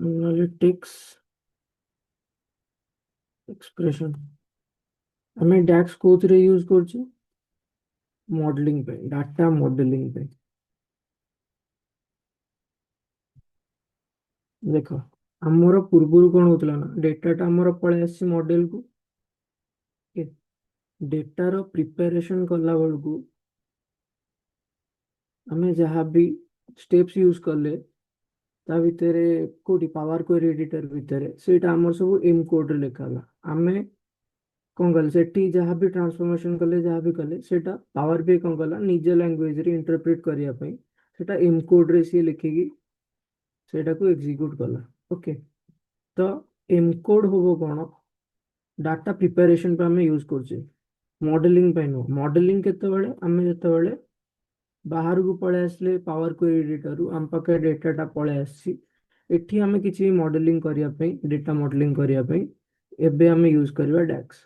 Analytics expression आम डैक्स कोथरे use कर modelling पे डाटा मॉडलिंग पे देख आमर पूर्व कौन होता ना डेटाटा आमर पलि आसी मॉडल को डेटार प्रिपरेशन कला बेलू आम जहाँ भी स्टेप्स यूज कले ता भितर कोटी पावर क्वेरी एडिटर भितर सेटा आमर सब एम कोड रे लिखा आम कौन कले सेठी जहाँ भी ट्रांसफॉर्मेशन कले जहाँ भी कले सेटा पावर भी कौन कला निज लैंग्वेज रे इंटरप्रेट करने सेटा एम कोड रे सी लिखिकी सेटा को एग्जीक्यूट कला ओके तो एम कोड होबो कौन डाटा प्रिपरेशन पे आमे यूज करछे मॉडलिंग पे नो मॉडलिंग केतेबेले आमे जेतेबेले बाहर को पळे आसले पावर क्वेरी एडिटर रु आम पाखे डेटाटा पळे आसी एठी आमे किछि मॉडलिंग करिया पई डेटा मॉडलिंग करिया पई एबे आमे यूज करबा डैक्स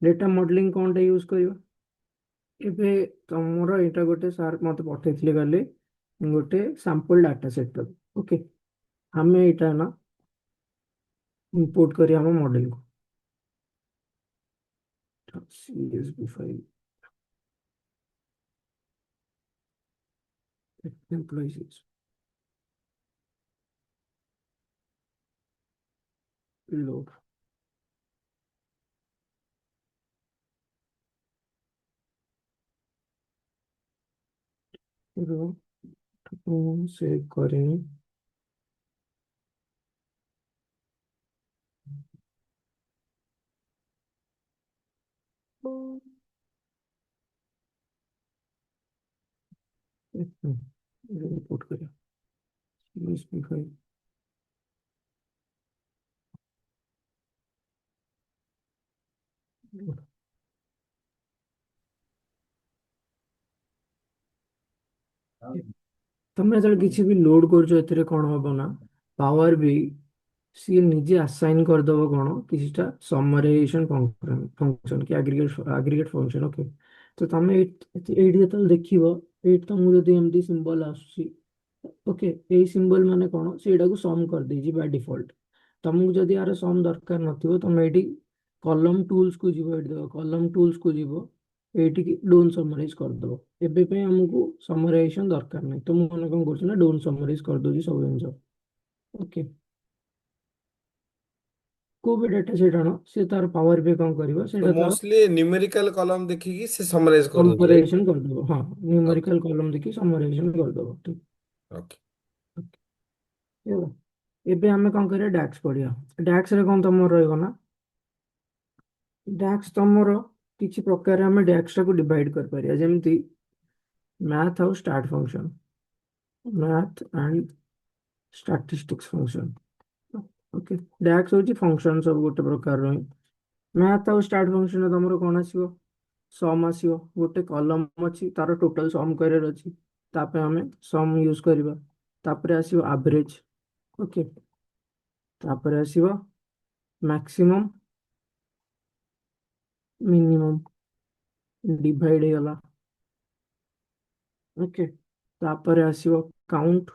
डेटा मॉडलिंग कोनटा यूज करबा एबे तमरो एटा गोटे सर मते पठेइथिले गले गोटे सैंपल डाटा सेट ओके आमे एटा ना इंपोर्ट करिया हम मॉडल को CSV file employees load save करेंगे इंपोर्ट करें CSV फाइल ତମେ ଯେତେବେଳେ କିଛି ବି ଲୋଡ କରୁଛ ଏଥିରେ କଣ ହବ ନା ପାୱାର ବି ସିଏ ନିଜେ ଆସାଇନ କରିଦବ କଣ କିଛିଟା ସମରାଇଜେସନ ଫଙ୍କସନ କି ଆଗ୍ରିଗେଟ ଫଙ୍କସନ ଓକେ ତ ତମେ ଏଇଠି ଯେତେବେଳେ ଦେଖିବ ଏଇଠି ତମକୁ ଯଦି ଏମିତି ସିମ୍ବଲ ଆସୁଛି ଓକେ ଏଇ ସିମ୍ବଲ ମାନେ କଣ ସେଇଟାକୁ ସମ୍ କରିଦେଇଛି ବାଇ ଡିଫଲ୍ଟ ତମକୁ ଯଦି ଆର ସମ୍ ଦରକାର ନଥିବ ତମେ ଏଇଠି କଲମ ଟୁଲ୍ସ କୁ ଯିବ ଏଇଠି ଦେଖ କଲମ ଟୁଲ୍ସ କୁ ଯିବ ଏଇଠିକି ଡୋନ୍ ସମରାଇଜ କରିଦବ ଏବେ ପାଇଁ ଆମକୁ ସମରାଇଜେସନ ଦରକାର ନାହିଁ ତ ମୁଁ ମାନେ କଣ କରୁଛି ନା ଡୋନ୍ ସମରାଇଜ କରିଦଉଛି ସବୁ ଜିନିଷ ଓକେ କୋଉ ବି ଡାଟା ସେଟ୍ ଆଣ ସେ ତାର ପାୱାର ବି କଣ କରିବ तो ସେଇଟା ତାର मोस्टली न्यूमेरिकल कॉलम देखिए से समराइज कर दूंगी राइट। ସମରାଇଜେସନ କରିଦବ ହଁ ओके। न्यूमेरिକାଲ କଲମ ଦେଖି ସମରାଇଜେସନ କରିଦବ ଠିକ ओके। ହେଲା। ଏବେ ଆମେ କଣ କରିବା ଡାକ୍ସ ପଢିବା ଡାକ୍ସ ରେ କଣ ତମର ରହିବ ନା ଡାକ୍ସ ତମର କିଛି ପ୍ରକାର ଆମେ ଡାକ୍ସ ଟାକୁ ଡିଭାଇଡ କରିପାରିବା ଯେମିତି ମ୍ୟାଥ ଆଉ start function math and statistics function okay DAX ହଉଛି ଫଙ୍କସନ ସବୁ ଗୋଟେ ପ୍ରକାରର ହିଁ ମ୍ୟାଥ ଆଉ ଷ୍ଟାର୍ଟ ଫଙ୍କସନରେ ତମର କଣ ଆସିବ ସମ୍ ଆସିବ ଗୋଟେ କଲମ ଅଛି ତାର ଟୋଟାଲ ସମ୍ କରିବାର ଅଛି ତା ପାଇଁ ଆମେ ସମ୍ ୟୁଜ କରିବା ତାପରେ ଆସିବ ଆଭରେଜ ଓକେ ତାପରେ ଆସିବ ମ୍ୟାକ୍ସିମମ୍ ମିନିମମ୍ ଡିଭାଇଡ ହେଇଗଲା ଓକେ ତାପରେ ଆସିବ କାଉଣ୍ଟ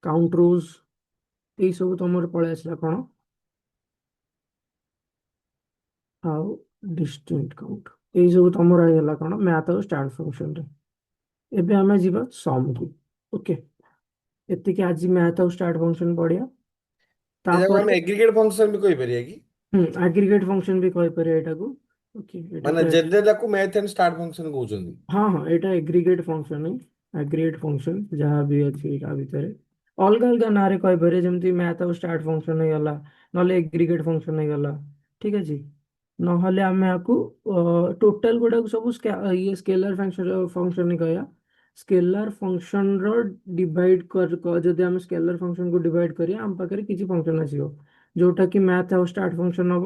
କାଉଣ୍ଟ ରୋଜ ଏଇ ସବୁ ତମର ପଳେଇ ଆସିଲା କଣ ଆଉ ଡିଷ୍ଟିଂକ୍ଟ କାଉଣ୍ଟ ଏଇ ସବୁ ତମର ହେଇଗଲା କଣ ମ୍ୟାଥ ଆଉ ଷ୍ଟାର୍ଟ ଫଙ୍କସନରେ ଏବେ ଆମେ ଯିବା ସମ୍ କୁ ଓକେ ଏତିକି ଆଜି ମ୍ୟାଥ ଆଉ ଷ୍ଟାର୍ଟ ଫଙ୍କସନ ପଢିବା ये जाको हम ତାପରେ एग्रीगेट फंक्शन भी कोई परिया कि ଆଗ୍ରିଗେଟ ଫଙ୍କସନ ବି କହିପାରିବା ଏଇଟାକୁ ଓକେ ଏଇଟା माने ତ जेने जाको मैथ एंड स्टार्ट फंक्शन कहउछंदी। ହଁ ହଁ ଏଇଟା ଏଗ୍ରିଗେଟ ଫଙ୍କସନ ଆଗ୍ରିଗେଟ ଫଙ୍କସନ ଯାହା ବି ଅଛି ତା ଭିତରେ ଅଲଗା ଅଲଗା ନାଁରେ କହିପାରିବେ ଯେମିତି ମ୍ୟାଥ ଆଉ ଷ୍ଟାର୍ଟ ଫଙ୍କସନ ହେଇଗଲା ନହେଲେ ଏଗ୍ରିଗେଟ ଫଙ୍କସନ ହେଇଗଲା ଠିକ ଅଛି ନହେଲେ ଆମେ ଆକୁ ଟୋଟାଲ ଗୁଡାକୁ ସବୁ ଇଏ ସ୍କେଲାର ଫଙ୍କସନ କହିବା ସ୍କେଲାର ଫଙ୍କସନ ର ଯଦି ଆମେ ସ୍କେଲାର ଫଙ୍କସନ କୁ ଡିଭାଇଡ କରିବା ଆମ ପାଖରେ କିଛି ଫଙ୍କସନ ଆସିବ ଯୋଉଟା କି ମ୍ୟାଥ ଆଉ ଷ୍ଟାର୍ଟ ଫଙ୍କସନ ହବ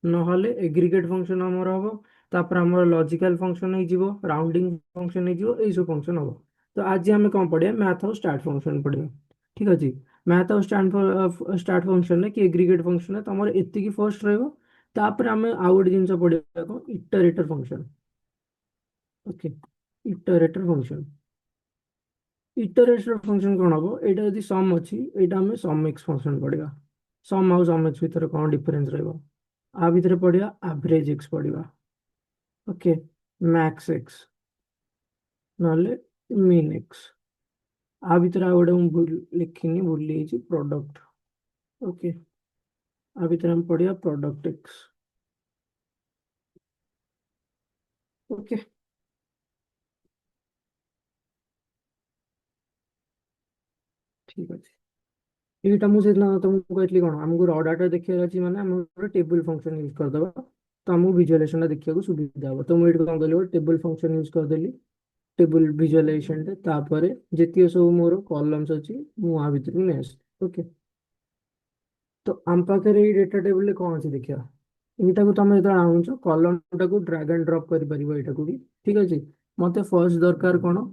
ନହେଲେ ଏଗ୍ରିଗେଟ ଫଙ୍କସନ ଆମର ହବ ତାପରେ ଆମର ଲଜିକାଲ ଫଙ୍କସନ ହେଇଯିବ ରାଉଣ୍ଡିଂ ଫଙ୍କସନ ହେଇଯିବ ଏଇ ସବୁ ଫଙ୍କସନ ହବ ତ ଆଜି ଆମେ କଣ ପଢିବା ମ୍ୟାଥ ଆଉ ଷ୍ଟାର୍ଟ ଫଙ୍କସନ ପଢିବା ଠିକ ଅଛି ମ୍ୟାଥ ଆଉ ଷ୍ଟାର୍ଟ ଫଙ୍କସନରେ କି ଏଗ୍ରିଗେଟ ଫଙ୍କସନରେ ତମର ଏତିକି ଫର୍ଷ୍ଟ ରହିବ ତାପରେ ଆମେ ଆଉ ଗୋଟେ ଜିନିଷ ପଢିବା କଣ ଇଟରେଟର ଫଙ୍କସନ ଓକେ ଇଟରେଟର ଫଙ୍କସନ ଇଟରେଟ୍ସର ଫଙ୍କସନ କଣ ହବ, ଏଇଟା ଯଦି ସମ୍ ଅଛି ଏଇଟା ଆମେ ସମ୍ ଏକ୍ସ ଫଙ୍କସନ ପଢିବା। ସମ୍ ଆଉ ସମ୍ ଏକ୍ସ ଭିତରେ କଣ ଡିଫରେନ୍ସ ରହିବ, ଆ ଭିତରେ ପଢିବା ଆଭରେଜ ଏକ୍ସ ପଢିବା। ଓକେ, ମ୍ୟାକ୍ସ ଏକ୍ସ ନହେଲେ ମିନ୍ ଏକ୍ସ। ଆ ଭିତରେ ଆଉ ଗୋଟେ ମୁଁ ଲେଖିନି, ଭୁଲି ଯାଇଛି, ପ୍ରଡକ୍ଟ। ଓକେ, ଆ ଭିତରେ ଆମେ ପଢିବା ପ୍ରଡକ୍ଟ ଏକ୍ସ। ଓକେ, ଠିକ ଅଛି। ଏଇଟା ମୁଁ ସେଦିନ ତମକୁ କହିଥିଲି କଣ, ଆମକୁ ର ଡାଟା ଦେଖିବାର ଅଛି ମାନେ ଆମେ ଗୋଟେ ଟେବୁଲ ଫଙ୍କସନ ୟୁଜ କରିଦେବା, ତ ଆମକୁ ଭିଜୁଆଲାଇଜେସନ ଟା ଦେଖିବାକୁ ସୁବିଧା ହବ। ତ ମୁଁ ଏଇଠି କଣ କଲି, ଗୋଟେ ଟେବୁଲ ଫଙ୍କସନ ୟୁଜ କରିଦେଲି, ଟେବୁଲ ଭିଜୁଆଲାଇଜେସନ ରେ। ତାପରେ ଯେତିକି ସବୁ ମୋର କଲମ୍ସ ଅଛି ମୁଁ ଆ ଭିତରୁ ନେଇ ଆସିଲି। ଓକେ, ତ ଆମ ପାଖରେ ଏଇ ଡେଟା ଟେବୁଲ ରେ କଣ ଅଛି ଦେଖିବା। ଏଇଟାକୁ ତମେ ଯେତେବେଳେ ଆଣୁଛ କଲମ ଟାକୁ ଡ୍ରାଗ ଆଣ୍ଡ ଡ୍ରପ୍ କରିପାରିବ ଏଇଟାକୁ ବି, ଠିକ ଅଛି। ମତେ ଫର୍ଷ୍ଟ ଦରକାର କଣ,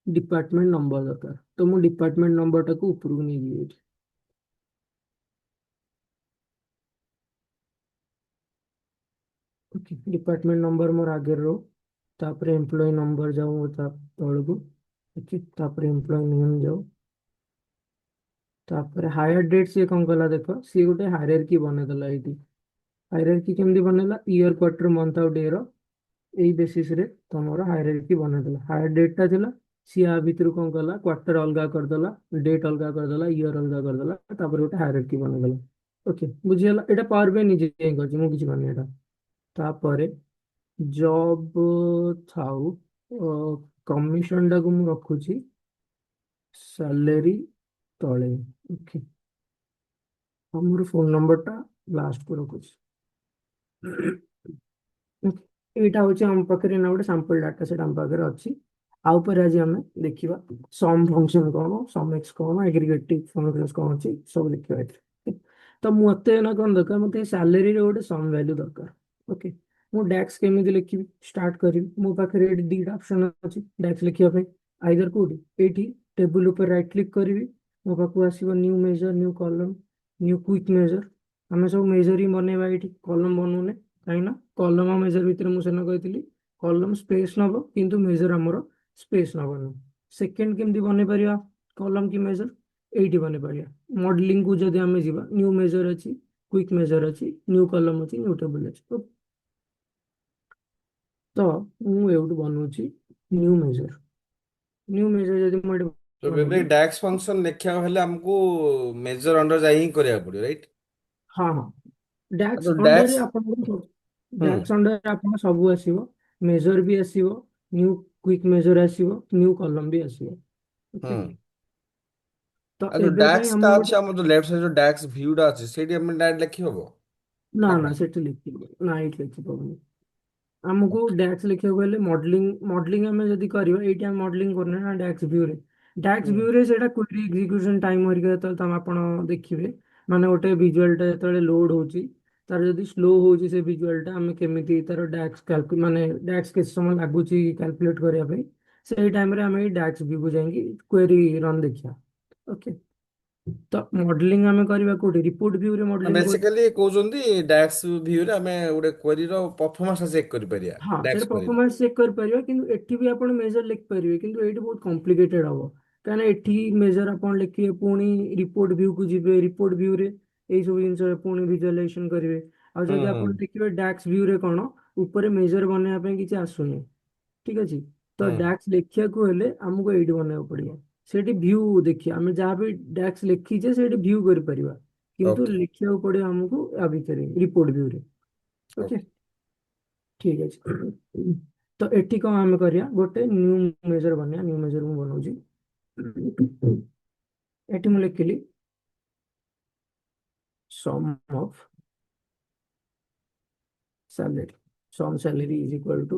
ଡିପାର୍ଟମେଣ୍ଟ ନମ୍ବର ଦରକାର। ତ ମୁଁ ଡିପାର୍ଟମେଣ୍ଟ ନମ୍ବର ଟାକୁ ଉପରକୁ ନେଇଯିବି ଏଇଠି। ଓକେ, ଡିପାର୍ଟମେଣ୍ଟ ନମ୍ବର ମୋର ଆଗରେ ରହୁ। ତାପରେ ଏମ୍ପ୍ଲୟୀ ନମ୍ବର ଯାଉ ତା ତଳକୁ। ଓକେ, ତାପରେ ଏମ୍ପ୍ଲୟୀ ନେମ୍ ଯାଉ। ତାପରେ ହାୟର ଡେଟ୍ ସିଏ କଣ କଲା ଦେଖ, ସିଏ ଗୋଟେ ହାୟରାର୍କି ବନେଇଦେଲା ଏଇଠି। ହାୟରାର୍କି କେମିତି ବନେଇଲା, ଇୟର, କ୍ୱାର୍ଟର, ମନ୍ଥ ଆଉ ଡେ ର ଏଇ ବେସିସ ରେ ତମର ହାୟରାର୍କି ବନେଇଦେଲା। ହାୟର ଡେଟ୍ ଟା ଥିଲା, ସିଏ ଆ ଭିତରୁ କଣ କଲା, କ୍ୱାର୍ଟର ଅଲଗା କରିଦେଲା, ଡେଟ୍ ଅଲଗା କରିଦେଲା, ଇୟର ଅଲଗା କରିଦେଲା, ତାପରେ ଗୋଟେ ହାୟରାର୍କି ବନେଇଦେଲା। ଓକେ, ବୁଝିଗଲା। ଏଇଟା ପାୱାର ବି ନିଜେ ହିଁ କରିଛି, ମୁଁ କିଛି କରିନି ଏଇଟା। ତାପରେ ଜବ୍ ଥାଉ, କମିଶନ ଟାକୁ ମୁଁ ରଖୁଛି ସାଲେରୀ ତଳେ। ଓକେ, ଆଉ ମୋର ଫୋନ ନମ୍ବର ଟା ଲାଷ୍ଟକୁ ରଖୁଛି। ଏଇଟା ହଉଛି ଆମ ପାଖରେ ନା ଗୋଟେ ସାମ୍ପଲ ଡାଟା ସେଟ୍ ଆମ ପାଖରେ ଅଛି। ଆଉ ଉପରେ ଆଜି ଆମେ ଦେଖିବା ସମ୍ ଫଙ୍କସନ କଣ, ସମ୍ ଏକ୍ସ କଣ, ଆଗ୍ରିଗେଟିଭ ଫଙ୍କସନ କଣ ଅଛି, ସବୁ ଦେଖିବା ଏଥିରେ। ତ ମତେ ନା କଣ ଦରକାର, ମତେ ସାଲେରୀରେ ଗୋଟେ ସମ୍ ଭ୍ୟାଲୁ ଦରକାର। ଓକେ, ମୁଁ ଡ୍ୟାକ୍ସ କେମିତି ଲେଖିବି, ଷ୍ଟାର୍ଟ କରିବି। ମୋ ପାଖରେ ଏଠି ଦିଟା ଅପସନ ଅଛି ଡ୍ୟାକ୍ସ ଲେଖିବା ପାଇଁ। ଆଇଦର କୋଉଠି, ଏଇଠି ଟେବୁଲ ଉପରେ ରାଇଟ କ୍ଲିକ୍ କରିବି, ମୋ ପାଖକୁ ଆସିବ ନ୍ୟୁ ମେଜର, ନ୍ୟୁ କଲମ, ନ୍ୟୁ କୁଇକ୍ ମେଜର। ଆମେ ସବୁ ମେଜର ହିଁ ବନେଇବା ଏଇଠି, କଲମ ବନଉନେ। କାହିଁକି ନା କଲମ ଆଉ ମେଜର ଭିତରେ ମୁଁ ସେଦିନ କହିଥିଲି କଲମ ସ୍ପେସ୍ ନବ କିନ୍ତୁ ମେଜର ଆମର ସ୍ପେସ୍ ନବନି। ସେକେଣ୍ଡ କେମିତି ବନେଇ ପାରିବା କଲମ କି ମେଜର, ଏଇଠି ବନେଇ ପାରିବା। ମଡେଲିଂ କୁ ଯଦି ଆମେ ଯିବା, ନ୍ୟୁ ମେଜର ଅଛି, କୁଇକ୍ ମେଜର ଅଛି, ନ୍ୟୁ କଲମ ଅଛି, ନ୍ୟୁ ଟେବୁଲ ଅଛି। ତ ମୁଁ ଏଇଠୁ ବନଉଛି ନ୍ୟୁ ମେଜର। ନ୍ୟୁ ମେଜର ଯଦି ମୁଁ ଏଠି ତ ଏବେ ବନେଇଲି, ଡାକ୍ସ ଫଙ୍କସନ ଲେଖିବାକୁ ହେଲେ ଆମକୁ ମେଜର ଅଣ୍ଡର ଯାଇ ହିଁ କରିବାକୁ ପଡିବ, ରାଇଟ୍? ହଁ ହଁ, ଡ୍ୟାକ୍ସ ତ ଅଣ୍ଡରରେ ଡାକ୍ସ, ଆପଣଙ୍କର ହୁଁ, ଡ୍ୟାକ୍ସ ଅଣ୍ଡରରେ ଆପଣ ସବୁ ଆସିବ, ମେଜର ବି ଆସିବ, ନ୍ୟୁ କୁଇକ୍ ମେଜର ଆସିବ, ନ୍ୟୁ କଲମ ବି ଆସିବ। ହୁଁ। ଓକେ, ତ ଆଉ ଯୋଉ ଏବେ ପାଇଁ ଡାକ୍ସ ଟା ଆମକୁ ଅଛି, ଗୋଟେ, ଆମର ଯୋଉ ଲେଫ୍ଟ ସାଇଡ୍ ଯୋଉ ଡାକ୍ସ ଭ୍ୟୁ ଟା ଅଛି, ସେଇଠି ଆମେ ଡାଇରେକ୍ଟ ଲେଖି ହବ ନା ନା ନା ନାଇଁ? ସେଠି ଲେଖିବ ନା, ଏଇଠି ଲେଖିପାରିବନି। ଆମକୁ ଡ୍ୟାକ୍ସ ଲେଖିବାକୁ ହେଲେ ମଡେଲିଂ, ମଡେଲିଂ ଆମେ ଯଦି କରିବା, ଏଇଠି ଆମେ ମଡେଲିଂ କରୁନେ ନା ଡ୍ୟାକ୍ସ ଭିଉରେ। ଡ୍ୟାକ୍ସ ହୁଁ ଭିଉରେ ସେଇଟା କ୍ୱେରି ଏକ୍ଜିକ୍ୟୁସନ ଟାଇମ ହରିକା ଯେତେବେଳେ ତମେ ଆପଣ ଦେଖିବେ, ମାନେ ଗୋଟେ ଭିଜୁଆଲଟା ଯେତେବେଳେ ଲୋଡ ହଉଛି, ତାର ଯଦି ସ୍ଲୋ ହଉଛି ସେ ଭିଜୁଆଲଟା, ଆମେ କେମିତି ତାର ଡ୍ୟାକ୍ସ ମାନେ ଡ୍ୟାକ୍ସ କେତେ ସମୟ ଲାଗୁଛି କ୍ୟାଲକୁଲେଟ କରିବା ପାଇଁ, ସେଇ ଟାଇମରେ ଆମେ ଏଇ ଡ୍ୟାକ୍ସ ଭିଉକୁ ଯାଇକି କ୍ୱେରି ରନ୍ ଦେଖିବା। ଓକେ, ତ ମଡେଲିଂ ଆମେ କରିବା କୋଉଠି, ରିପୋର୍ଟ ଭିଉରେ ମଡେଲିଂ କରିବା। ବେସିକାଲି କହୁଛନ୍ତି ଡାକ୍ସ ଭ୍ୟୁରେ ଆମେ ଗୋଟେ କ୍ୱେରିର ପରଫର୍ମାନ୍ସ ଚେକ୍ କରିପାରିବା ହଁ, ସେଟା ଡାକ୍ସ କ୍ୱେରିର। ପରଫରମାନ୍ସ ଚେକ୍ କରିପାରିବା, କିନ୍ତୁ ଏଠି ବି ଆପଣ ମେଜର ଲେଖିପାରିବେ, କିନ୍ତୁ ଏଇଠି ବହୁତ କମ୍ପ୍ଲିକେଟେଡ ହବ। କାହିଁକିନା ଏଠି ମେଜର ଆପଣ ଲେଖିବେ, ପୁଣି ରିପୋର୍ଟ ଭ୍ୟୂକୁ ଯିବେ, ରିପୋର୍ଟ ଭ୍ୟୁରେ ଏଇ ସବୁ ଜିନିଷ ପୁଣି ଭିଜୁଆଲାଇଜେସନ କରିବେ। ଆଉ ହୁଁ ଯଦି ହୁଁ ଆପଣ ଦେଖିବେ ଡାକ୍ସ ଭ୍ୟୁରେ କଣ, ଉପରେ ମେଜର ବନେଇବା ପାଇଁ କିଛି ଆସୁନି। ଠିକ ଅଛି, ତ ହୁଁ। ଡାକ୍ସ ଲେଖିବାକୁ ହେଲେ ଆମକୁ ଏଇଠି ବନେଇବାକୁ ପଡିବ। ସେଠି ଭ୍ୟୁ ଦେଖିବା, ଆମେ ଯାହା ବି ଡାକ୍ସ ଲେଖିଛେ ସେଇଠି ଭ୍ୟୁ କରିପାରିବା, କିନ୍ତୁ ଓକେ ଲେଖିବାକୁ ପଡିବ ଆମକୁ ଆ ଭିତରେ ରିପୋର୍ଟ ଭ୍ୟୁରେ। Okay, okay. ଠିକ ଅଛି। ତ ଏଠି କଣ ଆମେ କରିବା, ଗୋଟେ ନ୍ୟୁ ମେଜର ବନେଇବା। ନ୍ୟୁ ମେଜର ମୁଁ ବନଉଛି, ଏଠି ମୁଁ ଲେଖିଲି sum of salary. Sum salary is equal to,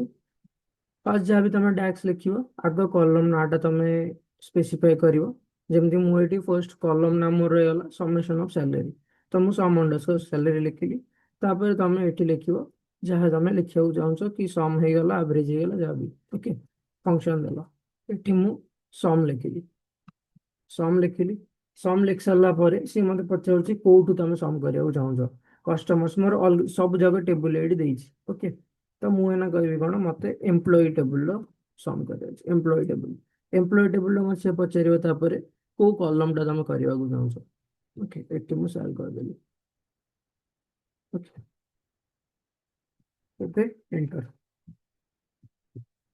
first ଯାହା ବି ତମେ ଡ୍ୟାକ୍ସ ଲେଖିବ, ଆଗ କଲମ ନାଁଟା ତମେ ସ୍ପେସିଫାଇ କରିବ। ଯେମିତି ମୁଁ ଏଠି ଫାର୍ଷ୍ଟ କଲମ ନାମ ମୋର ରହିଗଲା ସमेସନ ଅଫ ସାଲେରୀ, ତ ମୁଁ ସମ୍ ଅଣ୍ଡରସ୍କୋର ସାଲେରୀ ଲେଖିଲି। ତାପରେ ତମେ ଏଠି ଲେଖିବ ଯାହା ତମେ ଲେଖିବାକୁ ଚାହୁଁଛ, କି ସମ୍ ହେଇଗଲା, ଆଭରେଜ ହେଇଗଲା, ଯାହା ବି। ଓକେ, ଫଙ୍କସନ ଦେଲ, ଏଠି ମୁଁ ସମ୍ ଲେଖିଲି। ସମ୍ ଲେଖିଲି, ସମ୍ ଲେଖି ସାରିଲା ପରେ ସିଏ ମତେ ପଚାରୁଛି କୋଉଠୁ ତମେ ସମ୍ କରିବାକୁ ଚାହୁଁଛ। କଷ୍ଟମର୍ସ ମୋର ସବୁ ଜାଗା ଟେବୁଲ ଏଇଠି ଦେଇଛି। ଓକେ, ତ ମୁଁ ଏନା କହିବି କଣ, ମତେ ଏମ୍ପ୍ଲୟୀ ଟେବୁଲର ସମ୍ କରିବାର ଅଛି, ଏମ୍ପ୍ଲୟୀ ଟେବୁଲ। एम्प्लॉय टेबल मत से पचारिबो तापरे को कॉलम टा तुम करबा को चाहछो। ओके एटी मु सेल कर देली। Okay okay enter.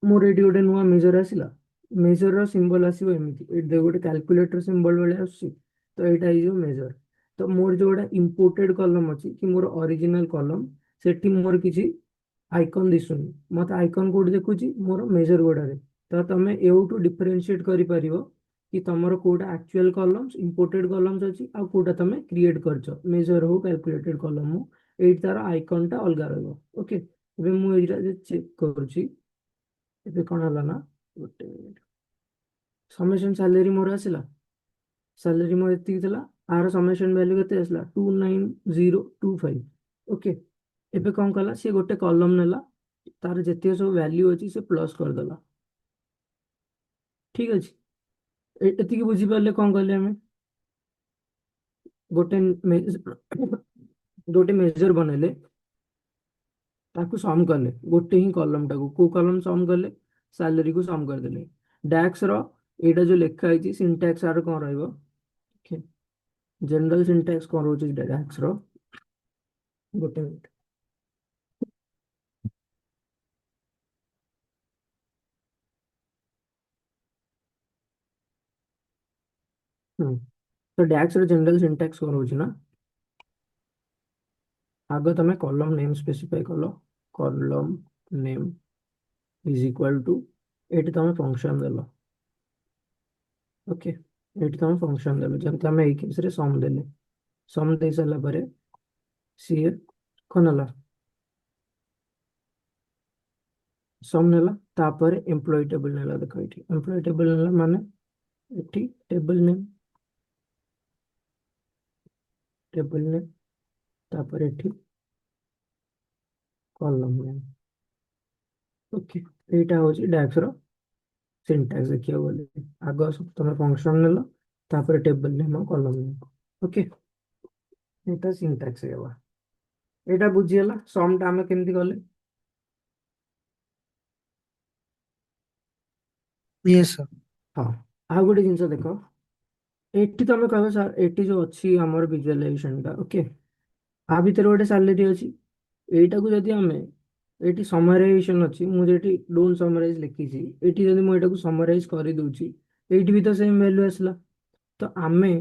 मोर एटी गोटे नुआ मेजर आसिला। मेजर रो सिंबल आसीबो एमिति एट दे गोटे कैलकुलेटर सिंबल वाले आसी। तो एटा इज मेजर। तो मोर जो गोटे इंपोर्टेड कॉलम अछि कि मोर ओरिजिनल कॉलम सेठी मोर किछि आइकन दिसुनी मत आइकन कोड देखुची मोर मेजर गोडारे। तो तमे एउटू डिफरेंशिएट करि परिबो कि तमरो कोडा एक्चुअल कॉलम्स इंपोर्टेड कॉलम्स अछि आ कोडा तमे क्रिएट करछो मेजर हो कैलकुलेटेड कॉलम हो एट तार आइकन टा अलगा रहबो। ओके एबे मु एटा जे चेक करूची एबे कोन हला ना गोटे मिनिट समेशन सैलरी मोर आसिला। सैलरी मोर एतिक थिला आर समेशन वैल्यू केते आसिला 29025। ओके एबे कोन कला से गोटे कॉलम नेला तार जेतिक सब वैल्यू अछि से प्लस कर देला। ठीक अछि एतिक बुझी पारले कोन कहले हमें गोटे गोटे मेजर बनेले ताकू सम कले गोटे ही कॉलम टाकू को कॉलम सम कले सैलरी को सम कर देले। डैक्स रो एटा जो लिखा है सिंटैक्स आर कोन रहइबो जनरल सिंटैक्स कोन रोची डैक्स रो गोटे मिनिट। तो डैक्स रो जनरल सिंटैक्स कोन रोची ना आगे तमे कॉलम नेम स्पेसिफाई कलो column name is equal to एटी तमे फंक्शन देलो। ओके एटी तमे फंक्शन देलो जंत हमें एक केस रे सम देले सम दे साला परे सी कोन हला सम नेला तापर एम्प्लॉय टेबल नेला देखो एटी एम्प्लॉय टेबल नेला माने एटी टेबल नेम तापर एटी कॉलम नेम। ओके एटा होची डैक्स रो सिंटैक्स देखियो बोले आगो सब तमे फंक्शन नेला तापर table name column name. Okay एटा सिंटैक्स हेबा एटा बुझियला सम टा हमें केमती कले। Yes sir. हाँ आ गोटे जिनस देख एटी तमे कहबो सर एटी जो अच्छी हमर विजुअलाइजेशन टा ओके आ भितर गोटे सैलरी अछि एटा को जदि हमें एटी समराइजेशन अछि मु जेटी डोंट समराइज लिखिছি एटी जदि मु एटा को समराइज करि दउची एटी भी तो सेम वैल्यू आसला। तो आमे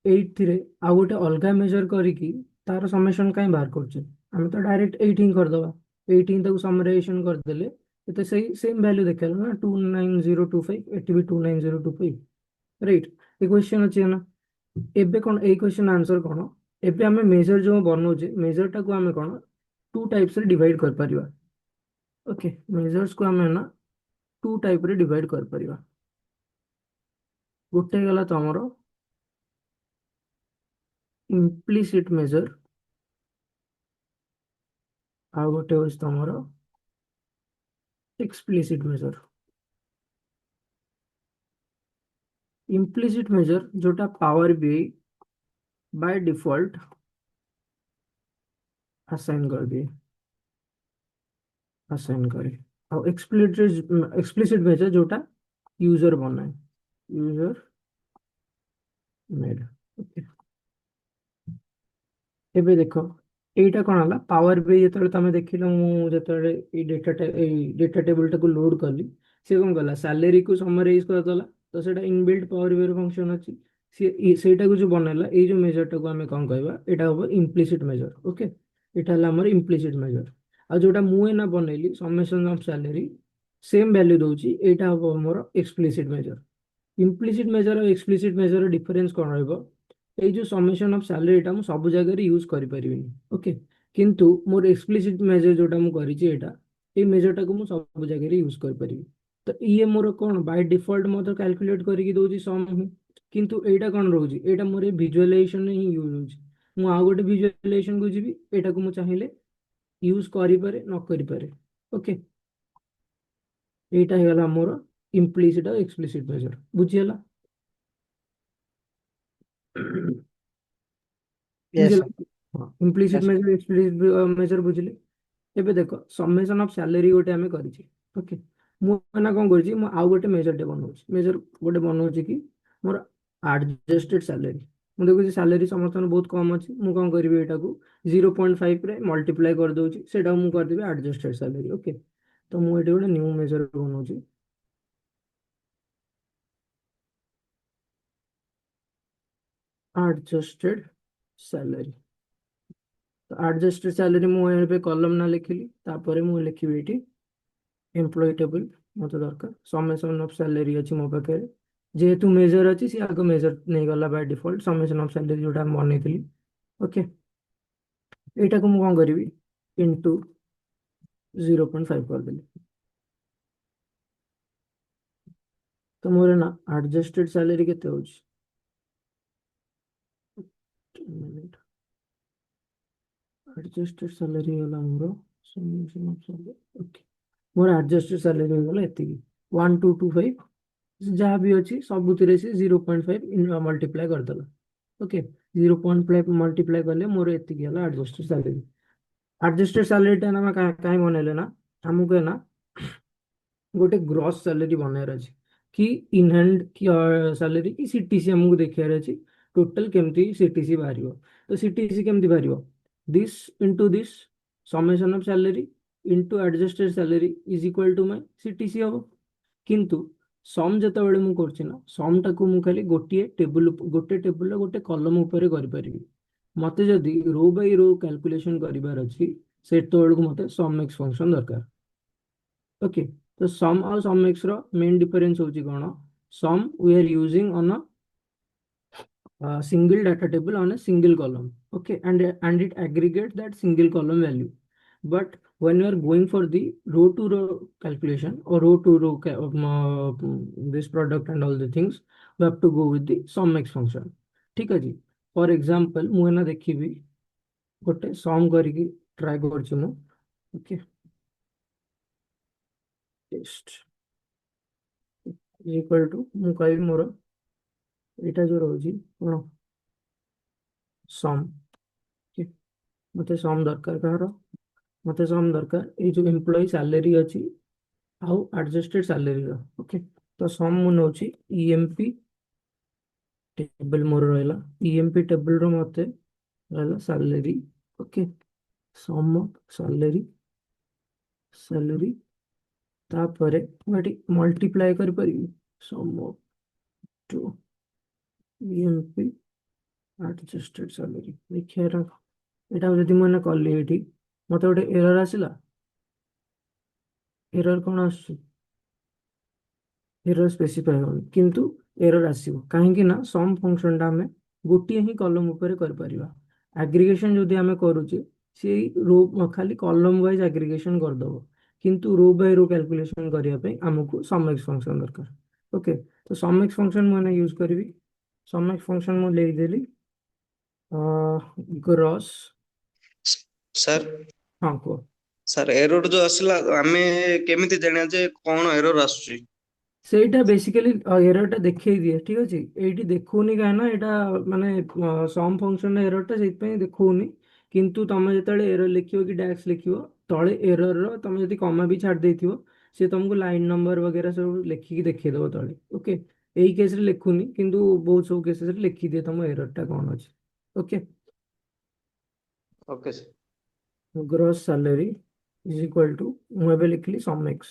एइथिरे आ गोटे अलगा मेजर करिकी तार समेशन काई बाहर करछे आमे तो डायरेक्ट एइट ही कर दबा एइट ही ताको समराइजेशन कर देले तो सही सेम वैल्यू देखेला ना 29025 एटी भी 29025 राइट। ये क्वेश्चन अछि ना एबे कोन ए क्वेश्चन आंसर कोन एबे हमें मेजर जो बनौजे मेजर टा को हमें कोन टू टाइप्स रे डिवाइड कर परिबा। ओके मेजर्स को हमें ना टू टाइप रे डिवाइड कर परिबा गोटे गला तो हमरो इम्प्लिसिट मेजर आ गोटे होस तमरो एक्सप्लिसिट मेजर। इम्प्लिसिट मेजर जोटा power BI by default assign कर दिए असाइन करे और एक्सप्लिसिट मेजर जोटा यूजर बनाए यूजर मेड। ओके एबे देखो एटा कोन हला पावर बीआई जेतले तमे देखिलो मु जेतले ए डेटा टेबल टाको लोड करली से कोन गला सैलरी को समराइज कर दला तो सेटा इनबिल्ट पावर बीआई फंक्शन अछि सेटा को जो बनेला ए जो मेजर टाको हमें कोन कहबा एटा होबो इम्प्लिसिट मेजर। ओके एटा हला हमर इम्प्लिसिट मेजर आ जोटा मु एना बनेली summation of salary same value दोची एटा होबो हमर एक्सप्लिसिट मेजर। इम्प्लिसिट मेजर और एक्सप्लिसिट मेजर डिफरेंस कौन रहइबो এই जो समेशन ऑफ सैलरी टा मु सब जगह रे यूज करि परिबिनी। ओके किंतु मोर एक्सप्लिसिट मेजर जोटा मु करिछि एटा ए मेजर टा को मु सब जगह रे यूज कर परिबी। तो ये मोर कोन बाय डिफॉल्ट मत कैलकुलेट करिकि दोछि सम ही किंतु एटा कोन रहउछि एटा मोर विजुअलाइजेशन ही यूज होछि मु आ गोटे विजुअलाइजेशन को जिबी एटा को मु चाहिले यूज करि पारे न करि पारे। ओके एटा हे गला मोर इम्प्लिसिट और एक्सप्लिसिट मेजर बुझियला। यस बुझिल सर। हाँ implicit yes. Measure explicit measure बुझिले। एबे देखो समेशन ऑफ सैलरी गोटे हमें करिछि ओके ମୁଁ ଏନା କଣ କରୁଛି, ମୁଁ ଆଉ ଗୋଟେ ମେଜରଟେ ବନଉଛି। ମେଜର ଗୋଟେ ବନଉଛି କି ମୋର ଆଡଜଷ୍ଟେଡ ସାଲେରୀ। ମୁଁ ଦେଖୁଛି ସାଲେରୀ ସମସ୍ତଙ୍କର ବହୁତ କମ୍ ଅଛି, ମୁଁ କଣ କରିବି ଏଇଟାକୁ 0.5 ରେ ମଲ୍ଟିପ୍ଲାଏ କରିଦଉଛି, ସେଇଟାକୁ ମୁଁ କରିଦେବି ଆଡଜଷ୍ଟେଡ ସାଲେରୀ। ଓକେ, ତ ମୁଁ ଏଠି ଗୋଟେ ନ୍ୟୁ ମେଜର ବନଉଛି। Adjusted salary. ଆଡଜଷ୍ଟେଡ ସାଲେରୀ ମୁଁ ଏବେ କଲମ ନା ଲେଖିଲି, ତାପରେ ମୁଁ ଲେଖିବି ଏଠି ଏମ୍ପ୍ଲୟୀ ଟେବୁଲ। ମତେ ଦରକାର ସमेसन ଅଫ ସାଲେରୀ ଅଛି ମୋ ପାଖରେ, ଯେହେତୁ ମେଜର ଅଛି ସେ ଆଗ ମେଜର ନେଇଗଲା ବାଇ ଡିଫଲ୍ଟ ସमेसन ଅଫ ସାଲେରୀ ଯୋଉଟା ମୁଁ ବନେଇଥିଲି। ଓକେ, ଏଇଟାକୁ ମୁଁ କଣ କରିବି, ଇଣ୍ଟୁ 0.5 କରିଦେଲି। ତ ମୋର ନା ଆଡଜଷ୍ଟେଡ ସାଲେରୀ କେତେ ହଉଛି, ଆଡଜଷ୍ଟେଡ ସାଲେରୀ ହେଇଗଲା ମୋର summation of salary। ଓକେ, ମୋର ଆଡଜଷ୍ଟେଡ ସାଲେରୀ ହେଇଗଲା ଏତିକି 1225। ଯାହା ବି ଅଛି ସବୁଥିରେ ସେ 0.5 ମଲ୍ଟିପ୍ଲାଏ କରିଦେଲା। ଓକେ, 0.5 ମଲ୍ଟିପ୍ଲାଏ କଲେ ମୋର ଏତିକି ହେଲା ଆଡଜଷ୍ଟେଡ ସାଲେରୀ। ଆଡଜଷ୍ଟେଡ ସାଲେରୀଟା ଆମେ କାହିଁ ବନେଇଲେ ନା, ଆମକୁ ନା ଗୋଟେ ଗ୍ରସ୍ ସାଲେରୀ ବନେଇବାର ଅଛି, କି ଇନ୍ ହ୍ୟାଣ୍ଡ କି ସାଲେରୀ କି ସିଟିସି ଆମକୁ ଦେଖିବାର ଅଛି, ଟୋଟାଲ କେମିତି ସିଟିସି ବାହାରିବ। ତ ସିଟିସି କେମିତି ବାହାରିବ, this into this summation of salary into adjusted salary is equal to my CTC ହବ। କିନ୍ତୁ ସମ୍ ଯେତେବେଳେ ମୁଁ କରୁଛି ନା, ସମ୍ ଟାକୁ ମୁଁ ଖାଲି ଗୋଟେ ଟେବୁଲର ଗୋଟେ କଲମ ଉପରେ କରିପାରିବି। ମତେ ଯଦି ରୋ ବାଇ ରୋ କ୍ୟାଲକୁଲେସନ କରିବାର ଅଛି, ସେତେବେଳକୁ ମତେ ସମ୍ ଏକ୍ସ ଫଙ୍କସନ ଦରକାର। ଓକେ, ତ ସମ୍ ଆଉ ସମ୍ ଏକ୍ସ ର मेन डिफरेंस होची कौन, sum we are using on a single data table on a single column, okay, and it aggregates that single column value. But when you are going for the row to row calculation or row to row this product and all the things, we have to go with the sum x function। ठीक है जी, for example ମୁଁ ଏନା ଦେଖିବି ଗୋଟେ ସମ୍ କରିକି try କରୁଛି ମୁଁ। Okay, test equal to ମୁଁ କହିବି ମୋର ଏଇଟା ଯୋଉ ରହୁଛି କଣ, ସମ୍। ମତେ ସମ୍ ଦରକାର କାହାର, ମତେ ସମ୍ ଦରକାର ଏଇ ଯୋଉ ଏମ୍ପ୍ଲୟୀ ସାଲେରୀ ଅଛି ଆଉ ଆଡଜଷ୍ଟେଡ ସାଲେରୀର। ଓକେ, ତ ସମ୍ ମୁଁ ନଉଛି ଇଏମପି ଟେବଲ ମୋର ରହିଲା, ଇଏମପି ଟେବଲର ମତେ ରହିଲା ସାଲେରୀ। ଓକେ, ସମ୍ ସାଲେରୀ ସାଲେରୀ, ତାପରେ ମୁଁ ଏଠି ମଲ୍ଟିପ୍ଲାଏ କରିପାରିବି ସମ୍ ଟୁ ଇଏମପି ଆଡଜଷ୍ଟେଡ ସାଲେରୀ। ଦେଖିବା ଏଇଟା ଯଦି ମୁଁ ଏଇନା କଲି, ଏଇଠି ମତେ ଗୋଟେ ଏରର ଆସିଲା। ଏରର କଣ ଆସୁଛି, एरर स्पेसिफाई होनी, किंतु एरर आसीबो काहेकि ना सम फंक्शन टा हमें गोटिए ही कॉलम ऊपर कर परिबा। एग्रीगेशन जदि हमें करूचे से रो खाली कॉलम वाइज एग्रीगेशन कर दबो, किंतु रो बाय रो कैलकुलेशन करिया पे हमको सम एक्स फंक्शन दरकार। ओके, तो सम एक्स फंक्शन मैंने यूज करबी। सम एक्स फंक्शन मु ले देली ग्रॉस। ସାର୍ हाँ को ସାର୍ ଏରର ଯୋଉ ଆସିଲା ଆମେ କେମିତି ଜାଣିବା ଯେ କଣ ଏରର ଆସୁଛି? ସେଇଟା ବେସିକାଲି ଏରରଟା ଦେଖେଇ ଦିଏ। ଠିକ ଅଛି, ଏଇଠି ଦେଖଉନି କାହିଁକି ନା ଏଇଟା ମାନେ ସମ୍ ଫଙ୍କସନ ଏରରଟା ସେଇଥିପାଇଁ ଦେଖଉନି। କିନ୍ତୁ ତମେ ଯେତେବେଳେ ଏରର ଲେଖିବ କି ଡ୍ୟାକ୍ସ ଲେଖିବ, ତଳେ ଏରରର ତମେ ଯଦି କମା ବି ଛାଡି ଦେଇଥିବ, ସେ ତମକୁ ଲାଇନ ନମ୍ବର ବଗେରା ସବୁ ଲେଖିକି ଦେଖେଇଦବ ତଳେ। ଓକେ, ଏଇ କେସରେ ଲେଖୁନି, କିନ୍ତୁ ବହୁତ ସବୁ କେସରେ ଲେଖିଦିଏ ତମ ଏରରଟା କଣ ଅଛି। Okay, okay sir. Gross salary is equal two ମୁଁ ଏବେ ଲେଖିଲି ସମ୍ ଏକ୍ସ।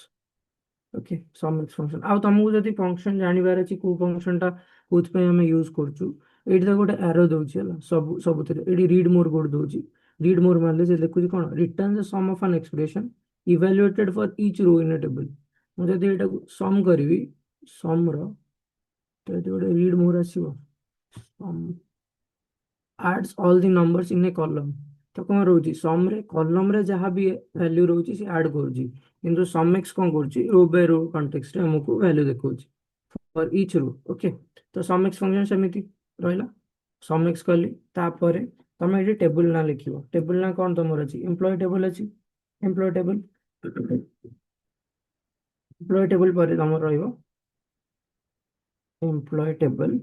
ओके, सम एक्स फंक्शन आउ तुमको जदि फंक्शन जानवर अछि को फंक्शन टा कोथ पे हमें यूज करछु, एठी तो गोटे एरो दोछि हला सबुथिरे एठी रीड मोर कोड दोछि। रीड मोर मारले से देखुछि कोन, return the sum of an expression evaluated for each row in a table. मु जदि एटा सम करबी, सम रो तो एठी गोटे रीड मोर आसीबो, sum adds all the numbers in a column। तो कौन रोची सम रे कॉलम रे जहाँ भी वैल्यू रोची से ऐड करूची, किंतु सम एक्स कौन करूची रो बाय रो कॉन्टेक्स्ट रे हमको वैल्यू देखौची फॉर ईच रो। ओके, तो सम एक्स फंक्शन सेमिति रहला। सम एक्स कली तापरे तमे एठी टेबल ना लिखिबो। टेबल ना कौन तमर अछि, एम्प्लॉय टेबल अछि। एम्प्लॉय टेबल एम्प्लॉय टेबल पर तमर रहइबो एम्प्लॉय टेबल।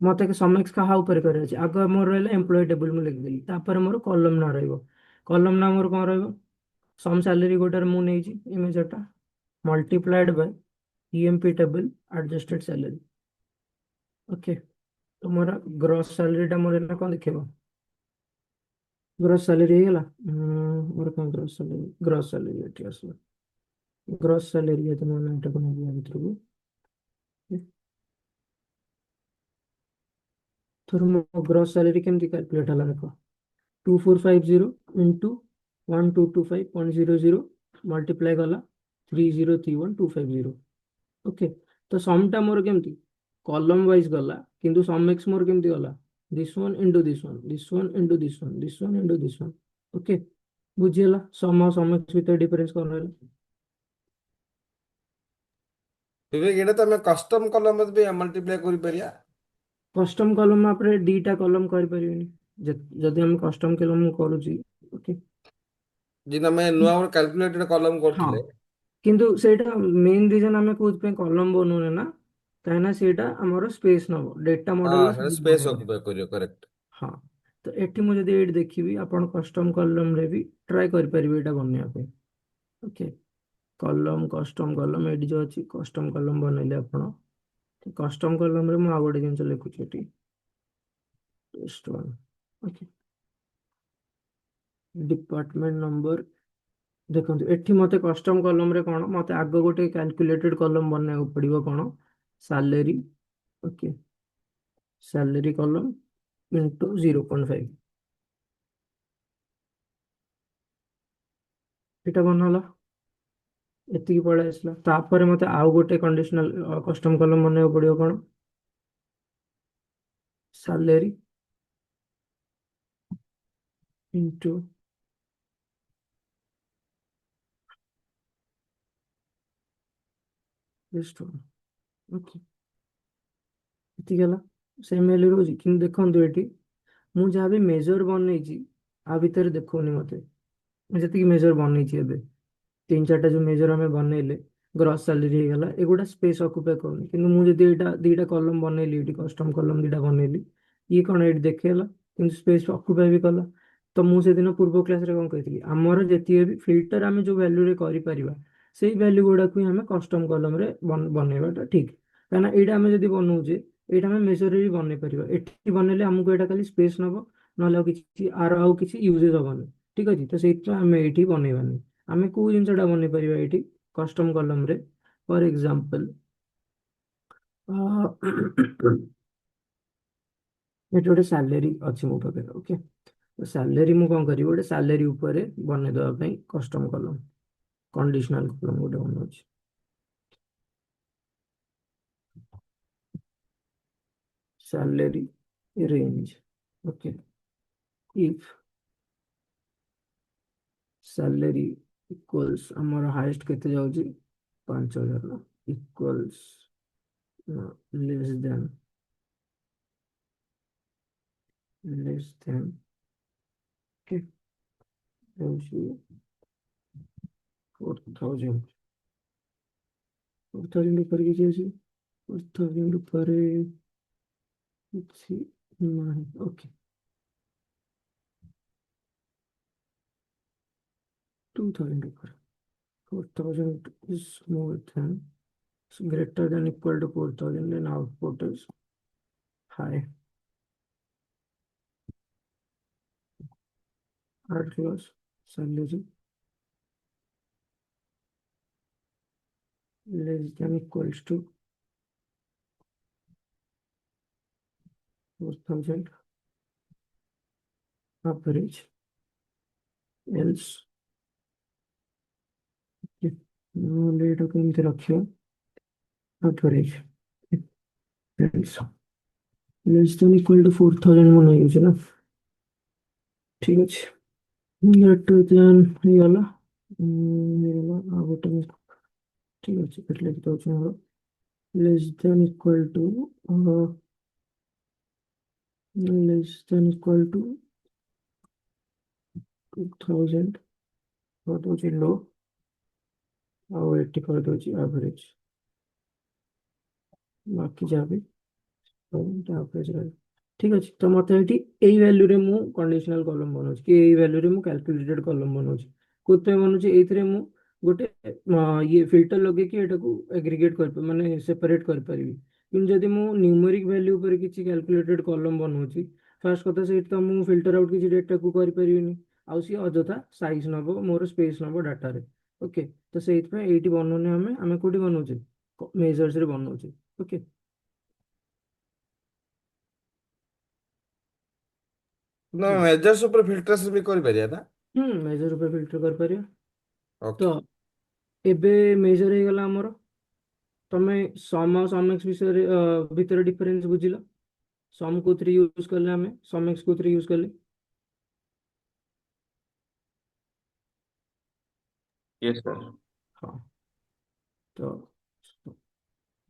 मते के समेक्स कहा ऊपर करे अछि, आगे मोर रहले एम्प्लॉय टेबल में लिख देली, तापर मोर कॉलम ना रहइबो। कॉलम ना मोर कोन रहइबो, सम सैलरी गोटर मु नै छी इमेज टा। multiplied by EMP table adjusted salary. Okay तो मोर ग्रॉस सैलरी टा मोर एना कोन देखिबो ग्रॉस सैलरी हेला मोर कोन ग्रॉस सैलरी एठी आसला ग्रॉस सैलरी है तो मोर एटा कोन दिया भितर को थोर मो ग्रॉस सैलरी केमती कैलकुलेट हला देखो 2450 into 1225.00 मल्टीप्लाई गला 3031250 ओके तो सम टा मोर केमती कॉलम वाइज गला किंतु सम एक्स मोर केमती गला this one into this one this one into this one this one into this one okay बुझियला सम एक्स भीतर डिफरेंस कोन रहला ବିବେକ ଏଇଟା ତ ଆମେ କଷ୍ଟମ କଲମ ବି ମଲ୍ଟିପ୍ଲାଏ କରିପାରିବା। कस्टम कॉलम में आपरे डीटा कॉलम कर परिबेनी जदि हम कस्टम कॉलम करूची ओके ଯେମିତି ଆମେ ନୂଆ ଗୋଟେ କ୍ୟାଲକୁଲେଟେଡ କଲମ हाँ କରୁଥିଲେ। किंतु सेटा मेन रीजन हमें कोच पे कॉलम बनौने ना कहना सेटा हमरो स्पेस नबो डेटा ହଁ मॉडल ला ସେଟା साइज ସ୍ପେସ୍ बनेबो ଅକୁପାଏ କରିବ କରେକ୍ଟ। हाँ तो एठी मु जदि एट देखिबी आपण कस्टम कॉलम रे भी ट्राई कर परिबे एटा बनैया पे ओके कॉलम कस्टम कॉलम एडी जो अछि कस्टम कॉलम बनैले आपण कस्टम कॉलम रे मु आ गोटे जिंस लिखुची एठी test one okay department number देखो एठी मते कस्टम कॉलम रे कोन मते आग गोटे कैलकुलेटेड कॉलम बनने पड़िबो कोन salary okay salary column into 0.5 एटा बनला एतिकी पळे आसला तापर मते आउ गोटे कंडीशनल कस्टम कॉलम बनने पड़िबो कोन सैलरी इनटू लिस्ट ओके एतिकी हला सेम वैल्यू रोजी किन देखंतु एठी मु जहाँ भी मेजर बनैछि आ भीतर देखोनी मते जति मेजर बनैछि एबे तीन चारटा जो मेजर हमें बनैले ग्रॉस सैलरी हे गला एगुडा स्पेस ऑक्युपाई करनी किंतु मु जदि एटा दीटा कॉलम बनैली एटी कस्टम कॉलम दीटा बनैली ये कोन एट देखेला किंतु स्पेस ऑक्युपाई भी कला तो मु से दिन पूर्व क्लास रे कोन कहितली हमर जति भी फिल्टर हमें जो वैल्यू रे करि परिबा सेही वैल्यू गुडा को हमें कस्टम कॉलम रे बनैबाटा ठीक काना एटा हमें जदि बनौजे एटा हमें मेजर रे भी बनै परिबा एठी बनैले हमको एटा खाली स्पेस नबो नले किछि आर आउ किछि यूजेस हबनी ठीक अछि तो सेहि हमें एठी बनैबानी आमे को जिनसटा बनै परिबा एठी कस्टम कॉलम रे फॉर एग्जांपल एठी गोटे सैलरी अछि मो पाखे ओके सैलरी मु कोन करिवो गोटे सैलरी ऊपर बनै दवा पई कस्टम कॉलम कंडीशनल कॉलम गोटे बनौछि salary range okay if salary equals हमर हाईएस्ट केते जाउछि 5000 ना इक्वल्स लेस देन ओके जाउछि 4000 4000 ऊपर किछि अछि 4000 ऊपर किछि नाही ओके 2000 ऊपर 4000 is more than greater than equal to 4000 then output is high at class salary less than equals to 4000 average else late केमती रखियो average else less than equal to 4000 मन यूज ना ठीक अछि greater than ये वाला आ गोटे ठीक अछि एटले कि तो हमरो less than equal to less than equal to 2000 कर दोछि लो ଆଉ ଏଠି କରିଦଉଛି average ବାକି ଯାହା ବି average ରହିବ ठीक अछि तो मते एठी एई वैल्यू रे मु कंडीशनल कॉलम बनौछि कि एई वैल्यू रे मु कैलकुलेटेड कॉलम बनौछि कोते बनौछि एइथरे मु गोटे ये फिल्टर लगे कि एटा को एग्रीगेट कर माने सेपरेट कर परिबी किंतु जदि मु न्यूमेरिक वैल्यू पर किछि कैलकुलेटेड कॉलम बनौछि फास्ट कथा से तो मु फिल्टर आउट किछि डेटा को कर परिबिनी आउ सी अजथा साइज नबो मोर स्पेस नबो डाटा रे ओके तो सेइत पे एटी बनौने हमें कोठी बनौछि मेजर्स रे बनौछि ओके ନା ମେଜର୍ସ ଉପରେ ଫିଲ୍ଟରେशन ବି କରିପାରିବା ना मेजर ऊपर फिल्टर कर परिया ओके तो एबे मेजर हे गला हमर तमे सम और सम एक्स विषय भितर डिफरेंस बुझिल सम को 3 यूज करले हमें सम एक्स को 3 यूज करले यस सर हाँ तो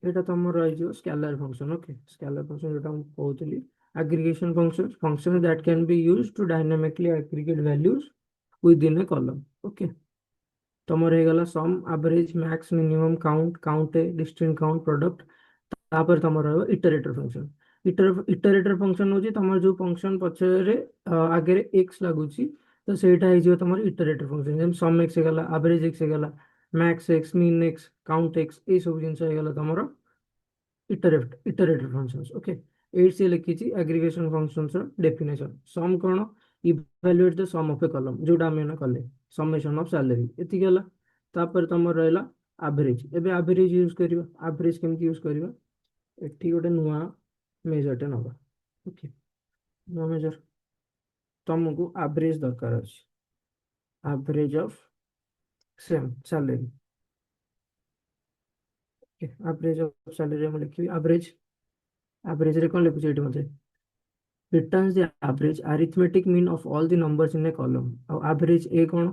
এটা ତମର ରହିଯିବ scalar function okay scalar function ଯୋଉଟା ମୁଁ କହୁଥିଲି aggregation function that can be used to dynamically aggregate values within a column okay ତମର ହେଇଗଲା ସମ୍ average max minimum count count a distinct count product तापर तमर रहबो इटरेटर फंक्शन इटरेटर फंक्शन होची तमर जो फंक्शन पछरे आगे x लागुची तो सेटा हे जियो तमर इटरेटर फंक्शन जेम सम x हे गला एवरेज x हे गला max x mean x count x ए सब जिंस हे गला तमर इटरेटर फंक्शंस ओके 8 से लिखिची एग्रीगेशन फंक्शंस रो डेफिनेशन सम कोन evaluate the sum of a column जोटा हम ना कले समेशन ऑफ सैलरी एति गला तापर तमर रहला एवरेज एबे एवरेज यूज करबा एवरेज केमति यूज करबा एठी गोटे नुआ मेजरटे नबा ओके नुआ मेजर तुमको एवरेज दरकार अछि average of same salary okay average of salary हम लिखि एवरेज एवरेज रे कोन लिखु एठी मते returns the average arithmetic mean of all the numbers in a column और average a cone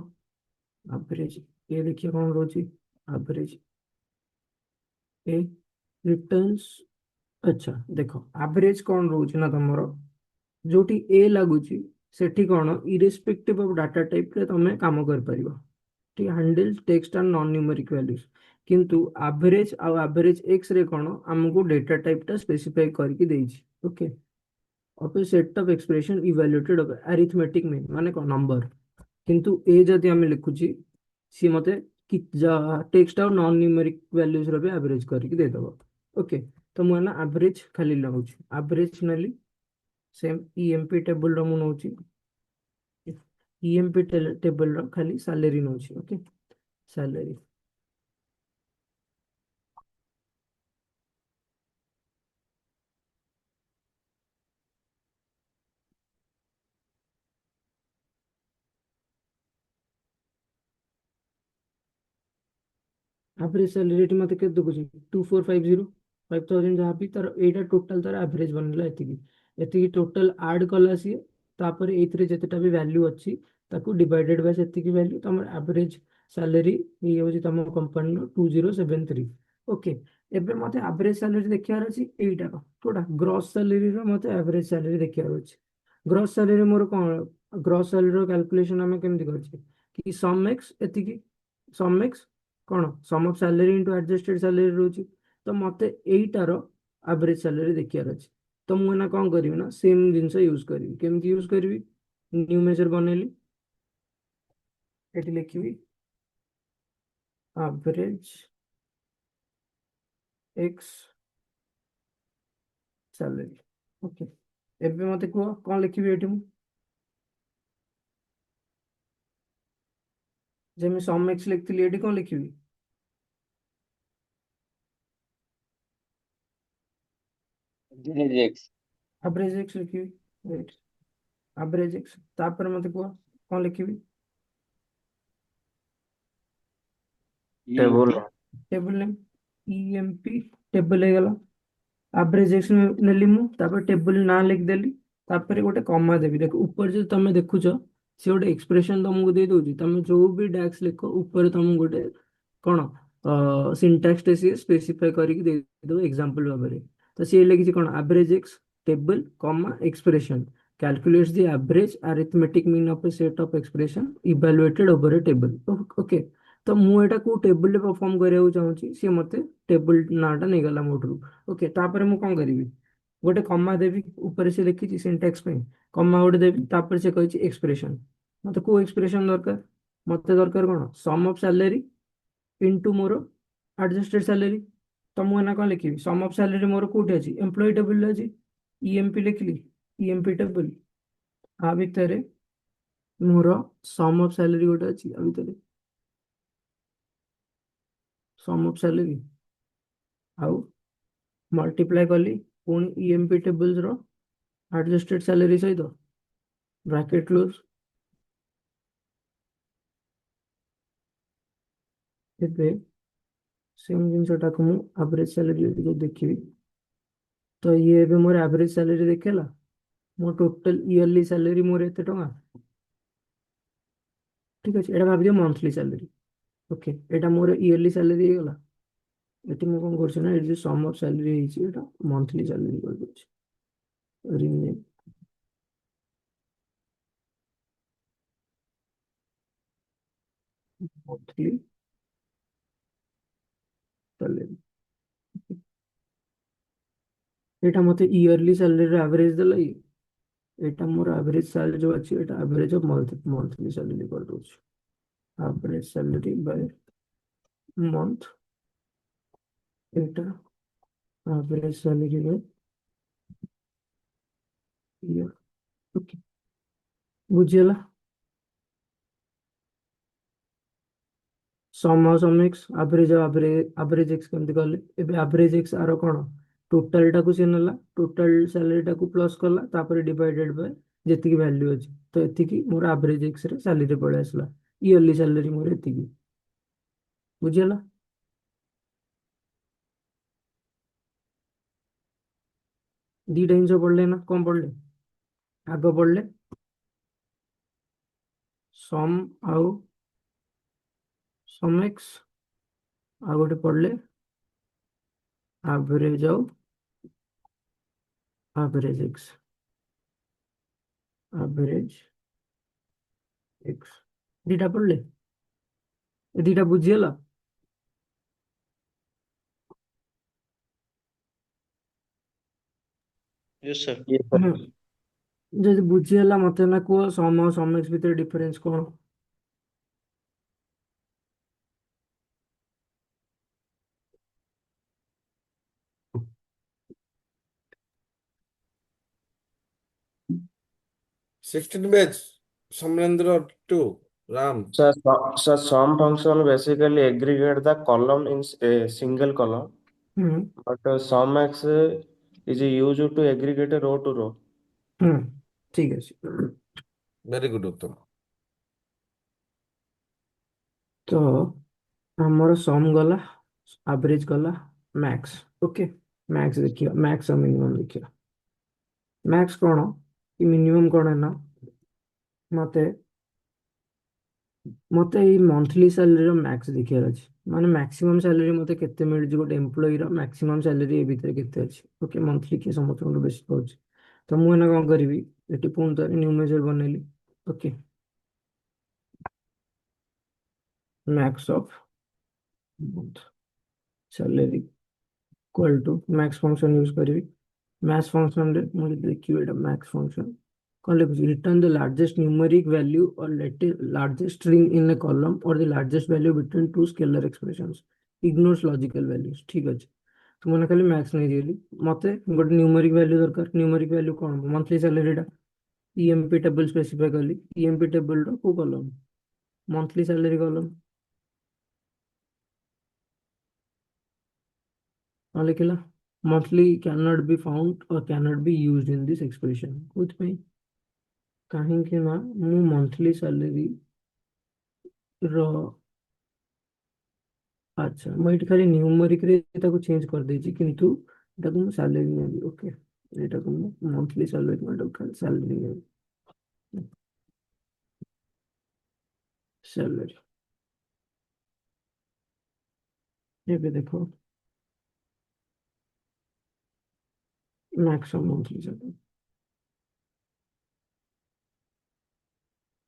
average a देखिए कोन रोची average a returns अच्छा देखो एवरेज कौन रोज ना तमरो जोटी ए लागुची सेठी कौन इरेस्पेक्टिव ऑफ डाटा टाइप रे तमे काम कर परिबो ठीक handle text and non numeric values किंतु एवरेज आ एवरेज एक्स रे कौन हमको डेटा टाइप टा स्पेसिफाई करके देछि okay of a set of expression evaluated of arithmetic mean माने को नंबर किंतु ए जदि हम लिखुची सी मते कि टेक्स्ट और नॉन न्यूमेरिक वैल्यूज रो भी एवरेज करके दे दबो ओके तो मैं ना एवरेज खाली लाऊची एवरेज नली सेम ईएमपी टेबल रो मु नउची ईएमपी टेबल रो खाली सैलरी नउची ओके सैलरी एवरेज सैलरी मते के दुकुची 2450 5000 जहाँ भी तार एटा टोटल तार एवरेज बनला एतिकी एतिकी टोटल ऐड कला सी तापर एथरे जतेटा भी वैल्यू अछि ताकू डिवाइडेड बाय सेतिकी वैल्यू तमर एवरेज सैलरी ये होची तम कंपनी नो 2073 ओके एबे मते एवरेज सैलरी देखियार अछि एटा कोडा ग्रॉस सैलरी रो मते एवरेज सैलरी देखियार अछि ग्रॉस सैलरी मोर कोन ग्रॉस सैलरी रो कैलकुलेशन हमें केमति करछि कि सम एक्स एतिकी सम एक्स कौन sum of salary into adjusted salary रोची तो मते एटार एवरेज सैलरी देखियार अछि तो मु ना कौन करिवि ना सेम जिंस यूज करिवि केमति यूज करिवि न्यू मेजर बनेली एटी लिखिवि एवरेज एक्स सैलरी ओके एबे मते को कौन लिखिवि एटी मु जे मैं सम एक्स लिखतिली एटी कौन लिखिवि एवरेज एवरेज एक्स लिखिवि राइट एवरेज एक्स तापर मते को कौन लिखिवि table table name EMP table हे गला एवरेज एक्स नेली मु तापर टेबल ना लिख देली तापर गोटे कॉमा देबी देखो ऊपर जो तमे देखुछ से गोटे एक्सप्रेशन तुमको दे दोजी तमे जो भी डैक्स लिखो ऊपर तुम गोटे कोन सिंटैक्स टे सी स्पेसिफाई करके दे दो एग्जांपल भाबरे तो सी लिखि कोन average X table comma expression calculates the average arithmetic mean of a set of expression evaluated over a table okay तो मु एटा को टेबल रे परफॉर्म करिया चाहूची सी मते टेबल नाटा नै गला मोटरू ओके तापर मु कोन करिवि गोटे कॉमा देबी ऊपर से लिखि सिंटैक्स पे कॉमा गोटे देबी तापर से कहिछि एक्सप्रेशन मते को एक्सप्रेशन दरकार मते दरकार कोन सम ऑफ सैलरी इनटू मोर एडजस्टेड सैलरी। तो मुझे ना कौन लिखी सम ऑफ सैलरी मोर कोठी अछि एम्प्लॉय टेबल अछि ईएमपी लिखली ईएमपी टेबल आ भितर मोर सम ऑफ सैलरी गोटे अछि आ भितर सम ऑफ सैलरी आउ मल्टीप्लाई कली पुणी ईएमपी टेबल्स रो एडजस्टेड सैलरी सहित ब्रैकेट क्लोज। ଏବେ सेम जिनसटाକୁ ମୁଁ ଆଭରେଜ ସାଲାରୀ ଟିକେ ଦେଖିବି ତ ଇଏ ଏବେ ମୋର ଆଭରେଜ ସାଲାରୀ ଦେଖେଇଲା ମୋ ଟୋଟାଲ ଇୟରଲି ସାଲାରୀ ମୋର ଏତେ ଟଙ୍କା ଠିକ ଅଛି ଏଇଟା ଭାବିଦିଅ ମନ୍ଥଲି ସାଲାରୀ ଓକେ ଏଇଟା ମୋର ଇୟରଲି ସାଲାରୀ ହେଇଗଲା ଏଠି ମୁଁ କଣ କରୁଛି ନା ଏଠି ଯୋଉ ସମ ଅଫ ସାଲାରୀ ହେଇଛି ଏଇଟା ମନ୍ଥଲି ସାଲାରୀ କରିଦେଉଛି ରିନେମ୍ ମନ୍ଥଲି ସାଲାରୀ ଏଇଟା ମତେ ଇୟରଲି ସାଲାରୀର ଆଭରେଜ ଦେଲା ଇଏ ଏଇଟା ମୋର ଆଭରେଜ ସାଲାରୀ ଯୋଉ ଅଛି ଏଇଟା ଆଭରେଜ ଅଫ ମନ୍ଥଲି ସାଲାରୀ କରିଦେଉଛି average salary by month এটা average salary by year okay बुझियला सम और सम एक्स एवरेज एक्स केमती कहले एबे एवरेज एक्स आरो कोन टोटल टाकू से नेला टोटल सैलरी टाकू प्लस करला तापर डिवाइडेड बाय जेतिकी वैल्यू अछि तो एतिकी मोर एवरेज एक्स रे सैलरी पळे आसला इयरली सैलरी मोर एतिकी बुझियला दीटा जिनिस पढ़ले ना कौन पढ़ले आग पढ़ले सम आउ सम एक्स आ गोटे पढ़ले एवरेज आउ एवरेज एक्स एवरेज एक्स दीटा पढ़ले ए दीटा बुझियला यस सर हम्म जदि बुझियला मते ना को सम और सम एक्स भितर difference cone 16 batch Somrendra to Ram. So some function basically aggregate the column in a single column, hmm but sum x is used to aggregate a row to row. ठीक है Very good उत्तम तो हमर सम गला average गला max okay max देखियो max और minimum देखियो मैक्स कोन कि मिनिमम कोन है ना मते मते ई मंथली सैलरी रो मैक्स देखियार अछि माने मैक्सिमम सैलरी मते केते मिल जी गोटे एम्प्लॉय रो मैक्सिमम सैलरी ए भीतर केते अछि ओके मंथली के समस्त को बेसी पाउछ तो मु एना कोन करबी एटी पुन तो न्यू मेजर बनेली okay max of month salary equal to max function use करी मैक्स फंक्शन रे मुझे देखियो एटा मैक्स फंक्शन कौन लिखुଛି return the largest numeric value or largest string in a column or the largest value between two scalar expressions ignores logical values ठीक ଅଛି तो मैंने खाली मैक्स नहीं दिली मते गोटे न्यूमेरिक वैल्यू दरकार न्यूमेरिक वैल्यू कौन मंथली सैलरी टा ईएमपी टेबल स्पेसिफाई कली ईएमपी टेबल रो को कॉलम मंथली सैलरी कॉलम कौन लिखला monthly cannot be found or cannot be used in this expression कोथପାଇଁ କାହିଁକି ନା ମୁଁ ମନ୍ଥଲି ସାଲେରୀ ର ଆଚ୍ଛା ମୁଁ ଏଠି ଖାଲି ନ୍ୟୁମରିକ ରେ ତାକୁ ଚେଞ୍ଜ କରିଦେଇଛି କିନ୍ତୁ ଏଟାକୁ ମୁଁ ସାଲେରୀ ନେବି ଓକେ ଏଟାକୁ ମୁଁ ମନ୍ଥଲି ସାଲେରୀ ଏଟାକୁ ଖାଲି ସାଲେରୀ ନେବି ସାଲେରୀ ଏବେ ଦେଖ maximum monthly salary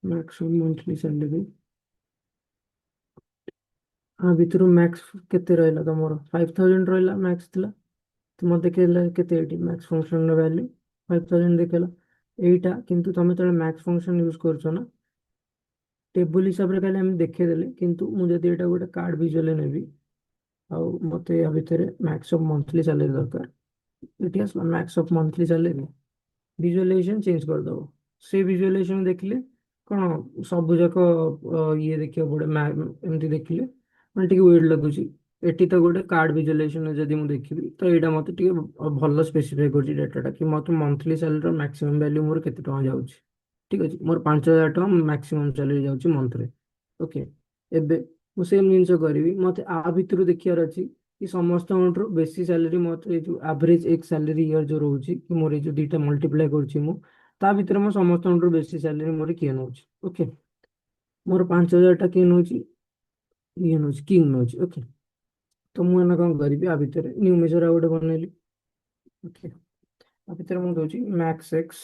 maximum monthly salary हाँ भितरु मैक्स केते रहला तमरो 5000 रहला मैक्स थिला तो मते केला केते एटी मैक्स फंक्शन रो वैल्यू 5000 देखेला एटा किंतु तमे तळे मैक्स फंक्शन यूज करछो ना टेबुल हिसाब रे खाली हम देखे देले किंतु मु जदी एटा गोटे कार्ड विजुअल नेबी ଆଉ ମତେ ୟା ଭିତରେ ମ୍ୟାକ୍ସ ଅଫ୍ ମନ୍ଥଲି ସାଲେରୀ ଦରକାର ଏଠି ଆସିଲା Max of monthly salary visualisation change କରିଦବ ସେ ଭିଜୁଆଲାଇଜେସନ ଦେଖିଲେ କଣ ସବୁ ଯାକ ଇଏ ଦେଖିବାକୁ ପଡେ ଏମିତି ଦେଖିଲେ ମାନେ ଟିକେ ୱିର୍ଡ ଲାଗୁଛି ଏଠି ତ ଗୋଟେ କାର୍ଡ ଭିଜୁଆଲାଇଜେସନ ଯଦି ମୁଁ ଦେଖିବି ତ ଏଇଟା ମତେ ଟିକେ ଭଲ ସ୍ପେସିଫାଇ କରୁଛି ଡାଟାଟା କି ମତେ ମନ୍ଥଲି ସାଲେରୀର ମ୍ୟାକ୍ସିମମ୍ ଭ୍ୟାଲ୍ୟୁ ମୋର କେତେ ଟଙ୍କା ଯାଉଛି ଠିକ ଅଛି ମୋର 5,000 ଟଙ୍କା ମ୍ୟାକ୍ସିମମ୍ ସାଲେରୀ ଯାଉଛି ମନ୍ଥରେ ଓକେ ଏବେ ମୁଁ ସେମ୍ ଜିନିଷ କରିବି ମତେ ଆ ଭିତରୁ ଦେଖିବାର ଅଛି कि ସମସ୍ତଙ୍କଠୁ ବେଶୀ ସାଲେରୀ ମତେ ଏଇ ଯୋଉ ଆଭରେଜ ଏକ୍ସ ସାଲେରୀ ଇୟର ଯୋଉ ରହୁଛି କି ମୋର ଏଇ ଯୋଉ ଦିଟା ମଲ୍ଟିପ୍ଲାଏ କରୁଛି ମୁଁ ତା ଭିତରେ ମୁଁ ସମସ୍ତଙ୍କଠୁ ବେଶୀ ସାଲେରୀ ମୋର କିଏ ନଉଛି ଓକେ ମୋର 5,000 ଟା କିଏ ନଉଛି ଇଏ ନଉଛି କିଙ୍ଗ ନଉଛି ଓକେ ତ ମୁଁ ଏନା କଣ କରିବି ଆ ଭିତରେ ନ୍ୟୁ ମେଜର ଆଉ ଗୋଟେ ବନେଇଲି ଓକେ ଆ ଭିତରେ ମୁଁ ଦଉଛି ମ୍ୟାକ୍ସ ଏକ୍ସ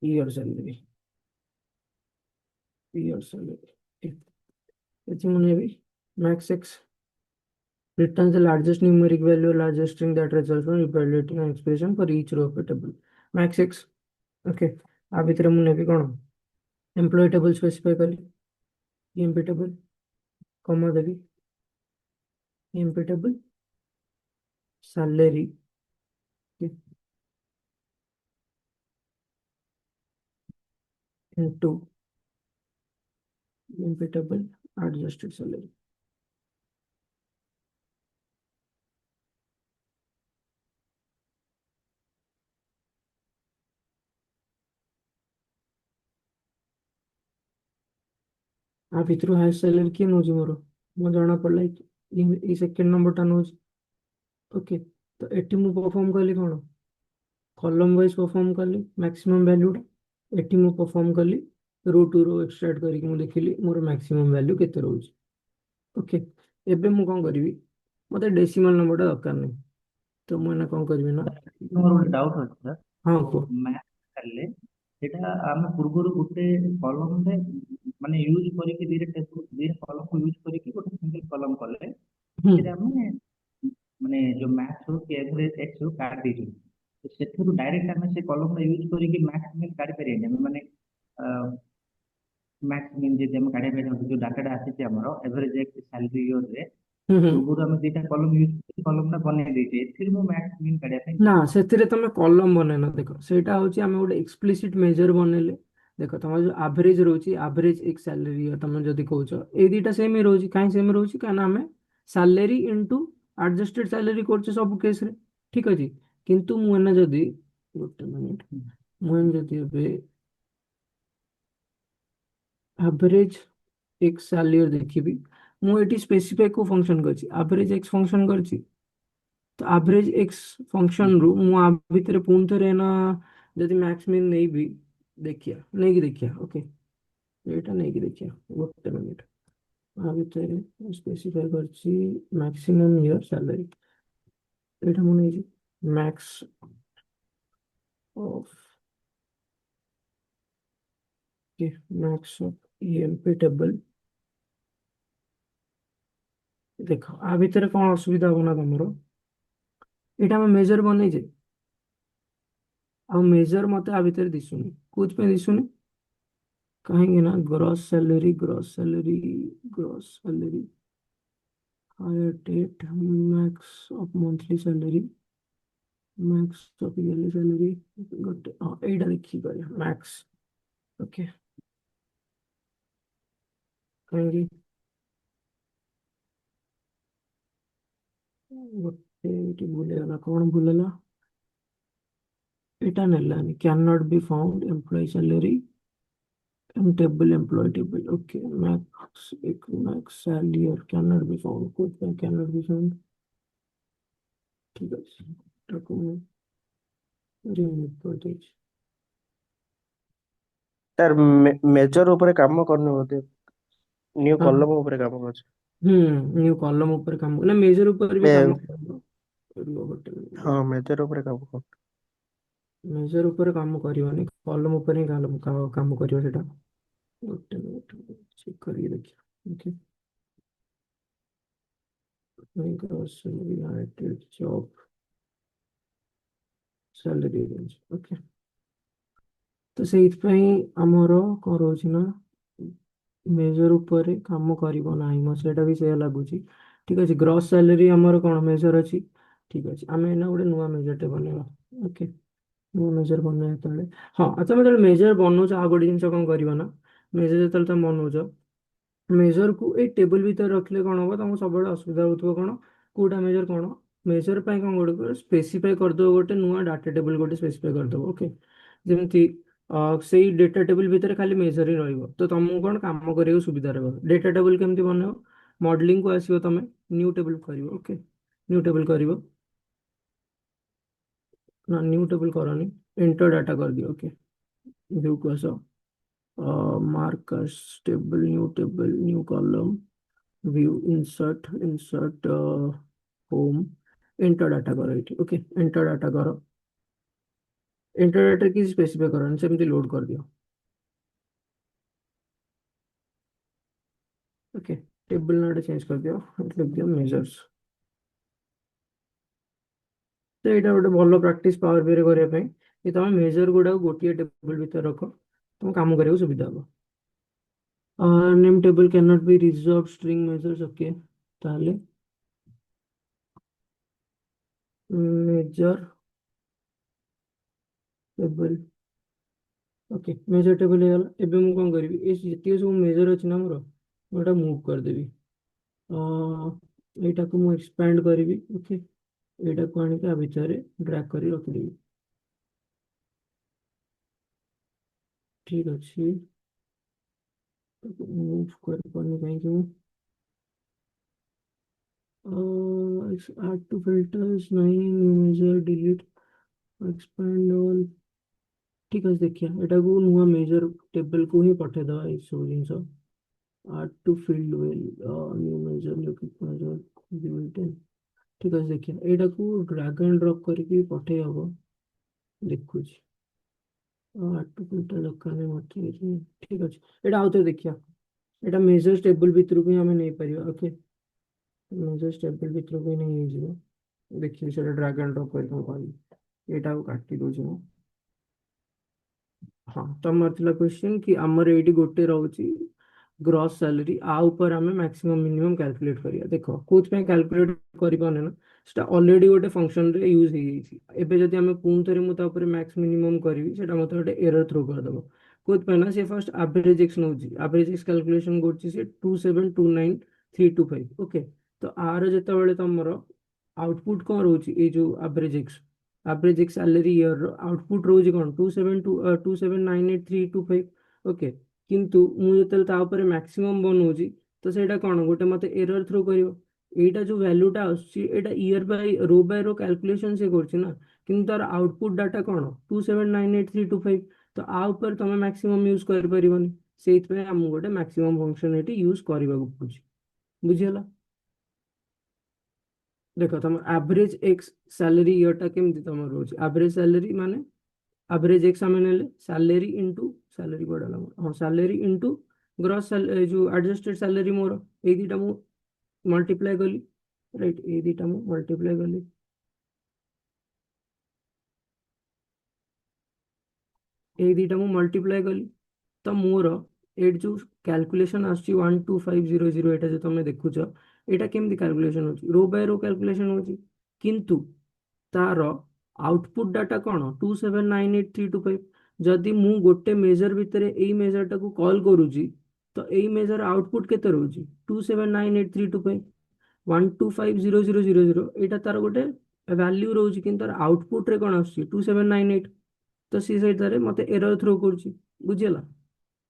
ଇୟର ସାଲେରୀ ଏଠି ମୁଁ ନେବି Max X returns the largest numeric value or largest string that results from evaluating an expression for each row of a table. Max x. Okay. आ भितर मु नेबी कोन एम्प्लॉय टेबल स्पेसिफाई करी employee table comma देबी employee table salary into employee table adjusted salary आ भितर highest salary के नोजी मोर मो जाना पड़ला ई सेकंड नंबर टा नोजी ओके तो एटी मु परफॉर्म कली कोन कॉलम वाइज परफॉर्म कली मैक्सिमम वैल्यू एटी मु परफॉर्म कली रो टू रो एक्सट्रैक्ट करके मु देखिली मोर मैक्सिमम वैल्यू केते रहउची ओके एबे मु कोन करबी मते डेसिमल नंबर टा दरकार नहीं तो मु एना कोन करबी ना ମୋର ଗୋଟେ ଡାଉଟ୍ ଅଛି ସାର୍ हाँ ତ को ମ୍ୟାଥ୍ କଲେ ସେଟା ଆମେ ପୂର୍ବରୁ ଗୋଟେ କଲମରେ ମାନେ ୟୁଜ କରିକି ଦିଟା କଲମକୁ ୟୁଜ କରିକି ଗୋଟେ ସିଙ୍ଗଲ କଲମ କଲେ ସେଥିରେ ଆମେ ମାନେ ଯୋଉ ମ୍ୟାଥ୍ ହଉ କି ଏଭରେଜ ଏକ୍ସ ହଉ କାଢି ଦେଇଛୁ ତ ସେଥିରୁ ଡାଇରେକ୍ଟ ଆମେ ସେ କଲମଟା ୟୁଜ କରିକି ମ୍ୟାଥ୍ ମିନ୍ କାଢି ପାରିବାନି ଆମେ ମାନେ ମ୍ୟାଥ୍ ମିନ୍ ଯଦି ଆମେ କାଢିବା ପାଇଁ ଚାହୁଁଛୁ ଯୋଉ ଡାଟାଟା ଆସିଛି ଆମର ଏଭରେଜ ଏକ୍ସ ସାଲେରୀ ଇୟରରେ ପୂର୍ବରୁ ଆମେ ଦିଟା କଲମ ୟୁଜ କରି କଲମଟା ବନେଇ ଦେଇଛେ ଏଥିରେ ମୁଁ ମ୍ୟାଥ୍ ମିନ୍ କାଢିବା ପାଇଁ ना ସେଥିରେ ତମେ କଲମ ବନେଇନ ଦେଖ ସେଇଟା ହଉଛି ଆମେ ଗୋଟେ ଏକ୍ସପ୍ଲିସିଟ मेजर बनेले ଦେଖ ତମର ଯୋଉ ଆଭରେଜ ରହୁଛି ଆଭରେଜ ଏକ ସାଲେରୀ ତମେ ଯଦି କହୁଛ ଏଇ ଦିଟା ସେମ ହିଁ ରହୁଛି କାହିଁ ସେମ ରହୁଛି କାରଣ ଆମେ ସାଲେରୀ ଇନଟୁ ଆଡଜଷ୍ଟେଡ ସାଲେରୀ କରୁଛେ ସବୁ କେସରେ ଠିକ ଅଛି କିନ୍ତୁ ମୁଁ ଏନା ଯଦି ଗୋଟେ ମିନିଟ ମୁଁ ଏନା ଯଦି ଏବେ ଆଭରେଜ ଏକ ସାଲେରୀ ଦେଖିବି ମୁଁ ଏଠି ସ୍ପେସିଫାଇ को फंक्शन करछि एवरेज एक्स फंक्शन करछि तो एवरेज एक्स फंक्शन रु मु आ भितर पुन थरे ना जदि मैक्स मिन नहीं भी देखिया नहीं कि देखिया ओके एटा नहीं कि देखिया गोटे मिनिट आ भितर स्पेसिफाई करछि मैक्सिमम ईयर सैलरी एटा मु नहीं मैक्स ऑफ के मैक्स ऑफ ईएमपी टेबल देखो आ भितर कौन असुविधा होना तमरो एटा हम मेजर बनै जे आ मेजर मते आ भितर दिसुनी कुछ पे दिसुनी कहेंगे ना gross salary higher date max of monthly salary max of yearly salary गोटे हाँ एटा देखी करे मैक्स ओके कहेंगे गोटे एटी भूले गला कौन भूलेला एटा नेलानी can not be found employee salary and table employee table okay max salary cannot be found code by cannot be found ठीक है ताको रिमूव कर देछि ତାର ମେଜର ଉପରେ କାମ କରୁନି ବୋଧେ ନ୍ୟୁ हाँ କଲମ ଉପରେ କାମ କରୁଛି न्यू कॉलम ऊपर काम ना मेजर ऊपर भी काम मे- करियो बट ହଁ ମେଜର ଉପରେ କାମ କରୁ मेजर ऊपर काम करियोनी कॉलम ऊपर ही काम करियो सेटा गोटे मिनिट चेक करिए देखिए okay gross salary higher job salary range okay तो ସେଇଥିପାଇଁ ଆମର କ'ଣ ରହୁଛି ନା मेजर ଉପରେ କାମ କରିବ ନାହିଁ ମୋ ସେଇଟା ବି ସେଇଆ ଲାଗୁଛି। ଠିକ୍ ଅଛି, ଗ୍ରସ୍ ସାଲେରୀ ଆମର କ'ଣ ମେଜର ଅଛି। ଠିକ୍ ଅଛି, ଆମେ ଏଇନା ଗୋଟେ ନୂଆ ମେଜରଟେ ବନେଇବା। ଓକେ, ନୂଆ ମେଜର ବନେଇବା ଯେତେବେଳେ, ହଁ ତମେ ଯେତେବେଳେ ମେଜର ବନଉଛ ଆଉ ଗୋଟେ ଜିନିଷ କ'ଣ କରିବ ନା, ମେଜର ଯେତେବେଳେ ତମେ ବନଉଛ ମେଜରକୁ ଏଇ ଟେବୁଲ ଭିତରେ ରଖିଲେ କ'ଣ ହବ, ତମକୁ ସବୁବେଳେ ଅସୁବିଧା ହଉଥିବ କ'ଣ, କୋଉଟା ମେଜର କ'ଣ, ମେଜର ପାଇଁ କ'ଣ ଗୋଟେ ସ୍ପେସିଫାଇ କରିଦେବ, ଗୋଟେ ନୂଆ ଡାଟା ଟେବୁଲ ଗୋଟେ ସ୍ପେସିଫାଇ କରିଦେବ। ଓକେ, ଯେମିତି ସେଇ ଡେଟା ଟେବୁଲ ଭିତରେ ଖାଲି ମେଜର ହିଁ ରହିବ, ତ ତମକୁ କ'ଣ କାମ କରିବାକୁ ସୁବିଧା ରହିବ। ଡେଟା ଟେବୁଲ କେମିତି ବନେଇବ, ମଡେଲିଂକୁ ଆସିବ ତମେ, ନ୍ୟୁ ଟେବୁଲ କରିବ। ଓକେ, ନ୍ୟୁ ଟେବୁଲ କରିବ ନା, ନ୍ୟୁ ଟେବୁଲ କରନି, ଏଣ୍ଟର ଡାଟା କରିଦିଅ। ଓକେ, ଭିଉକୁ ଆସ, marks table, new table, new column, view, insert home, enter data करो ये। ओके, एंटर डाटा करो, एंटर डाटा की स्पेसिफाई करो, सेमती लोड कर दियो। ओके, टेबल नाटा चेंज कर दियो, लिख दियो मेजर्स। तो यहाँ गोटे भल प्रैक्टिस पावर बी करने तुम मेजर गुड़ा गोटे टेबल भर रख, तुम काम करने सुविधा हम। Name table can not be reserve string measures. Okay, ताले measure table, okay measure table हो गला। एबे मु कोन करबी, ए जतियो सब मेजर अछि ना मोर, मोटा मूव कर देबी। एटा को मु एक्सपेंड करबी। ओके, एटा को आनी के आ भितर ड्रैग करी रख देबी। ठीक अछि, मूव कर पानी कहीं कि add to filters नहीं, मेजर डिलीट, एक्सपेंड ऑल। ठीक है, देखिए एटा को नुआ मेजर टेबल को ही पठे दवा ए सब जिंस। add to field well, new measure, new click measure, built-in। ठीक है, देखिए एटा को ड्रैग एंड ड्रॉप करके पठे हबो। देखुची add to filter दरकार नहीं मत। ठीक अछि, एटा आउते देखिया, एटा मेजर टेबल भीतर को हमें नहीं परिबा। ओके, मेजर टेबल भीतर को नहीं जीवो। देखिए सेटा ड्रैग एंड ड्रॉप करके हम पानी एटा को काटी दोछि मु। हाँ, तमर थिला क्वेश्चन कि हमर एटी गोटे रहउची ग्रॉस सैलरी, आ ऊपर हमें मैक्सिमम मिनिमम कैलकुलेट करिया। देखो कोच पे कैलकुलेट करि पाने ना, सेटा ऑलरेडी गोटे फंक्शन रे यूज हे जाइछि। एबे जदि हमें पुन थरे मु ता ऊपर मैक्स मिनिमम करबी, सेटा मते गोटे एरर थ्रो कर दबो। कोच पे ना से फर्स्ट एवरेज एक्स नउची, एवरेज एक्स कैलकुलेशन करछि से 2729325। ओके, तो आर जेतेबेले तमरो आउटपुट कोन रहउची, ए जो एवरेज एक्स सैलरी ईयर रो आउटपुट रहउची कोन 272298325। ओके, किंतु मु जेतेबेले ता ऊपर मैक्सिमम बनउची, तो सेटा कोन गोटे मते एरर थ्रो करिवो। एटा जो वैल्यूटा आछि, एटा ईयर बाय रो कैलकुलेशन से करछि ना, किंतु तार आउटपुट डाटा कोन 2798325। तो आ ऊपर तमे मैक्सिमम यूज कर परिबनी, सेइत पे हम गोटे मैक्सिमम फंक्शन एटी यूज करबा को पड़ुछि। बुझियला, देखो तुम एवरेज एक्स सैलरी ईयरटा केमती तुम रोज एवरेज सैलरी माने एवरेज एक्स आम ने सैलरी इंटू सैलरी बढ़ा, हाँ सैलरी इंटू ग्रॉस जो एडजस्टेड सैलरी मोर ए दीटा मु मल्टीप्लाई कली। राइट, ए दीटा मु मल्टीप्लाई कली, ए दीटा मु मल्टीप्लाई कली, तो मोर एट जो कैलकुलेशन आसुची 12500, एटा जो तुम देखुच एटा केमती कैलकुलेशन होची, रो बाय रो कैलकुलेशन होची, किंतु तार आउटपुट डाटा कौन 2798325। जदि मु गोटे मेजर भितर एई मेजरटा को कॉल करूची, तो एई मेजर आउटपुट केते रहउची 2798325। 1250000 एटा तार गोटे वैल्यू रहउची, किंतु तार आउटपुट रे कौन आसुची 2798। तो सी सहित मते एरर थ्रो करूची। बुझियला,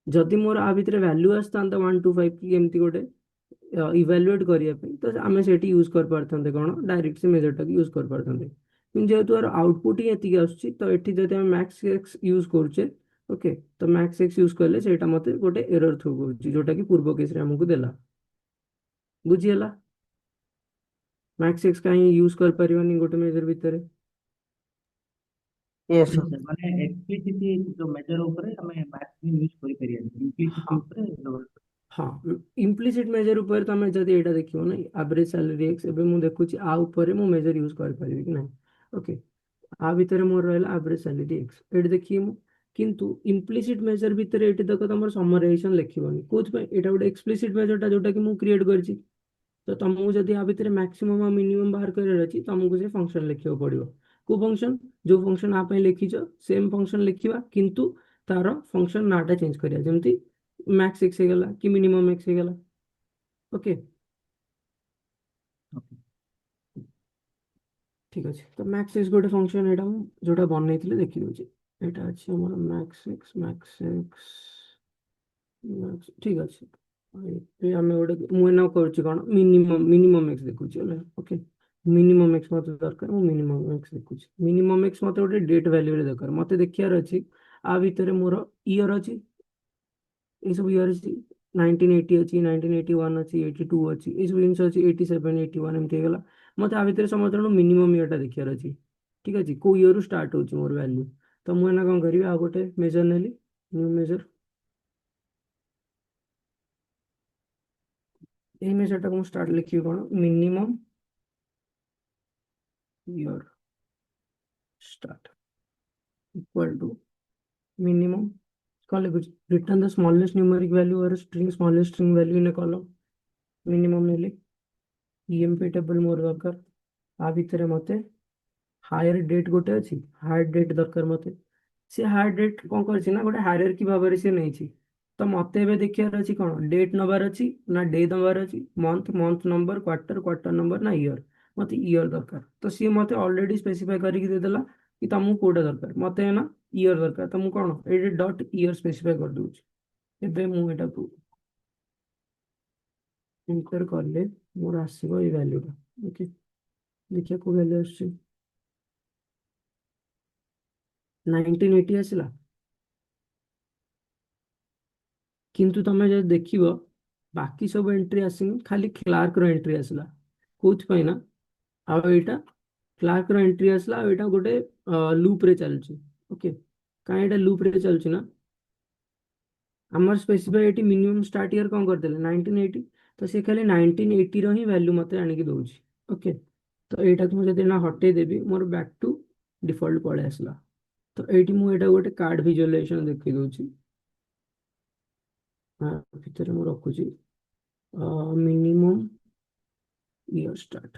जदि मोर आ भितर वैल्यू आसता 125 की एमती गोटे इवैल्यूएट करिया पे, तो आमे सेठी यूज कर पारथंते कोन डायरेक्ट से मेजरटा यूज कर पारथंते। किंतु जेहेतु यार आउटपुट ही एतिक आसुची, तो एठी जदि हम मैक्स एक्स यूज करछे, ओके, तो मैक्स एक्स यूज करले सेटा मते गोटे एरर थ्रो करूची, जोटा कि पूर्व केस रे हमकु देला। बुझियला, मैक्स एक्स काहे यूज कर परिबानी गोटे मेजर भितर। Yes sir. सर माने एक्सप्लिसिटली जो मेजर ऊपर हमें मैथ्स में यूज करि परिया, इम्प्लिसिटली हाँ ऊपर हाँ, इम्प्लिसिट मेजर ऊपर तुम जदि एटा देखियो ना एवरेज सैलरी एक्स, एबे मु देखुची आ ऊपर मु मेजर यूज कर परिबी कि नहीं। ओके, आ भितर मोर रहला एवरेज सैलरी एक्स, एट देखिए मु किंतु इम्प्लिसिट मेजर भितर एटी तक तुम समराइजेशन लिखिबनी कोथि एटा गोटे एक्सप्लिसिट मेजरटा जोटा कि मु क्रिएट करछि तो तुमको जदि या भितर मैक्सिमम और मिनिमम बाहर करार अछि तुमको से फंक्शन लिखियो पड़िबो को फंक्शन जो फंक्शन आप लिखिछ सेम फंक्शन लिखिबा किंतु तार फंक्शन नाटा चेंज करिया जेमति मैक्स एक्स हेगला कि मिनिमम एक्स हेगला ओके ओके ठीक अच्छे तो मैक्स एक्स गोटे फंक्शन एटा मु जोटा बनैथिले देखि दोछि एटा अछि हमर मैक्स एक्स ठीक अच्छे आम गोटे मुझे करुच्ची कौन मिनिमम एक्स देखुची ओके मिनिमम एक्स मत दरकार मु मिनिमम एक्स देखुची मिनिमम एक्स मत गोटे डेट वैल्यू रे दरकार मत देखियार अछि आ भितर मोर ईयर अछि ये सब ईयर अछि 1980 अछि 1981 अछि 82 अछि ये सब जिनस अछि 87 81 एमती गला मत आ भितर समस्त मिनिमम ईयरटा देखियार अछि ठीक अछि को ईयर स्टार्ट होची मोर वैल्यू तो मु एना कोन करिवे आ गोटे मेजर नेली न्यू मेजर এই মেজরটা কোন স্টার্ট লিখিবি কোন minimum year start equal to minimum call লিখুছি return the smallest numeric value और smallest string value in column minimum नेली ईएमपी टेबल मोर दरकार आ भितर मते हायर डेट गोटे अछि हायर डेट दरकार मते से हायर डेट कोन करछि ना गोटे हायरार्की भाबरे से नेछि तो मते एबे देखियार अछि कोन डेट नंबर अछि ना डे नंबर अछि मंथ नंबर क्वार्टर नंबर ना ईयर मते ईयर दरकार तो सी मते ऑलरेडी स्पेसिफाई करिक दे देला कि तुमको कोडा दरकार मते ना ईयर दरकार तो मु कोन एडी डॉट ईयर स्पेसिफाई कर दूछि एबे मु एटा को एंटर करले मोर आसीबो ए वैल्यूटा ओके देखिया को वैल्यू आछि 1980 आसिला किंतु तमे जे देखिबो बाकी सब एंट्री आसिन खाली क्लार्क रो एंट्री आसला कोथ पय ना आ एटा क्लार्क रो एंट्री आसला आ एटा गोटे लूप रे चलची ओके काहे एटा लूप रे चलची ना हमर स्पेसिफाई एटी मिनिमम स्टार्ट ईयर कोन कर देले 1980 तो से खाली 1980 रो ही वैल्यू मते आनि के दोछि ओके तो एटा तुम जदि ना हटे देबी मोर बैक टू डिफॉल्ट पळे आसला तो एटी मु एटा गोटे कार्ड विजुअलाइजेशन देखि दोछि भितर मु रखुची मिनिमम ईयर स्टार्ट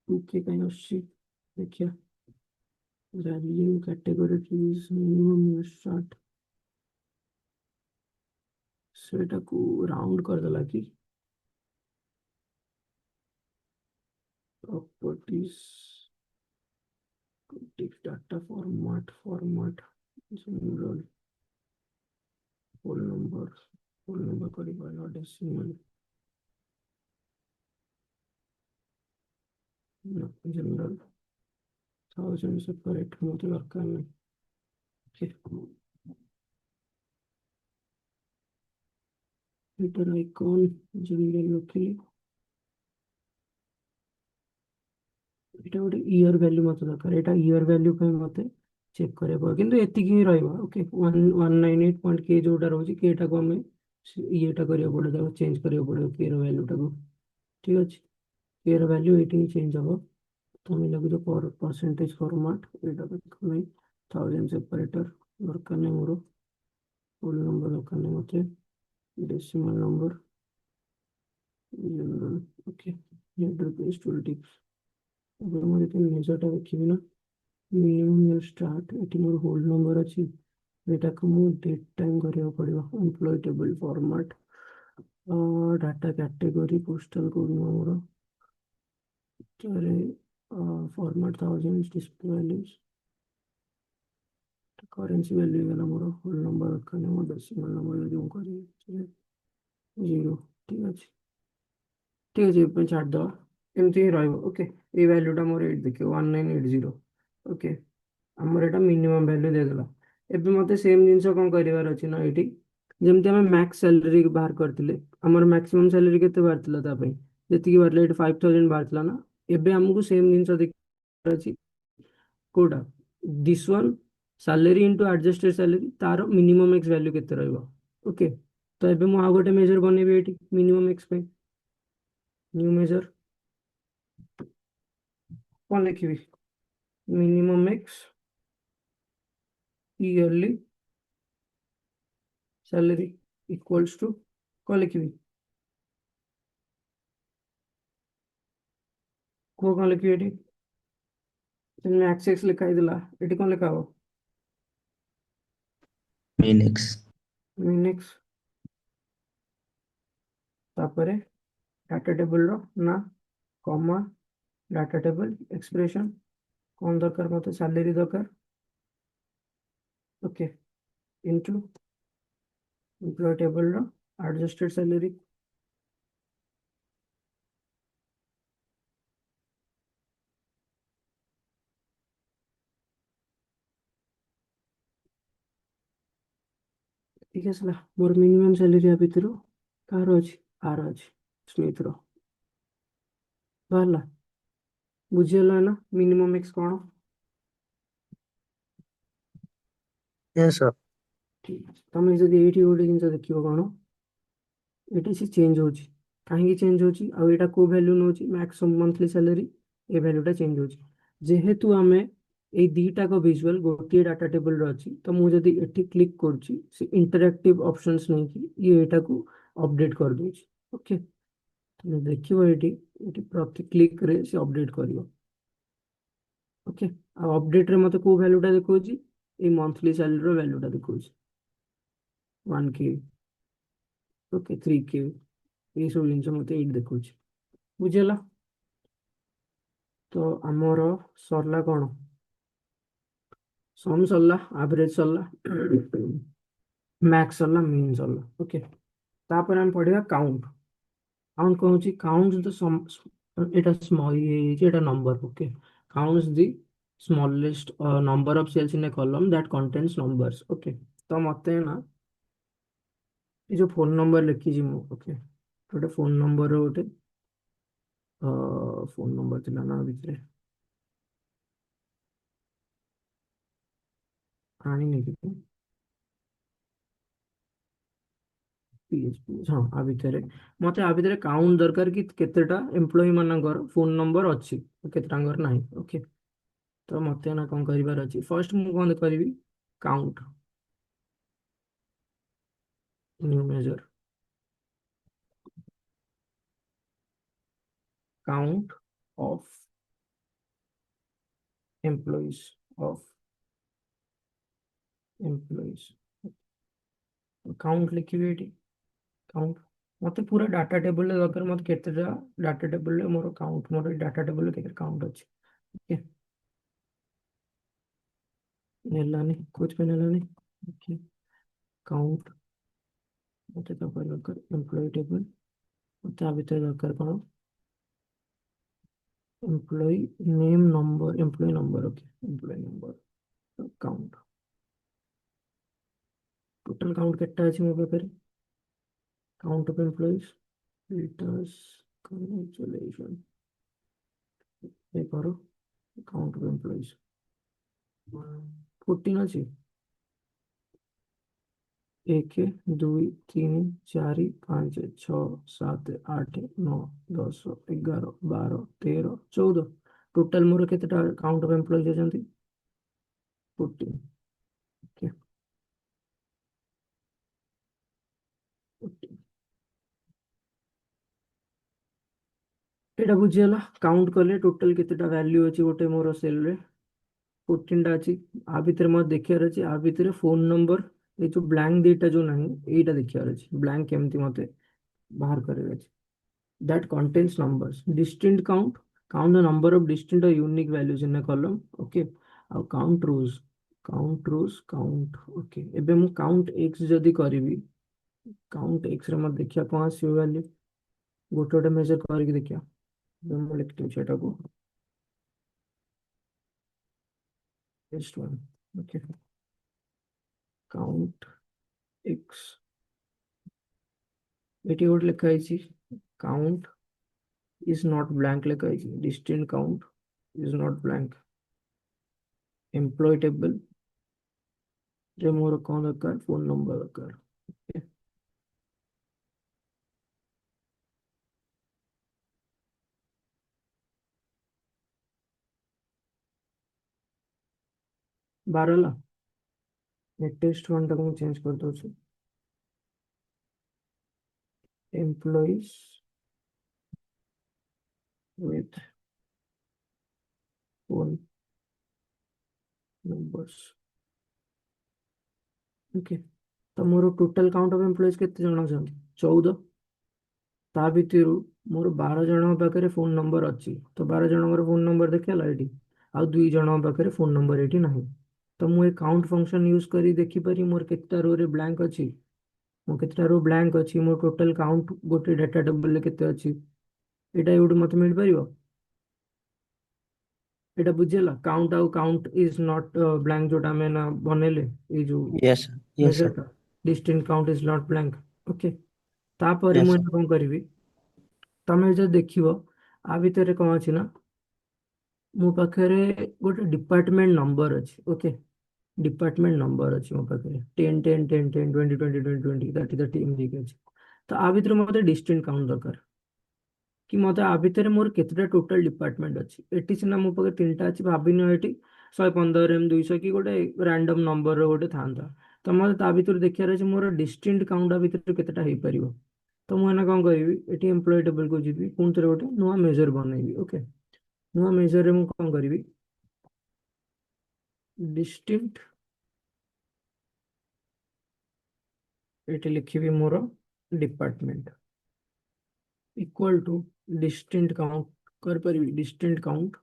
ओके कहीं आछि देखिया वैल्यू कैटेगरी कीज मिनिमम ईयर स्टार्ट सेटा को राउंड कर देला कि properties data format general whole number करिबा डेसिमल जनरल 1000 सेपरेट मते दरकार नहीं हिटर आइकन जनरल रखिली এটা ଗୋଟେ ইয়র ভ্যালু মতো দরকার এটা ইয়র ভ্যালু ପାଇଁ মতে চেক କରିବାକୁ ପଡ଼ିବ କିନ୍ତୁ ଏତିକି ହିଁ ରହିବ ଓକେ 198.k ଯୋଉଟା ରହୁଛି k ଟାକୁ ଆମେ ଇଏଟା କରିବାକୁ ପଡ଼ିବ ତାକୁ ଚେଞ୍ଜ କରିବାକୁ ପଡ଼ିବ k ର ଭ୍ୟାଲୁଟାକୁ ଠିକ ଅଛି k ର ଭ୍ୟାଲୁ ଏଇଠି ହିଁ ଚେଞ୍ଜ ହବ ତମେ ଲାଗୁଛ परसेंटेज फॉर्मेट ଏଇଟା ଦେଖ ନାହିଁ 1000 ସେପାରେଟର ଦରକାର ନାହିଁ ମୋର ହୋଲ ନମ୍ବର ଦରକାର ନାହିଁ ମତେ decimal number general okay general page tool tips अब हम जब मेजरटा देखिबी ना मिनिमम ईयर स्टार्ट एटी मोर होल नंबर अछि एटा को मु डेट टाइम करियो पड़िबो employee table format data category postal code मोर चले format 1000 display values currency value वाला मोर होल नंबर रखने मो डेसिमल नंबर जो करी 0 ठीक अछि ठीक अछि पे छाड़ दो एमती ही रहइबो ओके ए वैल्यूटा मोर 8 देखियो 1980 ओके हमर एटा मिनिमम वैल्यू दे देला एबे मते सेम जिंस कोन करिवार अछि ना एटी जेमती हम मैक्स सैलरी बाहर करथिले हमर मैक्सिमम सैलरी केते बारथिला ता पई जति की बारले 5000 बारथिला ना एबे हमकु सेम जिंस देखिवार अछि कोडा this one salary into adjusted salary तार मिनिमम एक्स वैल्यू केते रहइबो ओके तो एबे मु आ गोटे मेजर बनेबे एटी मिनिमम एक्स पे न्यू मेजर कौन लिखी minimum x yearly salary equals to कौन लिखिबी कौन लिखिबी एटी तुमने एक्स लिखा दिला एटी कौन लिखा हो मिनिक्स मिनिक्स तापरे डाटा टेबल रो ना कॉमा डाटा टेबल एक्सप्रेशन कौन दरकार मते सैलरी दरकार ओके इनटू एम्प्लॉय टेबल रो एडजस्टेड सैलरी ठीक है सला मोर मिनिमम सैलरी आ भितर कार अछि आर अछि स्मिथ रो बाहरला बुझियला ना मिनिमम एक्स कोन यस सर ठीक अछि तमे जदी एठी गोटे जिंस देखियो कोन एटी से चेंज होची काहे चेंज होची आ एटा को वैल्यू नोची मैक्सिमम मंथली सैलरी ए वैल्यूटा चेंज होची जेहेतु आमे এই দুইটাক ভিজুয়াল গোটিଏ ডাটা টেবল ଅଛି ତ ମୁଁ ଯଦି ଏଠି କ୍ଲିକ୍ କରୁଛି ସେ ଇଣ୍ଟରାକ୍ଟିଭ ଅପସନ୍ସ ନେଇକି ଇଏ ଏଟାକୁ ଅପଡେଟ୍ କରିଦଉଛି ଓକେ ତମେ ଦେଖିବ ଏଠି ଏଠି ପ୍ରତି କ୍ଲିକ୍ ରେ ସେ ଅପଡେଟ୍ କରିବ ଓକେ ଆଉ ଅପଡେଟ୍ ରେ ମତେ କୋଉ ଭ୍ୟାଲୁଟା ଦେଖଉଛି ଏଇ ମନ୍ଥଲି ସାଲାରୀର ଭ୍ୟାଲୁଟା ଦେଖଉଛି 1k ଓକେ 3k এই ସବୁ ଜିନିଷ ମତେ ଏଇଠି ଦେଖଉଛି ବୁଝିହେଲା ତ ଆମର ସରିଲା କ'ଣ सम सरला एवरेज सरला मैक्स सरला मीन सरला ओके तापर हम पढ़िया काउंट काउंट कहूँ काउंट द सम एटा स्मॉल ये एटा number okay counts the smallest number of cells in a column that contains numbers okay तो मते ना ये जो फोन नंबर लिखी जी मु ओके गोटे फोन नंबर गोटे फोन नंबर थिला ना भितरे आनी नहीं कि हाँ आ भितर मते आ भितर काउंट दरकार कि केतेटा एम्प्लॉय मानकर फोन नंबर अछि केतेटांगर नाही ओके तो मते ना कोन करिवार अछि फर्स्ट मु कोन करबी count new measure count of employees of employees count लिखिबी एटी काउंट मते पूरा डाटा टेबल ले दरकार मते केतेटा डाटा टेबल ले मोर काउंट मोर डाटा टेबल ले केते काउंट अछि ओके नेलानी कुछ पे नेलानी ओके काउंट मते तो दरकार एम्प्लॉय टेबल मते आ भितर दरकार कोन employee name number employee number okay employee number count total count केटा अछि मो पाखरे count of employees let's congratulation ए करो काउंट ऑफ एम्प्लॉयज 14 अछि 1 2 3 4 5 6 7 8 9 10 11 12 13 14 टोटल मोर केतेटा काउंट ऑफ एम्प्लॉयज अछंती 14 ओके 14 एटा बुझियला काउंट कले टोटल केतेटा वैल्यू अछि गोटे मोर सेल रे 14 टा अछि आ भितर मत देखियार अछि आ भितर फोन नंबर ए जो ब्लैंक डेटा जो नाही एटा देखियार अछि ब्लैंक केमती मते बाहर करे अछि that contains numbers distinct count the number of distinct or unique values in a column okay count rows count okay एबे मु count x जदी करिवि count x रे मत देखिया कोन आसी वैल्यू गोटे गोटे मेजर करके देखिया मैं लिखते हूँ सेटा को next one okay count x eighty गोटे लिखा है count is not blank लिखा है distinct count is not blank employee table जे मोर कौन दरकार फोन नंबर दरकार okay? 12 ला ये टेस्ट वन टाକୁ ମୁଁ ଚେଞ୍ଜ କରିଦଉଛି employees with phone numbers okay. तो मोर टोटल काउंट ऑफ एम्प्लॉइज केते जण अछंती 14 ता भितरु मोर 12 जण पाखरे फोन नंबर अछि तो 12 जणकर फोन नंबर देखेला एठी आ 2 जण पाखरे फोन नंबर एठी नाही तो मु ए काउंट फंक्शन यूज करी देखि पारी मोर केतेटा रो रे ब्लैंक अछि मो केतेटा रो ब्लैंक अछि मोर टोटल काउंट गोटे डाटा टेबल ले केते अछि एटा एउड मते मिल परिबो एटा बुझेला काउंट आउ काउंट इज नॉट ब्लैंक जोटा में ना बनेले ए जो Yes, sir. Yes, measure sir. का distinct count is not blank okay तापर Yes, मु sir. एटा कोन करिवि तमे जे देखिबो आ भितरे कोन अछि ना मो पाखरे गोटे डिपार्टमेंट नंबर अछि ओके डिपार्टमेंट नंबर अछि मो पाखरे 10 10 10 10 20 20 20 20 30 एमदी के अछि तो आ भितरे मते डिस्टिंक्ट काउंट दरकार कि मते आ भितरे मोर केतेटा टोटल डिपार्टमेंट अछि एटी सिना मो पाखे तीनटा अछि भाबिनो एटी 115 एम 200 कि गोटे रैंडम नंबर रो गोटे थांता तो मते ता भितरे देखियार अछि मोर डिस्टिंक्ट काउंट आ भितरे केतेटा हेई परिबो तो मु एना कोन करिवि एटी एम्प्लॉय टेबल को जिबि पुन थरे गोटे नुवा मेजर बनैबि ओके नुवा मेजर रे मु कोन करिवि डिस्टिंक्ट एटी लिखिबि मोर department equal to distinct count कर परिबि distinct count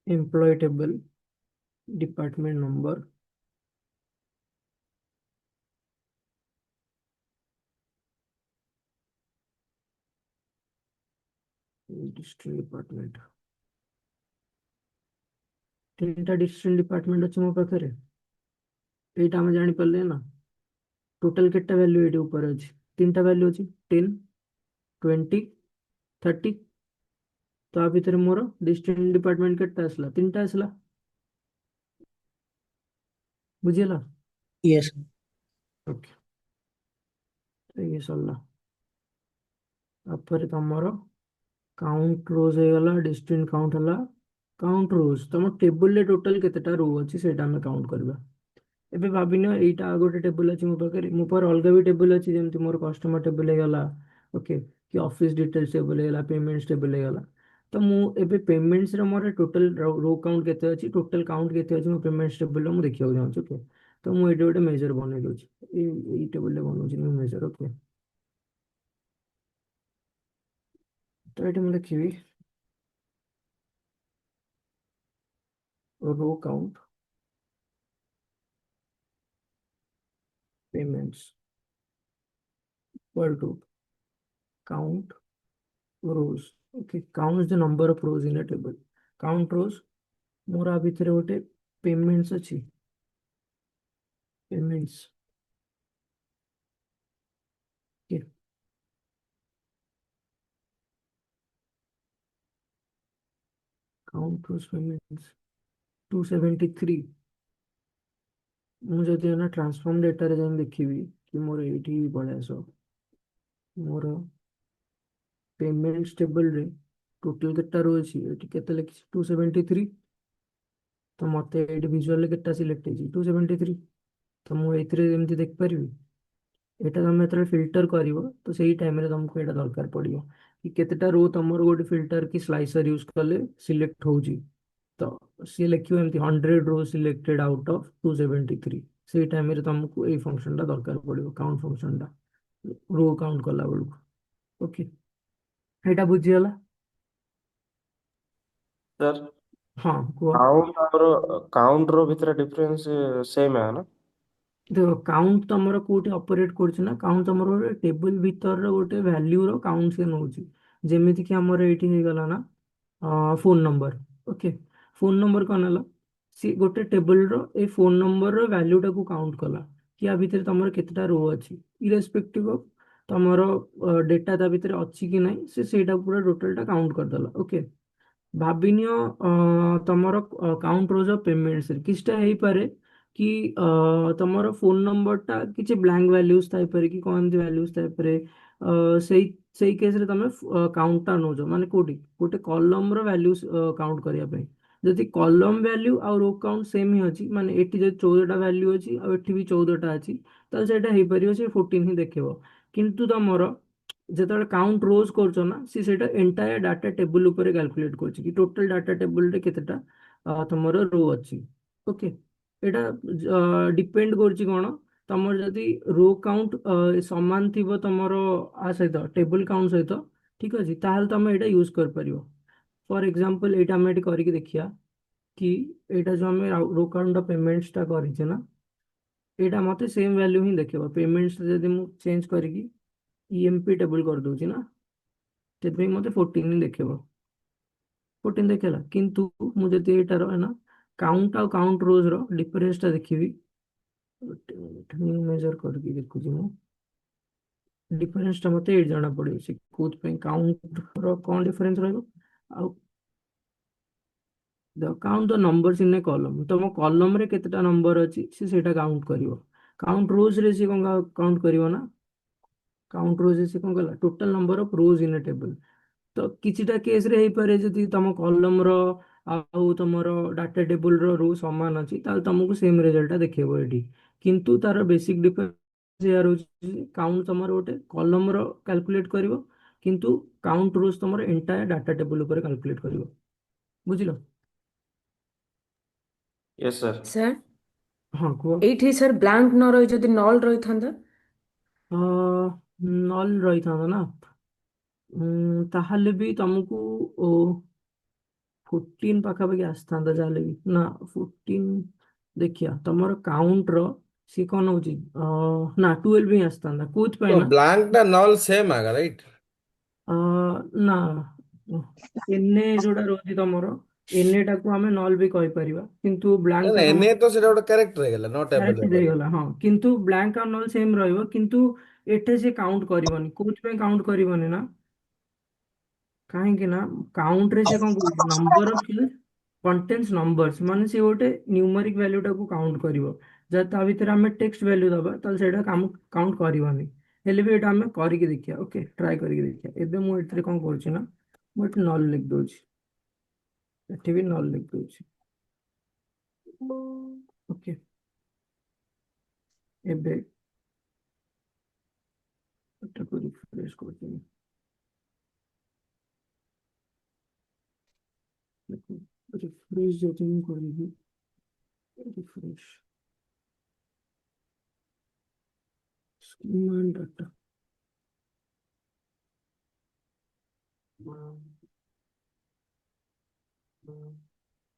employee table department number district department तीनटा डिस्ट्रिक्ट डिपार्टमेंट अछि मो पाखरे एटा हम जानि पल्ले ना टोटल केटा वैल्यू एटी ऊपर अछि तीनटा वैल्यू अछि 10 20 30 तो आ भितर मोर डिस्टिंक्ट डिपार्टमेंट केटा आसला तीनटा आसला बुझिला Yes, sir. ओके तो ये सरला तापर तमरो काउंट रोज हे गला डिस्टिंक्ट काउंट हला काउंट रोज तम टेबल ले टोटल केतेटा रो अछि सेटा हम काउंट करबा एबे भाबिनो एटा गोटे टेबल अछि मो पर अलगा भी टेबल अछि जेमति मोर कस्टमर टेबल हे गला ओके कि ऑफिस डिटेल्स टेबल हे गला पेमेंट्स टेबल हे गला तो मु एबे पेमेंट्स रे मोर टोटल रो काउंट केते अछि टोटल काउंट केते अछि मो पेमेंट्स टेबल रे मु देखियो जाउँ ओके तो मु एटे गोटे मेजर बनै दोछि ए टेबल ले बनौछि मु मेजर ओके तो एटे मु लिखिबि row count payments equal to count rows okay counts the number of rows in a table count rows मोर आ भितर गोटे पेमेंट्स अछि पेमेंट्स के काउंट रोज पेमेंट्स 273 मु जदि ना ट्रांसफॉर्म डेटा रे जाई देखिबि कि मोर एठी पळे आसो मोर पेमेंट्स टेबल रे टोटल केटा रो अछि एठी केते लिखि 273 तो मते एठी विजुअल रे केटा सिलेक्ट हेछि 273 तो मु एथिरे एमति देख परिबि एटा तमे जेतले फिल्टर करिवो तो सेही टाइम रे तुमको एटा दरकार पड़ियो कि केतेटा रो तमर गोटे फिल्टर की स्लाइसर यूज कले सिलेक्ट होउची तो सी लिखियो एमती 100 रो सिलेक्टेड आउट ऑफ 273 सेही टाइम रे तुमको ए फंक्शन टा दरकार पड़ियो काउंट फंक्शन टा रो काउंट कला बेलको ओके एटा बुझियला सर हाँ कुह काउंट रो भितर डिफरेंस सेम है ना देखो काउंट तमर कोठी ऑपरेट करछ ना काउंट तमर टेबल भीतर गोटे वैल्यू रो काउंट से नउची जेमिति कि हमर एठी हे गला ना phone number okay phone number कौन है सी गोटे टेबल रो ए फोन नंबर रो वैल्यू टाको काउंट कला कि आ भितर तमर केतेटा रो अछि इरेस्पेक्टिव ऑफ तमर डेटा ता भितर अछि कि नहीं से सेटा पूरा टोटल टा काउंट कर दला ओके भाबिनियो तमर काउंट रोज पेमेंट्स किछटा हेई पारे कि तमर फोन नंबर टा किछि ब्लैंक वैल्यूज थाई पारे कि कोन वैल्यूज थाई पारे सेई सेई केस रे तमे काउंट टा नो जो माने कोठी गोटे कॉलम रो वैल्यूज काउंट करिया पे ଯଦି କଲମ ଭ୍ୟାଲ୍ୟୁ ଆଉ ରୋ କାଉଣ୍ଟ ସେମ୍ ହିଁ ଅଛି, ମାନେ ଏଠି ଯଦି 14ଟା ଭ୍ୟାଲ୍ୟୁ ଅଛି ଆଉ ଏଠି ବି 14ଟା ଅଛି, ତାହେଲେ ସେଇଟା ହେଇପାରିବ, ସେ 14 ହିଁ ଦେଖେଇବ। କିନ୍ତୁ ତମର ଯେତେବେଳେ କାଉଣ୍ଟ ରୋଜ୍ କରୁଛ ନା, ସେଇଟା ଏଣ୍ଟାୟାର ଡାଟା ଟେବୁଲ ଉପରେ କାଲକୁଲେଟ୍ କରୁଛି କି ଟୋଟାଲ ଡାଟା ଟେବୁଲରେ କେତେଟା ତମର ରୋ ଅଛି। ଓକେ, ଏଇଟା ଡିପେଣ୍ଡ କରୁଛି କ'ଣ, ତମର ଯଦି ରୋ କାଉଣ୍ଟ ସମାନ ଥିବ ତମର ସହିତ ଟେବୁଲ କାଉଣ୍ଟ ସହିତ, ଠିକ ଅଛି, ତାହେଲେ ତମେ ଏଇଟା ୟୁଜ କରିପାରିବ। ଫର ଏକ୍ସାମ୍ପଲ ଏଇଟା ଆମେ ଏଠି କରିକି ଦେଖିବା କି ଏଇଟା ଯୋଉ ଆମେ ରୋ କାଉଣ୍ଟ ପେମେଣ୍ଟଟା କରିଛେ ନା, ଏଇଟା ମତେ ସେମ୍ ଭ୍ୟାଲ୍ୟୁ ହିଁ ଦେଖେଇବ। ପେମେଣ୍ଟସ ଯଦି ମୁଁ ଚେଞ୍ଜ କରିକି ଇଏମପି ଟେବୁଲ କରିଦଉଛି ନା, ସେଥିପାଇଁ ମତେ 14 ହିଁ ଦେଖେଇବ, 14 ଦେଖେଇଲା। କିନ୍ତୁ ମୁଁ ଯଦି ଏଇଟାର ନା କାଉଣ୍ଟ ଆଉ କାଉଣ୍ଟ ରୋଜର ଡିଫରେନ୍ସଟା ଦେଖିବି, ମେଜର କରିକି ଦେଖୁଛି ମୁଁ, ଡିଫରେନ୍ସଟା ମତେ ଏଇଠି ଜଣା ପଡିବ। ସେ କୋଉଥିପାଇଁ କାଉଣ୍ଟର କ'ଣ ଡିଫରେନ୍ସ ରହିବ, ଆଉ କାଉଣ୍ଟ ଦ ନମ୍ବରସ୍ ଇନ୍ ଏ କଲମ, ତମ କଲମରେ କେତେଟା ନମ୍ବର ଅଛି ସେଇଟା କାଉଣ୍ଟ କରିବ। କାଉଣ୍ଟ ରୋଜରେ ସେ କ'ଣ କାଉଣ୍ଟ କରିବ ନା, କାଉଣ୍ଟ ରୋଜରେ ସେ କ'ଣ କଲା, total number of rows in a table. ତ କିଛିଟା କେସ୍ରେ ହେଇପାରେ ଯଦି ତମ କଲମର ଆଉ ତମର ଡାଟା ଟେବୁଲର ରୋ ସମାନ ଅଛି, ତାହେଲେ ତମକୁ ସେମ୍ ରେଜଲ୍ଟଟା ଦେଖେଇବ ଏଠି। କିନ୍ତୁ ତାର ବେସିକ୍ ଡିଫରେନ୍ସ ଏଇଆ ରହୁଛି, କାଉଣ୍ଟ ତମର ଗୋଟେ କଲମର କାଲକୁଲେଟ୍ କରିବ, କିନ୍ତୁ କାଉଣ୍ଟ ରୋଜ୍ ତମର ଏଣ୍ଟାୟାର ଡାଟା ଟେବୁଲ ଉପରେ କାଲକୁଲେଟ୍ କରିବ। ବୁଝିଲ? Yes sir. ସାର୍ ହଁ କୁହ। ଏଇଠି ସାର୍ ବ୍ଲାଙ୍କ ନ ରହି ଯଦି ନଲ୍ ରହିଥାନ୍ତା? ନଲ୍ ରହିଥାନ୍ତା ନା, ତାହେଲେ ବି ତମକୁ 14 ପାଖାପାଖି ଆସିଥାନ୍ତା ଯାହେଲେ ବି ନା। 14 ଦେଖିବା ତମର କାଉଣ୍ଟର ସିଏ କ'ଣ ହଉଛି, ନା 12 ହିଁ ଆସିଥାନ୍ତା। କୋଉଥିପାଇଁ तो ନା, ब्लैंक टा नॉल सेम आगा राइट। ନା ଏନେ ଯୋଉଟା ରହୁଛି ତମର, ଏନେଟାକୁ ଆମେ ନଲ୍ ବି କହିପାରିବା, କିନ୍ତୁ ना ବ୍ଲାଙ୍କ ना ତମ एने तो ସେଟା ଗୋଟେ କ୍ୟାରେକ୍ଟର ହେଇଗଲା ନଟ୍ କ୍ୟାରେକ୍ଟ ଆଭେଲେବଲ। ଦେଇଗଲା। ହଁ, କିନ୍ତୁ ବ୍ଲାଙ୍କ ଆଉ ନଲ୍ ସେମ୍ ରହିବ, କିନ୍ତୁ ଏଠି ସେ କାଉଣ୍ଟ କରିବନି। କୋଉଥିପାଇଁ କାଉଣ୍ଟ କରିବନି ନା, କାହିଁକି ନା କାଉଣ୍ଟରେ ସେ କ'ଣ କରୁଛି, ନମ୍ବର ଅଫ ଫିଲ୍ଡ କଣ୍ଟେନ୍ସ ନମ୍ବର୍ସ, ମାନେ ସେ ଗୋଟେ ନ୍ୟୁମରିକ ଭ୍ୟାଲ୍ୟୁଟାକୁ କାଉଣ୍ଟ କରିବ। ଯଦି ତା ଭିତରେ ଆମେ ଟେକ୍ସଟ ଭ୍ୟାଲ୍ୟୁ ଦବା, ତାହେଲେ ସେଇଟା କାଉଣ୍ଟ କରିବନି। ହେଲେ ବି ଏଇଟା ଆମେ କରିକି ଦେଖିବା। ଓକେ, ଟ୍ରାଏ କରିକି ଦେଖିବା। ଏବେ ମୁଁ ଏଥିରେ କ'ଣ କରୁଛି ନା, ମୁଁ ଏଠି ନଲ୍ ଲେଖି ଦଉଛି, ଏଠି ବି ନଲ୍ ଲେଖି ଦଉଛି। ଓକେ, ଏବେ ଏଟାକୁ ରିଫ୍ରେଶ କରୁଛି। ରିଫ୍ରେଶ ଯଦି ମୁଁ କରିବି, refresh schema and data,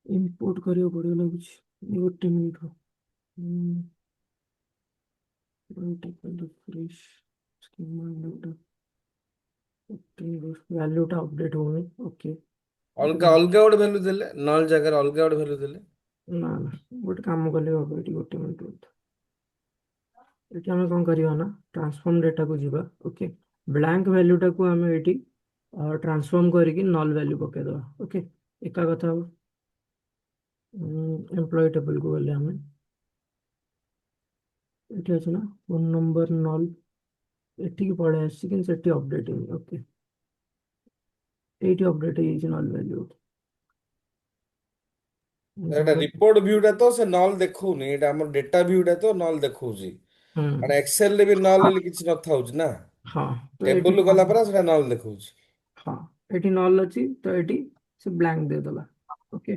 import କରିବାକୁ ପଡ଼ିବ ଲାଗୁଛି। ଗୋଟେ ମିନିଟ୍ ରୁହ। ରିଫ୍ରେଶ ସ୍କିମ୍ ଆଣ୍ଡ ଡାଟା, ଭ୍ୟାଲ୍ୟୁଟା ଅପଡେଟ୍ ହଉନି। ଓକେ, ଅଲଗା ଅଲଗା ଗୋଟେ ଭ୍ୟାଲୁ ଦେଲେ ନଲ୍ ଜାଗାରେ ଅଲଗା ଗୋଟେ ଭ୍ୟାଲୁ ଦେଲେ। ନା ନା, ଗୋଟେ କାମ କଲେ ହବ। ଏଠି ଗୋଟେ ମିନିଟ୍ ରୁହ। ଏଠି ଆମେ କ'ଣ କରିବା ନା, ଟ୍ରାନ୍ସଫର୍ମ ଡେଟାକୁ ଯିବା। ଓକେ, ବ୍ଲାଙ୍କ ଭ୍ୟାଲ୍ୟୁଟାକୁ ଆମେ ଏଠି ଟ୍ରାନ୍ସଫର୍ମ କରିକି ନଲ୍ ଭ୍ୟାଲ୍ୟୁ ପକେଇଦବା। ଓକେ, ଏକା କଥା ହବ। ଏମ୍ପ୍ଲୟୀ ଟେବୁଲକୁ ଗଲେ ଆମେ ଏଠି ଅଛି ନା ଫୋନ୍ ନମ୍ବର ନଲ୍, ଏଠିକି ପଳେଇ ଆସିଛି, କିନ୍ତୁ ସେଠି ଅପଡେଟ୍ ହେଇନି। ଓକେ, ଏଇଠି ଅପଡେଟ୍ ହେଇଯାଇଛି ନଲ୍ ଭ୍ୟାଲ୍ୟୁ। ଏଟା ରିପୋର୍ଟ ଭ୍ୟୁଟା ତ ସେ ନଲ୍ ଦେଖଉନି, ଏଇଟା ଆମର ଡେଟା ଭ୍ୟୁଟା ତ ନଲ୍ ଦେଖଉଛି। କାରଣ ଏକ୍ସେଲ ରେ ବି ନଲ୍ ହେଲେ କିଛି ନଥାଉଛି ନା, ହଁ, ତ ଏଠି ଟେବୁଲ ଗଲା ପରେ ସେଟା ନଲ୍ ଦେଖଉଛି। ହଁ, ଏଠି ନଲ୍ ଅଛି, ତ ଏଠି ସେ ବ୍ଲାଙ୍କ ଦେଇଦେଲା। ଓକେ,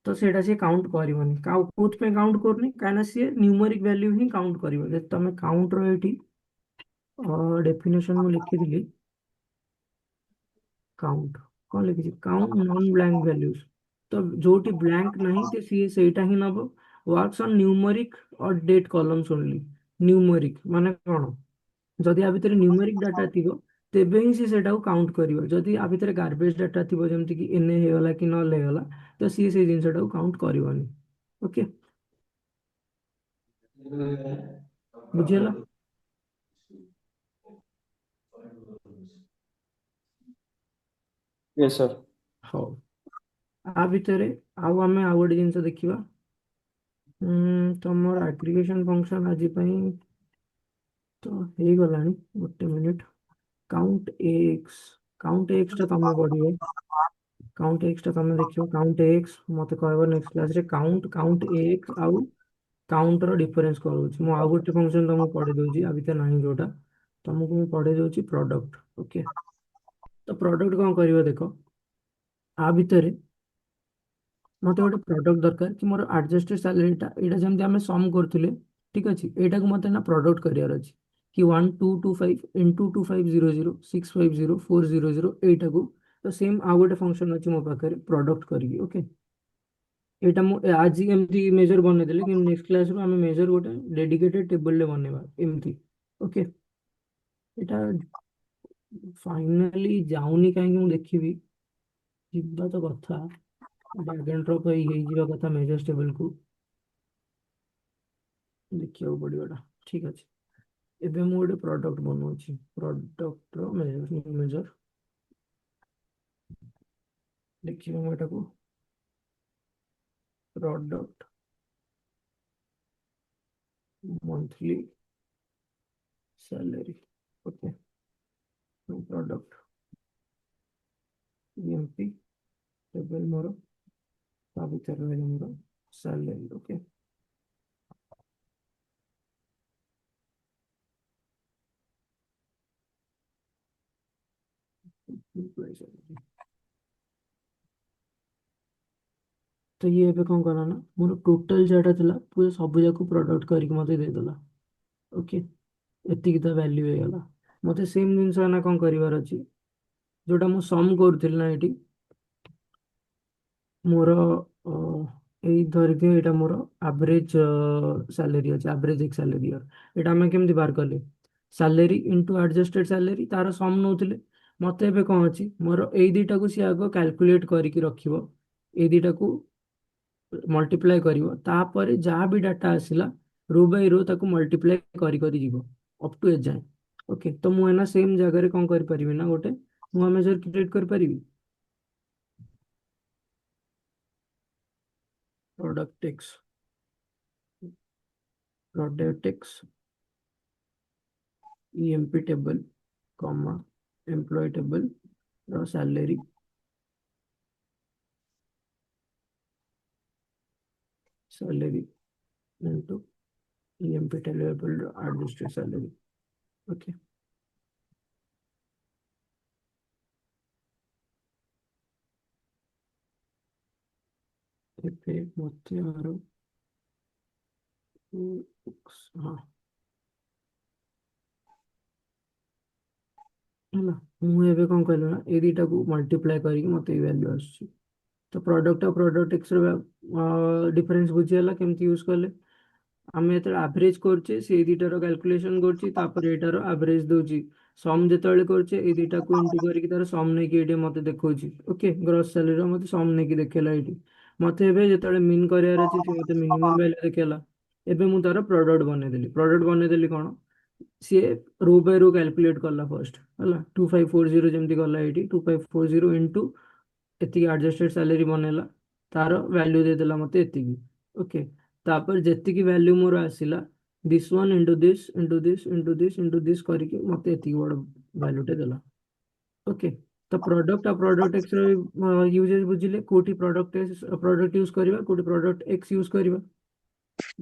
ତ ସେଇଟା ସିଏ କାଉଣ୍ଟ କରିବନି। କୋଉଥିପାଇଁ କାଉଣ୍ଟ କରୁନି, କାହିଁକିନା ସିଏ ନ୍ୟୁମରିକ ଭ୍ୟାଲ୍ୟୁ ହିଁ କାଉଣ୍ଟ କରିବ। ଯଦି ତମେ କାଉଣ୍ଟର ଏଠି ଡେଫିନେସନ ମୁଁ ଲିଖିଥିଲି, କାଉଣ୍ଟ କ'ଣ ଲିଖିଛି, କାଉଣ୍ଟ ନନ୍ ବ୍ଲାଙ୍କ ଭ୍ୟାଲ୍ୟୁଜ। ତ ଯୋଉଠି ବ୍ଲାଙ୍କ ନାହିଁ ତ ସିଏ ସେଇଟା ହିଁ ନବ। Works on numeric or date columns only. Numeric ମାନେ କ'ଣ, ଯଦି ଆ ଭିତରେ ନ୍ୟୁମରିକ ଡାଟା ଥିବ ତେବେ ହିଁ ସେ ସେଇଟାକୁ କାଉଣ୍ଟ କରିବ। ଯଦି ଆ ଭିତରେ ଗାର୍ବେଜ ଡାଟା ଥିବ, ଯେମିତି କି ଏନେ ହେଇଗଲା କି ନଲ୍ ହେଇଗଲା, ତ ସିଏ ସେଇ ଜିନିଷଟାକୁ କାଉଣ୍ଟ କରିବନି। ଓକେ, ବୁଝିଗଲା? Yes sir. ହଉ, ଆ ଭିତରେ ଆମେ ଆଉ ଗୋଟେ ଜିନିଷ ଦେଖିବା। ତମର ଆଗ୍ରିଗେସନ ଫଙ୍କସନ ଆଜି ପାଇଁ ତ ହେଇଗଲାଣି। ଗୋଟେ ମିନିଟ୍, କାଉଣ୍ଟ ଏକ୍ସ ଟା ତମେ ପଢିବ। काउंट एक्स टा तमे देखियो काउंट एक्स मते कहबो नेक्स्ट क्लास रे काउंट एक्स आउ काउंट रो डिफरेंस कौन होची मु आउ गोटे फंक्शन तुमको पढ़े दोची आ भितर नाही जोटा तुमको मु पढ़े दोची प्रोडक्ट ओके तो प्रोडक्ट कौन करियो देखो आ भितर मते गोटे प्रोडक्ट दरकार कि मोर एडजस्टेड सैलरीटा एटा जेमति आमे सम करथिले ठीक अछि एटा को मते ना प्रोडक्ट करियार अछि कि 1225 इनटू 2500 650 400 एटा को तो सेम आ गोटे फंक्शन अछि मो पाखरे प्रोडक्ट करियो ओके एटा मु आज एमती मेजर बने देले कि नेक्स्ट क्लास रो आमे मेजर गोटे डेडिकेटेड टेबल ले बनेबा एमती ओके एटा फाइनली जाउनी काहे कि मु देखिबी जिब्बा तो कथा ड्रैग एंड ड्रॉप हेई जिबा कथा मेजर टेबल को देखियो पड़ियोटा ठीक अछि एबे मु गोटे प्रोडक्ट बनौछि प्रोडक्ट रो मेजर मेजर देखियो मु एटा को product monthly salary okay product EMP table मोर ता भीतर रहले मोर सैलरी ओके तो ये एबे कौन करा ना मोर टोटल जेटा थिला पूरा सब जाको प्रोडक्ट करके मते दे देला ओके एतिकी तो वैल्यू हो गला मते सेम जिंस ना कौन करिवार अछि जोटा मु सम करथिल ना एटी मोर एई धरिके एटा मोर एवरेज सैलरी अछि एवरेज एक सैलरी एटा हम केमति बार करले सैलरी इनटू एडजस्टेड सैलरी तार सम नउथिले मते एबे कौन अछि मोर एई दिटा को सी आगो कैलकुलेट करके रखिबो एई दिटा को मल्टीप्लाई करिवो तापर जहाँ भी डाटा आसिला रो बाय रो ताको मल्टीप्लाई करी जीवो अप टू एज जाए ओके तो मु एना सेम जगह रे कौन करि परिबि ना गोटे नुआ मेजर क्रिएट कर परिबि प्रोडक्ट टेक्स प्रोडक्ट टेक्स EMP table comma employee table रो salary salary into EMP table रो एडजस्टेड सैलरी ओके एपे मते आरो हाँ ହେଲା ମୁଁ ଏବେ କ'ଣ କହିଲି ନା ଏଇ ଦୁଇଟାକୁ ମଲ୍ଟିପ୍ଲାଏ କରିକି ମୋତେ ଏଇ ଭ୍ୟାଲ୍ୟୁ ଆସୁଛି ତ ପ୍ରଡକ୍ଟ ଆଉ ପ୍ରଡକ୍ଟ ଏକ୍ସର ଡିଫରେନ୍ସ ବୁଝିଗଲା କେମିତି ୟୁଜ୍ କଲେ ଆମେ ଯେତେବେଳେ ଆଭରେଜ କରୁଛେ ସେଇ ଦୁଇଟାର କ୍ୟାଲକୁଲେସନ କରୁଛି ତାପରେ ଏଇଟାର ଆଭରେଜ ଦଉଛି ସମ୍ ଯେତେବେଳେ କରୁଛେ ଏଇ ଦୁଇଟାକୁ ଇଣ୍ଟୁ କରିକି ତାର ସମ୍ ନେଇକି ଏଇଠି ମୋତେ ଦେଖଉଛି ଓକେ ଗ୍ରସ୍ ସାଲେରୀର ମୋତେ ସମ୍ ନେଇକି ଦେଖେଇଲା ଏଇଠି ମୋତେ ଏବେ ଯେତେବେଳେ ମିନ୍ କରିବାର ଅଛି ସେ ମୋତେ ମିନିମମ୍ ଭ୍ୟାଲ୍ୟୁ ଦେଖେଇଲା ଏବେ ମୁଁ ତାର ପ୍ରଡକ୍ଟ ବନେଇଦେଲି କ'ଣ ସିଏ रो बाय रो कैलकुलेट कला फर्स्ट है 2540 जमती गला ये 2540 इंटू एति एडजस्टेड सैलरी बनेला तार वैल्यू दे देला मते एति ओके तापर जेति की वैल्यू मोर आसिला this one into this into this into this into this करके मते एति बड़ वैल्यू टे देला ओके तो प्रोडक्ट आ प्रोडक्ट एक्स यूजेस बुझिले कोठी प्रोडक्ट यूज करबा कोठी प्रोडक्ट एक्स यूज करबा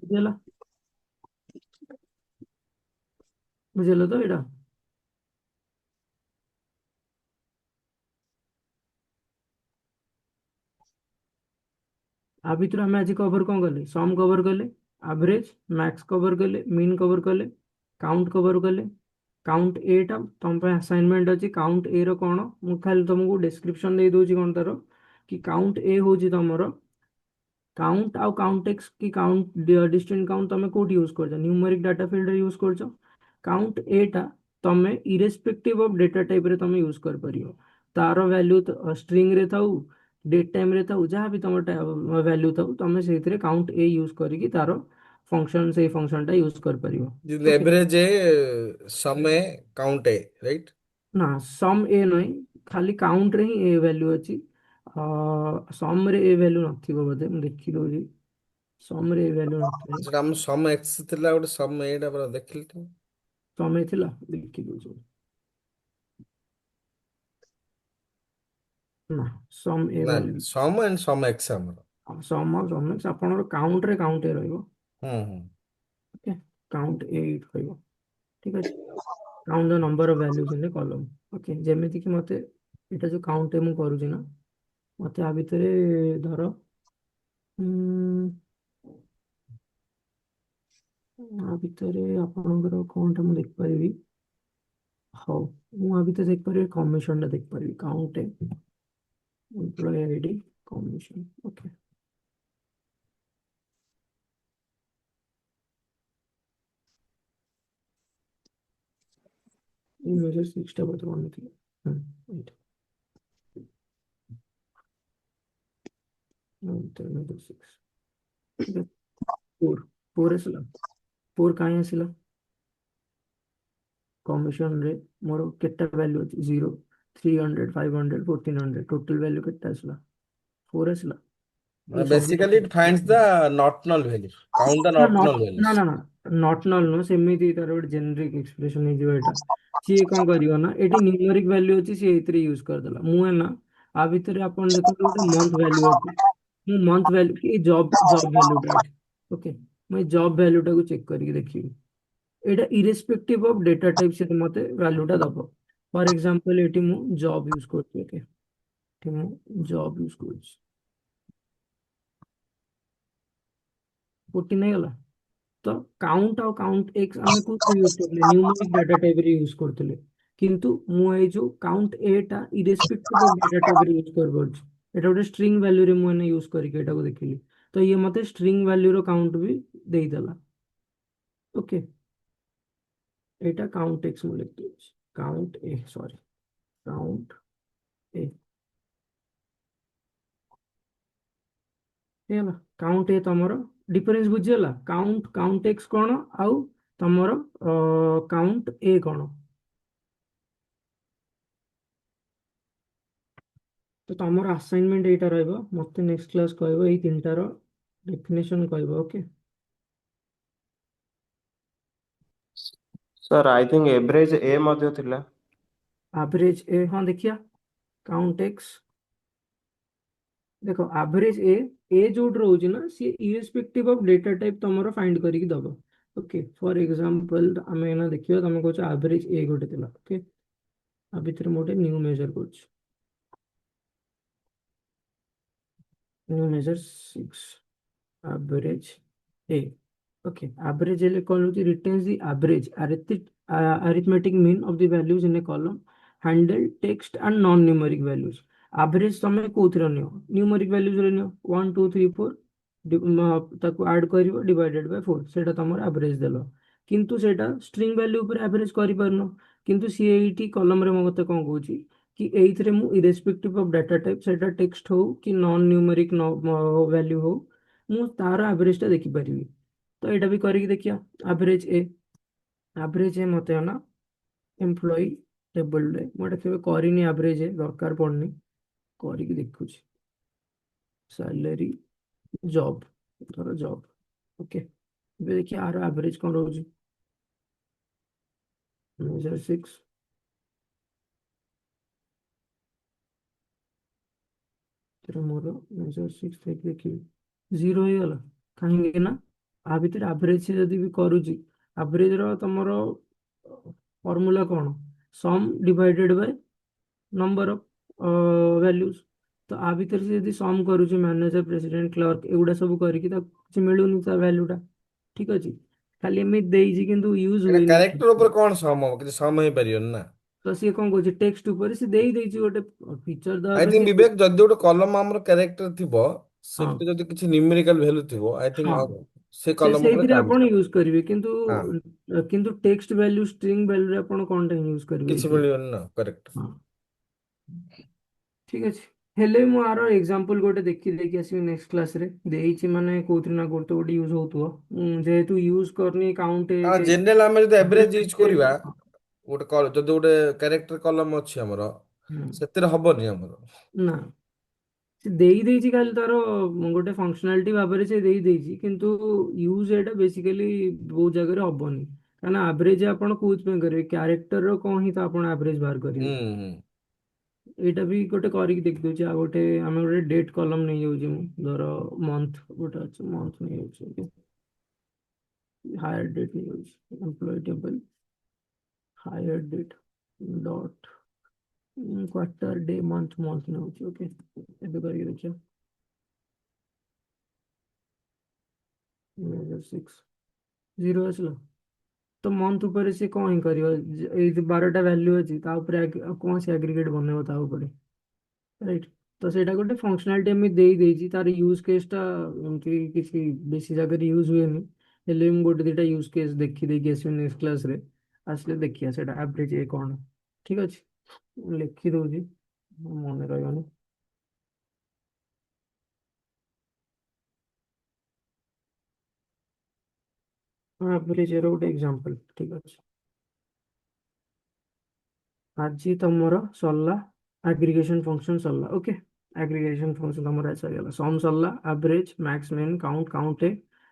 बुझला बुझेलो तो एटा आ भितर आम आज कवर कौन कले सम कवर कले एवरेज मैक्स कवर कले मीन कवर कले काउंट कवर कले काउंट एटा तुम असाइनमेंट अच्छी काउंट ए रो कौन मु खाली तुमको डिस्क्रिप्शन दे दूची कौन तार कि काउंट ए हूँ तुमर काउंट आउ काउंट एक्स की काउंट डिस्टेंट काउंट तुम कौट यूज कर न्यूमेरिक डाटा फील्ड यूज कर काउंट एटा तुम इरेस्पेक्टिव ऑफ डेटा टाइप रे तुम यूज कर परियो तार वैल्यू स्ट्रिंग रे थाउ डेट टाइम रे थाउ जहाँ भी तुम वैल्यू थाउ तुम से काउंट ए यूज करी तार फंक्शन से फंक्शन टा यूज कर परियो ओके एवरेज है समय काउंट है राइट ना सम ए नहीं खाली काउंट रे ही ए वैल्यू अच्छी सम रे ए वैल्यू नथिबो बोधे मैं देखि दउजी सम रे ए वैल्यू नथि ସେଟା ଆମ ସମ ଏକ୍ସ ଥିଲା ଗୋଟେ ସମ ଏଇଟା ପୁରା ଦେଖିଲି ତ सम ए थिला देखि दउजी ନା ସମ୍ ଏ ନା value SUM and SUM X ଆମର। ସମ୍ ଅଫ୍ ସମ୍ ଏକ୍ସ ଆପଣଙ୍କର କାଉଣ୍ଟରେ କାଉଣ୍ଟ ଏ ରହିବ। ହୁଁ। ଓକେ କାଉଣ୍ଟ ଏ ରହିବ ଠିକ ଅଛି। Count the number of values in the column. Okay ଯେମିତି କି ମତେ ଏଇଟା ଯୋଉ କାଉଣ୍ଟ ମୁଁ କରୁଛି ନା ମତେ ଆ ଭିତରେ ଧର ଉଁ, ଆ ଭିତରେ ଆପଣଙ୍କର କଣଟା ମୁଁ ଦେଖିପାରିବି। ହଉ ମୁଁ ଆ ଭିତରେ ଦେଖିପାରିବି କମିଶନ ଟା ଦେଖିପାରିବି count employee ID commission. Okay image 6ଟା ବୋଧେ ବନେଇଥିଲି। ଏଇଟା ଇମେଜ 6 ଫୋର୍ ଫୋର୍ ଆସିଲା। ଫୋର୍ କାହିଁ ଆସିଲା କମିଶନ ରେ ମୋର କେତେଟା ଭ୍ୟାଲ୍ୟୁ ଅଛି 0 300 500 1400 ଟୋଟାଲ ଭ୍ୟାଲ୍ୟୁ କେତେ ଆସିଲା 4 ଆସିଲା। ଏଇ ସବୁ basically it finds the not null value, count the ନା ନଟ୍ ନଟ୍ ନଲ୍ ନା ଭ୍ୟାଲ୍ୟୁସ୍। ନା ନା ନଟ୍ ନଲ୍ ନୁହଁ ସେମିତି ତାର ଗୋଟେ ଜେନେରିକ ଏକ୍ସପ୍ରେସନ ହେଇଯିବ ଏଇଟା। ସିଏ କଣ କରିବ ନା ଏଠି ନ୍ୟୁମେରିକ ଭ୍ୟାଲ୍ୟୁ ଅଛି ସିଏ ଏଇଥିରେ ୟୁଜ କରିଦେଲା। ମୁଁ ନା ଆ ଭିତରେ ଆପଣ ଦେଖନ୍ତୁ ଗୋଟେ ମନ୍ଥ ଭ୍ୟାଲ୍ୟୁ ଅଛି। ମୁଁ ମନ୍ଥ ଭ୍ୟାଲ୍ୟୁ କି ଜବ୍ ଭ୍ୟାଲ୍ୟୁଟା ଏଠି ଓକେ ମୁଁ ଏଇ ଜବ୍ ଭ୍ୟାଲ୍ୟୁଟାକୁ ଚେକ୍ କରିକି ଦେଖିବି। ଏଇଟା ଇରେସ୍ପେକ୍ଟିଭ ଅଫ ଡେଟା ଟାଇପ ସେ ମତେ ଭ୍ୟାଲ୍ୟୁଟା ଦବ। ଫର ଏକ୍ସାମ୍ପଲ ଏଠି ମୁଁ ଜବ୍ ୟୁଜ କରୁଛି ଓକେ ଏଠି ମୁଁ ଜବ୍ ୟୁଜ କରୁଛି 14 ହେଇଗଲା। ତ କାଉଣ୍ଟ ଆଉ କାଉଣ୍ଟ ଏକ୍ସ ଆମେ କୋଉଥିରେ ୟୁଜ କରୁଥିଲେ ନ୍ୟୁମେରିକ ଡାଟା ଟାଇପରେ ୟୁଜ କରୁଥିଲେ। କିନ୍ତୁ ମୁଁ ଏଇ ଯୋଉ କାଉଣ୍ଟ ଏଟା ଇରେସ୍ପେକ୍ଟିଭ ଅଫ ଡାଟା ଟାଇପରେ ୟୁଜ କରିପାରୁଛି। ଏଟା ଗୋଟେ ଷ୍ଟ୍ରିଙ୍ଗ ଭ୍ୟାଲ୍ୟୁରେ ମୁଁ ଏନେ ୟୁଜ କରିକି ଏଟାକୁ ଦେଖିଲି ତ ଇଏ ମତେ ଷ୍ଟ୍ରିଙ୍ଗ ଭ୍ୟାଲ୍ୟୁର କାଉଣ୍ଟ ବି ଦେଇଦେଲା। ଓକେ ଏଇଟା କାଉଣ୍ଟ ଏକ୍ସ ମୁଁ ଲେଖିଦେଉଛି କାଉଣ୍ଟ ଏ ସରି କାଉଣ୍ଟ ଏ ହେଇଗଲା। କାଉଣ୍ଟ ଏ ତମର ଡିଫରେନ୍ସ ବୁଝିଗଲା କାଉଣ୍ଟ କାଉଣ୍ଟ ଏକ୍ସ କଣ ଆଉ ତମର କାଉଣ୍ଟ ଏ କଣ। ତ ତମର ଆସାଇନମେଣ୍ଟ ଏଇଟା ରହିବ ମତେ ନେକ୍ସଟ କ୍ଲାସ୍ କହିବ ଏଇ ତିନିଟାର ଡେଫିନେସନ କହିବ okay. Sir I think average ଏ ମଧ୍ୟ ଥିଲା। ଆଭରେଜ ଏ ହଁ ଦେଖିଆ କାଉଣ୍ଟ ଏକ୍ସ ଦେଖ ଆଭରେଜ ଏ ଯୋଉଠି ରହୁଛି ନା ସିଏ ଇରେସ୍ପେକ୍ଟିଭ ଅଫ ଡେଟା ଟାଇପ ତମର ଫାଇଣ୍ଡ କରିକି ଦବ। ଓକେ ଫର ଏକ୍ସାମ୍ପଲ ଆମେ ଏନା ଦେଖିବା ତମେ କହୁଛ ଆଭରେଜ ଏ ଗୋଟେ ଥିଲା ଓକେ ଆ ଭିତରେ ମୁଁ ଗୋଟେ ନ୍ୟୁ ମେଜର କରୁଛି ନ୍ୟू major 6 average a okay average ହେଲେ କଣ ହଉଛି retains the average arithmetic mean of the values in a column handle text and non numeric values average ତମେ କୋଉଥିରେ ନିଅ numeric values ରେ ନିଅ 1 2 3 4 ତାକୁ add କରିବ divided by 4 ସେଇଟା ତମର average ଦେଲ କିନ୍ତୁ ସେଇଟା string value ଉପରେ average କରିପାରୁନ କିନ୍ତୁ ସିଏ ଏଇଠି କଲମରେ ମତେ କଣ କହୁଛି कि एइथरे मु इरेस्पेक्टिव ऑफ डाटा टाइप सेटा टेक्स्ट हो कि नॉन न्यूमेरिक वैल्यू हो मु तार एवरेज टा देखि परिबी। तो एटा भी करिक देखिया एवरेज ए मते ना एम्प्लॉय टेबल रे मोटा केबे करिनी एवरेज ए दरकार पड़नी करिक देखुची सैलरी जॉब धर जॉब ओके बे देखिए आर एवरेज कोन रहउची मेजर 6 तेरे मोर मेजर 6 देखिए 0 ହେଇଗଲା କାହିଁକି ନା ଆ ଭିତରେ ଆଭରେଜ ସେ ଯଦି ବି କରୁଛି ଆଭରେଜ ର ତମର ଫର୍ମୁଲା କଣ ସମ୍ ଡିଭାଇଡେଡ ବାଇ ନମ୍ବର ଅଫ ଭ୍ୟାଲ୍ୟୁଜ ତ ଆ ଭିତରେ ସେ ଯଦି ସମ୍ କରୁଛି ମ୍ୟାନେଜର ପ୍ରେସିଡେଣ୍ଟ କ୍ଲର୍କ ଏଗୁଡା ସବୁ କରିକି ତାକୁ କିଛି ମିଳୁନି ତା ଭ୍ୟାଲ୍ୟୁ ଟା ଠିକ ଅଛି ଖାଲି ଏମିତି ଦେଇଛି କିନ୍ତୁ ୟୁଜ ଏଇଟା ହୁଏନି। କ୍ୟାରେକ୍ଟର ଉପରେ କଣ ସମ ହବ, କିଛି ସମ ହେଇପାରିବନି ନା। ତ ସିଏ କଣ କହୁଛି ଟେକ୍ସଟ ଉପରେ ସେ ଦେଇଛି ଗୋଟେ ଫିଚର ଦେବା ଆଇ ପାଇଁ ଥିଙ୍କ ସେ ବିବେକ ଯଦି ଗୋଟେ କଲମ ଆମର କ୍ୟାରେକ୍ଟର ଥିବ ହଁ ସେଠି ଯଦି କିଛି ନ୍ୟୁମେରିକାଲ ଭ୍ୟାଲୁ ଥିବ ଆଇ ହଁ ଥିଙ୍କ ସେ ସେ କଲମ ଉପରେ ସେଇଥିରେ କାମ ଆପଣ କରିବ। ୟୁଜ କରିବେ କିନ୍ତୁ ହଁ କିନ୍ତୁ ଟେକ୍ସଟ ଭ୍ୟାଲ୍ୟୁ ଷ୍ଟ୍ରିଙ୍ଗ ଭ୍ୟାଲ୍ୟୁରେ ଆପଣ କଣଟା ୟୁଜ କରିବେ କିଛି ଏଇଥିରେ। ମିଳିବନି ନା କରେକ୍ଟ। ହଁ ଠିକ ଅଛି ହେଲେ ମୁଁ ଆର ଏକ୍ସାମ୍ପଲ ଗୋଟେ ଦେଖି ଦେଇକି ଆସିବି ନେକ୍ସଟ କ୍ଲାସରେ ଦେଇଛି ମାନେ କୋଉଥିରେ ନା କୋଉଠି ତ ଗୋଟେ ୟୁଜ ହଉଥିବ ଯେହେତୁ ୟୁଜ କରିନି କାଉଣ୍ଟ ହଁ ଜେନେରାଲ ଆମେ ଯଦି ଏଭରେଜ ୟୁଜ କରିବା ଗୋଟେ ଯଦି ଗୋଟେ କ୍ୟାରେକ୍ଟର କଲମ ଅଛି ଆମର ସେଥିରେ ହବନି ଆମର। ନା ସେ ଦେଇଛି ଖାଲି ତାର ଗୋଟେ ଫଙ୍କସନାଲିଟି ଭାବରେ ସେ ଦେଇଛି କିନ୍ତୁ ୟୁଜ ଏଇଟା ବେସିକାଲି ବହୁତ ଜାଗାରେ ହବନି କାରଣ ଆଭରେଜ ଆପଣ କୋଉଥିପାଇଁ କରିବେ କ୍ୟାରେକ୍ଟର କଣ ହିଁ ତ ଆପଣ ଆଭରେଜ ବାହାର କରିବେ। ହୁଁ ଏଇଟା ବି ଗୋଟେ କରିକି ଦେଖିଦଉଛି। ଆଉ ଗୋଟେ ଆମେ ଗୋଟେ ଡେଟ୍ କଲମ ନେଇଯାଉଛି, ମୁଁ ଧର ମନ୍ଥ ଗୋଟେ ଅଛି, ମନ୍ଥ ନେଇଯାଉଛି, ହାୟର ଡେଟ୍ ନେଇଯାଉଛି, employ table higher date dot quarter day month month ନେଉଛି। ଓକେ, ଏବେ କରିକି ଦେଖିବା। 6 0 ଆସିଲା ତ ମନ୍ଥ ଉପରେ ସେ କଣ ହିଁ କରିବ? ଏଇ ଯୋଉ 12ଟା ଭ୍ୟାଲ୍ୟୁ ଅଛି ତା ଉପରେ ଆଉ କଣ ସେ ଆଗ୍ରିଗେଟ୍ ବନେଇବ ତା ଉପରେ, ରାଇଟ୍? ତ ସେଇଟା ଗୋଟେ ଫଙ୍କସନାଲିଟି ଆମେ ଦେଇଛି। ତାର ୟୁଜ୍ କେସ୍ଟା ଏମିତି କିଛି ବେଶୀ ଜାଗାରେ ୟୁଜ୍ ହୁଏନି, ହେଲେ ମୁଁ ଗୋଟେ ଦିଟା ୟୁଜ୍ କେସ୍ ଦେଖିଦେଇକି ଆସିବି ନେକ୍ସଟ କ୍ଲାସ୍ରେ। ଆସିଲେ ଦେଖିବା ସେଇଟା ଆଭରେଜ କଣ। ଠିକ୍ ଅଛି, ମୁଁ ଲେଖି ଦଉଛି, ମନେ ରହିବନି। ଆଭରେଜ ର ଗୋଟେ ଏକ୍ସାମ୍ପଲ। ଠିକ୍ ଅଛି, ଆଜି ତମର ସରିଲା ଆଗ୍ରିଗେସନ ଫଙ୍କସନ ସରିଲା। ଓକେ, ଆଗ୍ରିଗେସନ ଫଙ୍କସନ ତମର ଆଜି ସରିଗଲା। ସମ୍ ସରିଲା, average, max, min, count, count,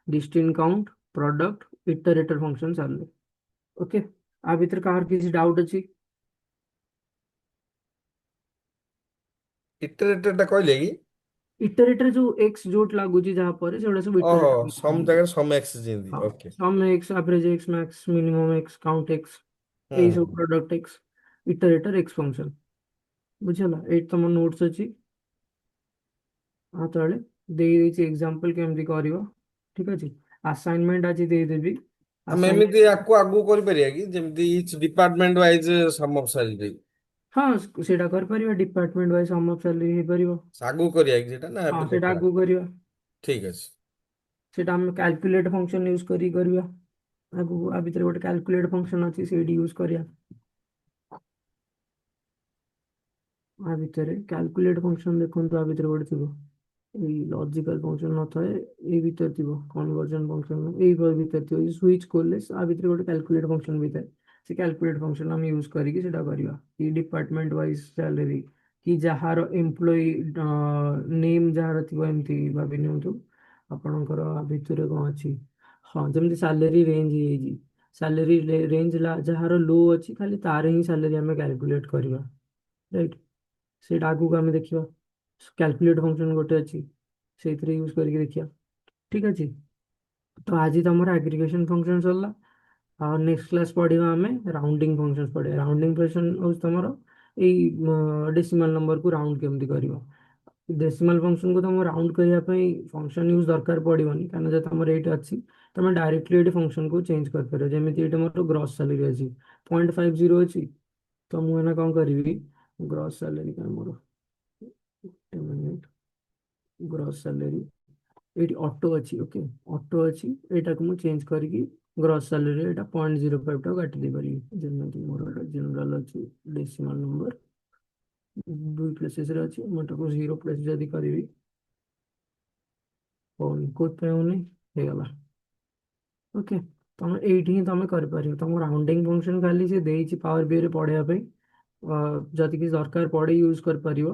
distinct count, product, iterator function ସାରିଲେ। ଓକେ, ଆ ଭିତରେ କାହାର କିଛି ଡାଉଟ୍ ଅଛି? ଇଟରେଟର ଟା କହିଲେ କି? ଇଟରେଟର ଯୋଉ ଏକ୍ସ ଯୋଉଠି ଲାଗୁଛି ଯାହା ପରେ ସେଗୁଡା ସବୁ ଓହୋ, ଇଟରେଟର ସମ ଫଙ୍କସନ। ଜାଗାରେ ସମ ଏକ୍ସ ଯେମିତି। ହଁ, okay. Sum x, average x, max, minimum x, count x, ହୁଁ ଏଇ ସବୁ ହୁଁ। Product x, iterator x function. ବୁଝିଗଲା? ଏଇଠି ତମ ନୋଟ୍ସ ଅଛି, ଆ ତଳେ ଦେଇଦେଇଛି ଏକ୍ସାମ୍ପଲ କେମିତି କରିବ। ଠିକ୍ ଅଛି, ଆସାଇନମେଣ୍ଟ ଆଜି ଦେଇଦେବି। ଆମେ ଏମିତି ଆସାଇନମେଣ୍ଟ, ଆକୁ ଆଗକୁ କରିପାରିବା କି ଯେମିତି ଇଚ୍ ଡିପାର୍ଟମେଣ୍ଟ ୱାଇଜ ସମ ଅଫ୍ ସାଲେରୀ? ହଁ ସେଇଟା କରିପାରିବା, department wise sum of salary ହେଇପାରିବ। ଆଗକୁ କରିବା କି ସେଟା, ନା ହଁ ଏବେ ସେଇଟା ଦେଖିବା? ଆଗକୁ କରିବା। ଠିକ ଅଛି। ସେଇଟା ଆମେ କ୍ୟାଲକୁଲେଟ୍ ଫଙ୍କସନ ୟୁଜ କରିକି କରିବା ଆଗକୁ। ଆ ଭିତରେ ଗୋଟେ କ୍ୟାଲକୁଲେଟ୍ ଫଙ୍କସନ ଅଛି, ସେଇଠି ୟୁଜ କରିବା। ଆ ଭିତରେ କ୍ୟାଲକୁଲେଟ୍ ଫଙ୍କସନ ଦେଖନ୍ତୁ, ଆ ଭିତରେ ଗୋଟେ ଥିବ, ଏଇ ଲଜିକାଲ ଫଙ୍କସନ ନଥାଏ, ଏଇ ଭିତରେ ଥିବ କନଭର୍ଜନ ଫଙ୍କସନ, ଏଇ ଭିତରେ ଥିବ ସୁଇଚ୍ କଲେ ଆ ଭିତରେ ଗୋଟେ କ୍ୟାଲକୁଲେଟ୍ ଫଙ୍କସନ ବି ଥାଏ। ସେ କ୍ୟାଲକୁଲେଟ୍ ଫଙ୍କସନ ଆମେ ୟୁଜ କରିକି ସେଟା କରିବା। କି ଡିପାର୍ଟମେଣ୍ଟ ୱାଇଜ ସାଲେରୀ, କି ଯାହାର ଏମ୍ପ୍ଲୟୀ ନେମ୍ ଯାହାର ଥିବ, ଏମିତି ଭାବି ନିଅନ୍ତୁ ଆପଣଙ୍କର ଆ ଭିତରେ କଣ ଅଛି। ହଁ, ଯେମିତି ସାଲେରୀ ରେଞ୍ଜ ହେଇଯାଇଛି, ସାଲେରୀ ରେଞ୍ଜ ଯାହାର ଲୋ ଅଛି ଖାଲି ତାର ହିଁ ସାଲେରୀ ଆମେ କ୍ୟାଲକୁଲେଟ୍ କରିବା, ରାଇଟ୍? ସେଇଟା ଆଗକୁ ଆମେ ଦେଖିବା। କ୍ୟାଲକୁଲେଟ୍ ଫଙ୍କସନ ଗୋଟେ ଅଛି, ସେଇଥିରେ ୟୁଜ କରିକି ଦେଖିବା। ଠିକ୍ ଅଛି, ତ ଆଜି ତମର ଆଗ୍ରିଗେସନ ଫଙ୍କସନ ସରିଲା। ଆଉ ନେକ୍ସଟ କ୍ଲାସ୍ ପଢିବା ଆମେ ରାଉଣ୍ଡିଂ ଫଙ୍କସନ ପଢିବା। ରାଉଣ୍ଡିଂ ଫଙ୍କସନ ହେଉଛି ତମର ଏଇ ଡେସିମାଲ ନମ୍ବରକୁ ରାଉଣ୍ଡ କେମିତି କରିବ। ଡେସିମାଲ ଫଙ୍କସନକୁ ତମ ରାଉଣ୍ଡ କରିବା ପାଇଁ ଫଙ୍କସନ ୟୁଜ ଦରକାର ପଡ଼ିବନି, କାରଣ ଯଦି ତମର ଏଇଠି ଅଛି ତମେ ଡାଇରେକ୍ଟଲି ଏଇଠି ଫଙ୍କସନକୁ ଚେଞ୍ଜ କରିପାରିବ। ଯେମିତି ଏଇଠି ମୋର ଗ୍ରସ୍ ସାଲେରୀ ଅଛି 0.50 ଅଛି, ତ ମୁଁ ଏଇନା କ'ଣ କରିବି, ଗ୍ରସ୍ ସାଲେରୀ ମୋର ଗ୍ରସ୍ ସାଲେରୀ ଏଇଠି ଅଟୋ ଅଛି। ଓକେ, ଅଟୋ ଅଛି, ଏଇଟାକୁ ମୁଁ ଚେଞ୍ଜ କରିକି ଗ୍ରସ୍ ସାଲେରୀ ଏଇଟା 0.05 ଟାକୁ କାଟି ଦେଇପାରିବି। ଯେମିତି ମୋର ଏଇଟା ଜେନେରାଲ ଅଛି, ଡେସିମାଲ ନମ୍ବର 2 ପ୍ଲେସେସରେ ଅଛି, ମୁଁ ଏଟାକୁ 0 ପ୍ଲେସ୍ ଯଦି କରିବି, ହଉନି, କୋଉଥିପାଇଁ ହଉନି, ହେଇଗଲା। ଓକେ, ତମେ ଏଇଠି ହିଁ ତମେ କରିପାରିବ। ତମ ରାଉଣ୍ଡିଂ ଫଙ୍କସନ ଖାଲି ସେ ଦେଇଛି ପାୱାର ବିରେ ପଢେଇବା ପାଇଁ, ଯଦି କିଛି ଦରକାର ପଡ଼େ ୟୁଜ କରିପାରିବ,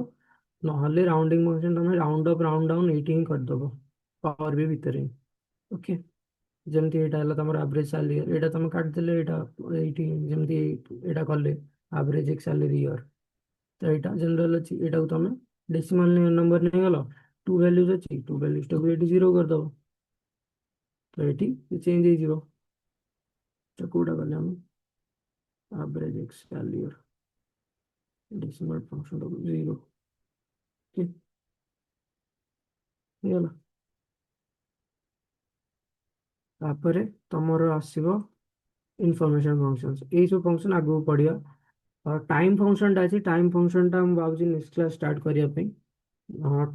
ନହେଲେ ରାଉଣ୍ଡିଂ ଫଙ୍କସନ ତମେ ରାଉଣ୍ଡ ଅପ୍ ରାଉଣ୍ଡ ଡାଉନ୍ ଏଇଠି ହିଁ କରିଦେବ ପାୱାର ବି ଭିତରେ। ଓକେ, ଯେମିତି ଏଇଟା ହେଲା ତମର ଆଭରେଜ ସାଲେରୀ, ଏଇଟା ତମେ କାଟିଦେଲେ, ଏଇଟା ଏଇଠି ଯେମିତି ଏଇଟା କଲେ ଆଭରେଜ ଏକ୍ସ ସାଲେରୀ ଇୟର, ତ ଏଇଟା ଜେନେରାଲ ଅଛି, ଏଇଟାକୁ ତମେ ଡେସିମାଲ ନମ୍ବର ନେଇଗଲ, ଟୁ ଭ୍ୟାଲ୍ୟୁଜ ଅଛି, ଟୁ ଭ୍ୟାଲ୍ୟୁଜଟାକୁ ଏଇଠି 0 କରିଦେବ, ତ ଏଇଠି ଚେଞ୍ଜ ହେଇଯିବ। ତ କୋଉଟା କଲେ ଆମେ average x value decimal function of 0 ठीक ହେଇଗଲା। ତାପରେ ତମର ଆସିବ ଇନଫର୍ମେସନ ଫଙ୍କସନ୍ସ। ଏଇ ସବୁ ଫଙ୍କସନ ଆଗକୁ ପଢିବା। ଟାଇମ ଫଙ୍କସନଟା ଅଛି, ଟାଇମ ଫଙ୍କସନଟା ମୁଁ ଭାବୁଛି ନେକ୍ସଟ କ୍ଲାସ୍ ଷ୍ଟାର୍ଟ କରିବା ପାଇଁ।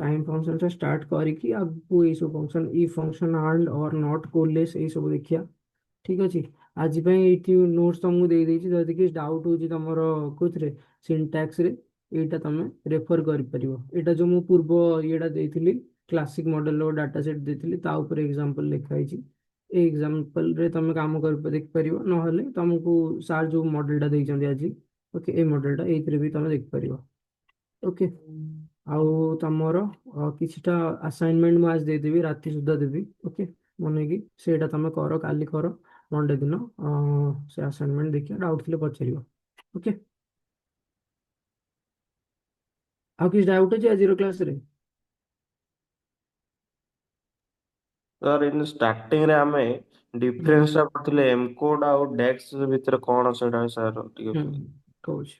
ଟାଇମ ଫଙ୍କସନଟା ଷ୍ଟାର୍ଟ କରିକି ଆଗକୁ ଏଇ ସବୁ ଫଙ୍କସନ, ଇ function, and, or, not, coalesce, ଏଇ ସବୁ ଦେଖିବା। ଠିକ୍ ଅଛି, ଆଜି ପାଇଁ ଏଇଠି ନୋଟ୍ସ ତମକୁ ଦେଇଦେଇଛି। ଯଦି କିଛି ଡାଉଟ୍ ହେଉଛି ତମର କୋଉଥିରେ, ସିନଟାକ୍ସରେ, ଏଇଟା ତମେ ରେଫର କରିପାରିବ। ଏଇଟା ଯୋଉ ମୁଁ ପୂର୍ବ ଇଏଟା ଦେଇଥିଲି, କ୍ଲାସିକ ମଡେଲର ଡାଟା ସେଟ୍ ଦେଇଥିଲି, ତା ଉପରେ ଏକ୍ସାମ୍ପଲ ଲେଖା ହେଇଛି। ଏଇ ଏକ୍ସାମ୍ପଲରେ ତମେ କାମ କରି ଦେଖିପାରିବ, ନହେଲେ ତମକୁ ସାର୍ ଯୋଉ ମଡେଲଟା ଦେଇଛନ୍ତି ଆଜି, ଓକେ, ଏଇ ମଡେଲଟା ଏଇଥିରେ ବି ତମେ ଦେଖିପାରିବ। ଓକେ, ଆଉ ତମର କିଛିଟା ଆସାଇନମେଣ୍ଟ ମୁଁ ଆଜି ଦେଇଦେବି, ରାତି ସୁଦ୍ଧା ଦେବି। ଓକେ, ମନେକି ସେଇଟା ତମେ କର, କାଲି କର, ମଣ୍ଡେ ଦିନ ଅଁ, ସେ ଆସାଇନମେଣ୍ଟ ଦେଖିବା, ଡାଉଟ୍ ଥିଲେ ପଚାରିବ। ଓକେ। ଆଉ କିଛି ଡାଉଟ୍ ଅଛି ଆଜିର କ୍ଲାସରେ? सर इन स्टार्टिंग रे आमे डिफरेंस टा पढ़थिले एमकोड आउ डेक्स भितर कोन सेटा सर टिके କହୁଛି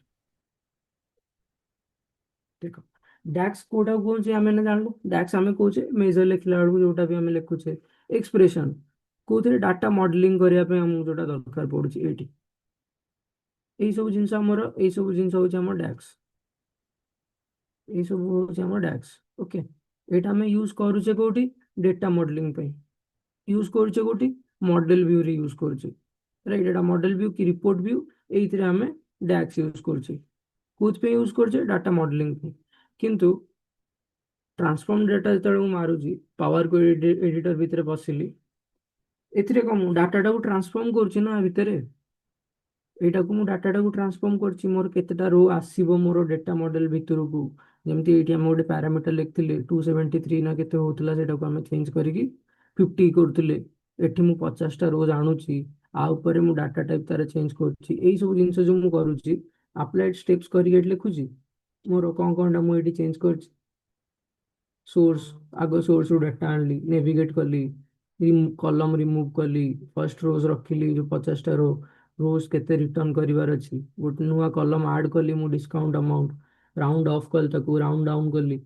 ଦେଖ ଡାକ୍ସ କୋଉଟା କହୁଛି ଆମେ ନା ଜାଣିଲୁ ଡାକ୍ସ ଆମେ କହୁଛେ ମେଜର ଲେଖିଲା ବେଳକୁ ଯୋଉଟା ବି ଆମେ ଲେଖୁଛେ ଏକ୍ସପ୍ରେସନ କୋଉଥିରେ ଡାଟା ମଡେଲିଂ କରିବା ପାଇଁ ଆମକୁ ଯୋଉଟା ଦରକାର ପଡୁଛି ଏଇଠି ଏଇ ସବୁ ଜିନିଷ ଆମର ଏଇ ସବୁ ଜିନିଷ ହଉଛି ଆମର ଡାକ୍ସ ଏଇ ସବୁ ହଉଛି ଆମର ଡାକ୍ସ ଓକେ ଏଇଟା ଆମେ ୟୁଜ କରୁଛେ କୋଉଠି ଡେଟା ମଡେଲିଂ ପାଇଁ ୟୁଜ କରୁଛେ କୋଉଠି ମଡେଲ ଭ୍ୟୁରେ ୟୁଜ କରୁଛେ ରାଇଟ୍ ଏଇଟା ମଡେଲ ଭ୍ୟୁ କି ରିପୋର୍ଟ ଭ୍ୟୁ ଏଇଥିରେ ଆମେ ଡାକ୍ସ ୟୁଜ କରୁଛେ କୋଉଥିପାଇଁ ୟୁଜ କରୁଛେ ଡାଟା ମଡେଲିଂ ପାଇଁ କିନ୍ତୁ ट्रांसफॉर्म डेटा ଯେତେବେଳେ ମୁଁ ମାରୁଛି ପାୱାର କ୍ୱେରି ଏଡିଟର ଭିତରେ ବସିଲି ଏଥିରେ କଣ ମୁଁ ଡାଟାଟାକୁ ଟ୍ରାନ୍ସଫର୍ମ କରୁଛି ନା ଆ ଭିତରେ ଏଇଟାକୁ ମୁଁ ଡାଟାଟାକୁ ଟ୍ରାନ୍ସଫର୍ମ କରୁଛି ମୋର କେତେଟା ରୋ ଆସିବ ମୋର ଡେଟା ମଡେଲ ଭିତରକୁ ଯେମିତି ଏଇଠି ଆମେ ଗୋଟେ ପାରାମିଟର ଲେଖିଥିଲେ 273 ନା କେତେ ହଉଥିଲା ସେଟାକୁ ଆମେ ଚେଞ୍ଜ କରିକି 50 କରୁଥିଲେ ଏଠି ମୁଁ 50ଟା ରୋ ଜାଣୁଛି ଆ ଉପରେ ମୁଁ ଡାଟା ଟାଇପ ତାର ଚେଞ୍ଜ କରୁଛି ଏଇ ସବୁ ଜିନିଷ ଯୋଉ ମୁଁ କରୁଛି ଆପ୍ଲାଏଡ ଷ୍ଟେପ୍ସ କରିକି ଏଠି ଲେଖୁଛି ମୋର କଣ କଣଟା ମୁଁ ଏଠି ଚେଞ୍ଜ କରୁଛି सोर्स आगो सोर्स ରୁ ଡାଟା ଆଣିଲି ନେଭିଗେଟ୍ କଲି କଲମ ରିମୁଭ୍ କଲି ଫର୍ଷ୍ଟ ରୋଜ ରଖିଲି ଯୋଉ 50ଟା ରୋଜ କେତେ ରିଟର୍ନ କରିବାର ଅଛି ଗୋଟେ ନୂଆ କଲମ ଆଡ୍ କଲି ମୁଁ ଡିସକାଉଣ୍ଟ ଆମାଉଣ୍ଟ ରାଉଣ୍ଡ ଅଫ୍ କଲି ତାକୁ ରାଉଣ୍ଡ ଡାଉନ୍ କଲି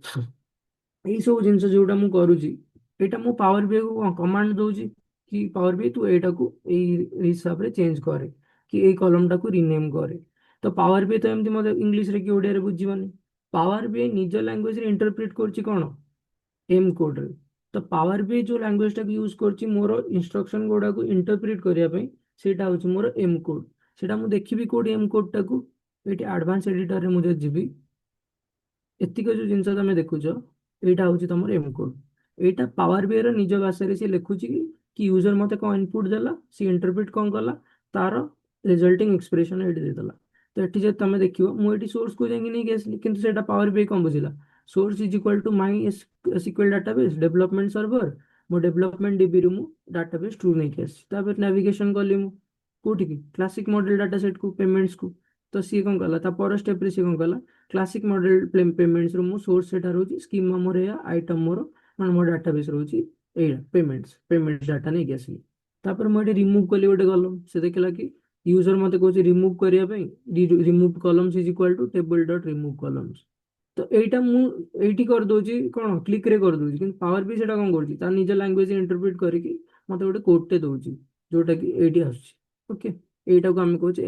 ଏଇ ସବୁ ଜିନିଷ ଯୋଉଟା ମୁଁ କରୁଛି ଏଇଟା ମୁଁ ପାୱାର ବିଆଇ କୁ କମାଣ୍ଡ ଦଉଛି କି ପାୱାର ବିଆଇ ତୁ ଏଇଟାକୁ ଏଇ ହିସାବରେ ଚେଞ୍ଜ କରେ କି ଏଇ କଲମଟାକୁ ରିନେମ୍ କରେ ତ ପାୱାର ବିଆଇ ତ ଏମିତି ମତେ ଇଂଲିଶରେ କି ଓଡ଼ିଆରେ ବୁଝିବନି ପାୱାର ବିଆଇ ନିଜ ଲାଙ୍ଗୁଏଜରେ ଇଣ୍ଟରପ୍ରିଟ କରୁଛି କଣ एम कोड रे तो पावर भी जो लैंग्वेज टाक यूज करछि मोर इंस्ट्रक्शन गुडा को इंटरप्रेट करिया पई सेटा होछि मोर एम कोड सेटा मु देखिबी कोड एम कोड टाकू एटी एडवांस एडिटर रे मु जिबी एतिक जो जिंस तमे देखुछ एटा होछि तमर एम कोड एटा पावर बी रे निज भाषा रे से लिखुछि कि यूजर मते कोन इनपुट देला सी इंटरप्रेट कोन कला तार रिजल्टिंग एक्सप्रेशन एटी देला तो एटी जे तमे देखिबो मु एटी सोर्स को जांगी नै गेसली किंतु सेटा पावर बी कोन बुझिला source is equal to my SQL database development server मो डेवलपमेंट डीबी रू मु database ट्रू नहीं केस तापर नेविगेशन कली मु कोठी की क्लासिक मॉडल डाटा सेट को पेमेंट्स को तो सी कोन कला ता पर स्टेप रे सी कोन कला क्लासिक मॉडल पेमेंट्स रू मु सोर्स सेटा रहउची स्कीमा मोर या आइटम मोर मन मो database रहउची एडा पेमेंट्स डाटा नहीं केसली तापर मो एटी रिमूव कली गोटे कॉलम से देखला कि यूजर मते कहउची रिमूव करिया पई remove columns is equal to table dot remove columns तो एटा मु एटी कर दोची कोन क्लिक रे कर दोची किंतु पावर भी सेटा कोन करची ता निज लैंग्वेज इंटरप्रेट करके मते गोटे कोड टे दोची जोटा कि एटी आछी ओके एटा को हम कहउची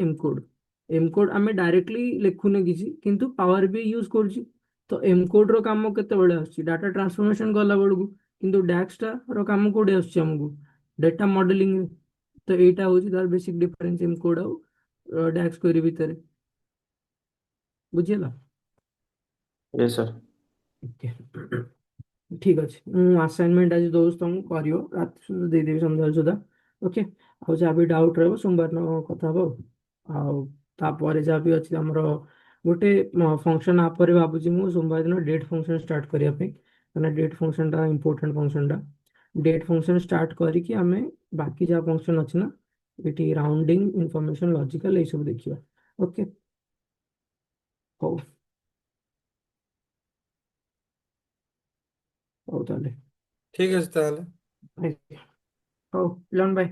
एम कोड आमे डायरेक्टली लेखुने किछि किंतु पावर भी यूज करची तो एम कोड रो काम केते बेले आछी डाटा ट्रांसफॉर्मेशन गला बेलकू किंतु डैक्स टा रो काम कोडे आछी हमकू डाटा मॉडलिंग तो एटा होची तार बेसिक डिफरेंस एम कोड और डैक्स क्वेरी भितर बुझिला यस सर ओके ठीक अच्छे ମୁଁ ଆସାଇନମେଣ୍ଟ ଆଜି ଦଉଛି ତମକୁ କରିବ ରାତି ସୁଦ୍ଧା ଦେଇଦେବି ସନ୍ଧ୍ୟାବେଳ ସୁଦ୍ଧା ଓକେ ଆଉ ଯାହା ବି ଡାଉଟ୍ ରହିବ ସୋମବାର ଦିନ କଥା ହବ ଆଉ ତାପରେ ଯାହା ବି ଅଛି ଆମର ଗୋଟେ ଫଙ୍କସନ୍ ଆପରେ ଭାବୁଛି ମୁଁ ସୋମବାର ଦିନ ଡେଟ୍ ଫଙ୍କସନ୍ ଷ୍ଟାର୍ଟ କରିବା ପାଇଁ କାହିଁକିନା ଡେଟ୍ ଫଙ୍କସନ୍ଟା ଇମ୍ପୋର୍ଟାଣ୍ଟ ଫଙ୍କସନ୍ଟା ଡେଟ୍ ଫଙ୍କସନ୍ ଷ୍ଟାର୍ଟ କରିକି ଆମେ ବାକି ଯାହା ଫଙ୍କସନ୍ ଅଛି ନା ଏଠି ରାଉଣ୍ଡିଂ ଇନଫର୍ମେସନ୍ ଲଜିକାଲ ଏଇସବୁ ଦେଖିବା ଓକେ ହଉ ହଉ ତାହେଲେ ଠିକ ଅଛି ତାହେଲେ ଆଜ୍ଞା। ହଉ ପିଲାମାନେ ବାଏ।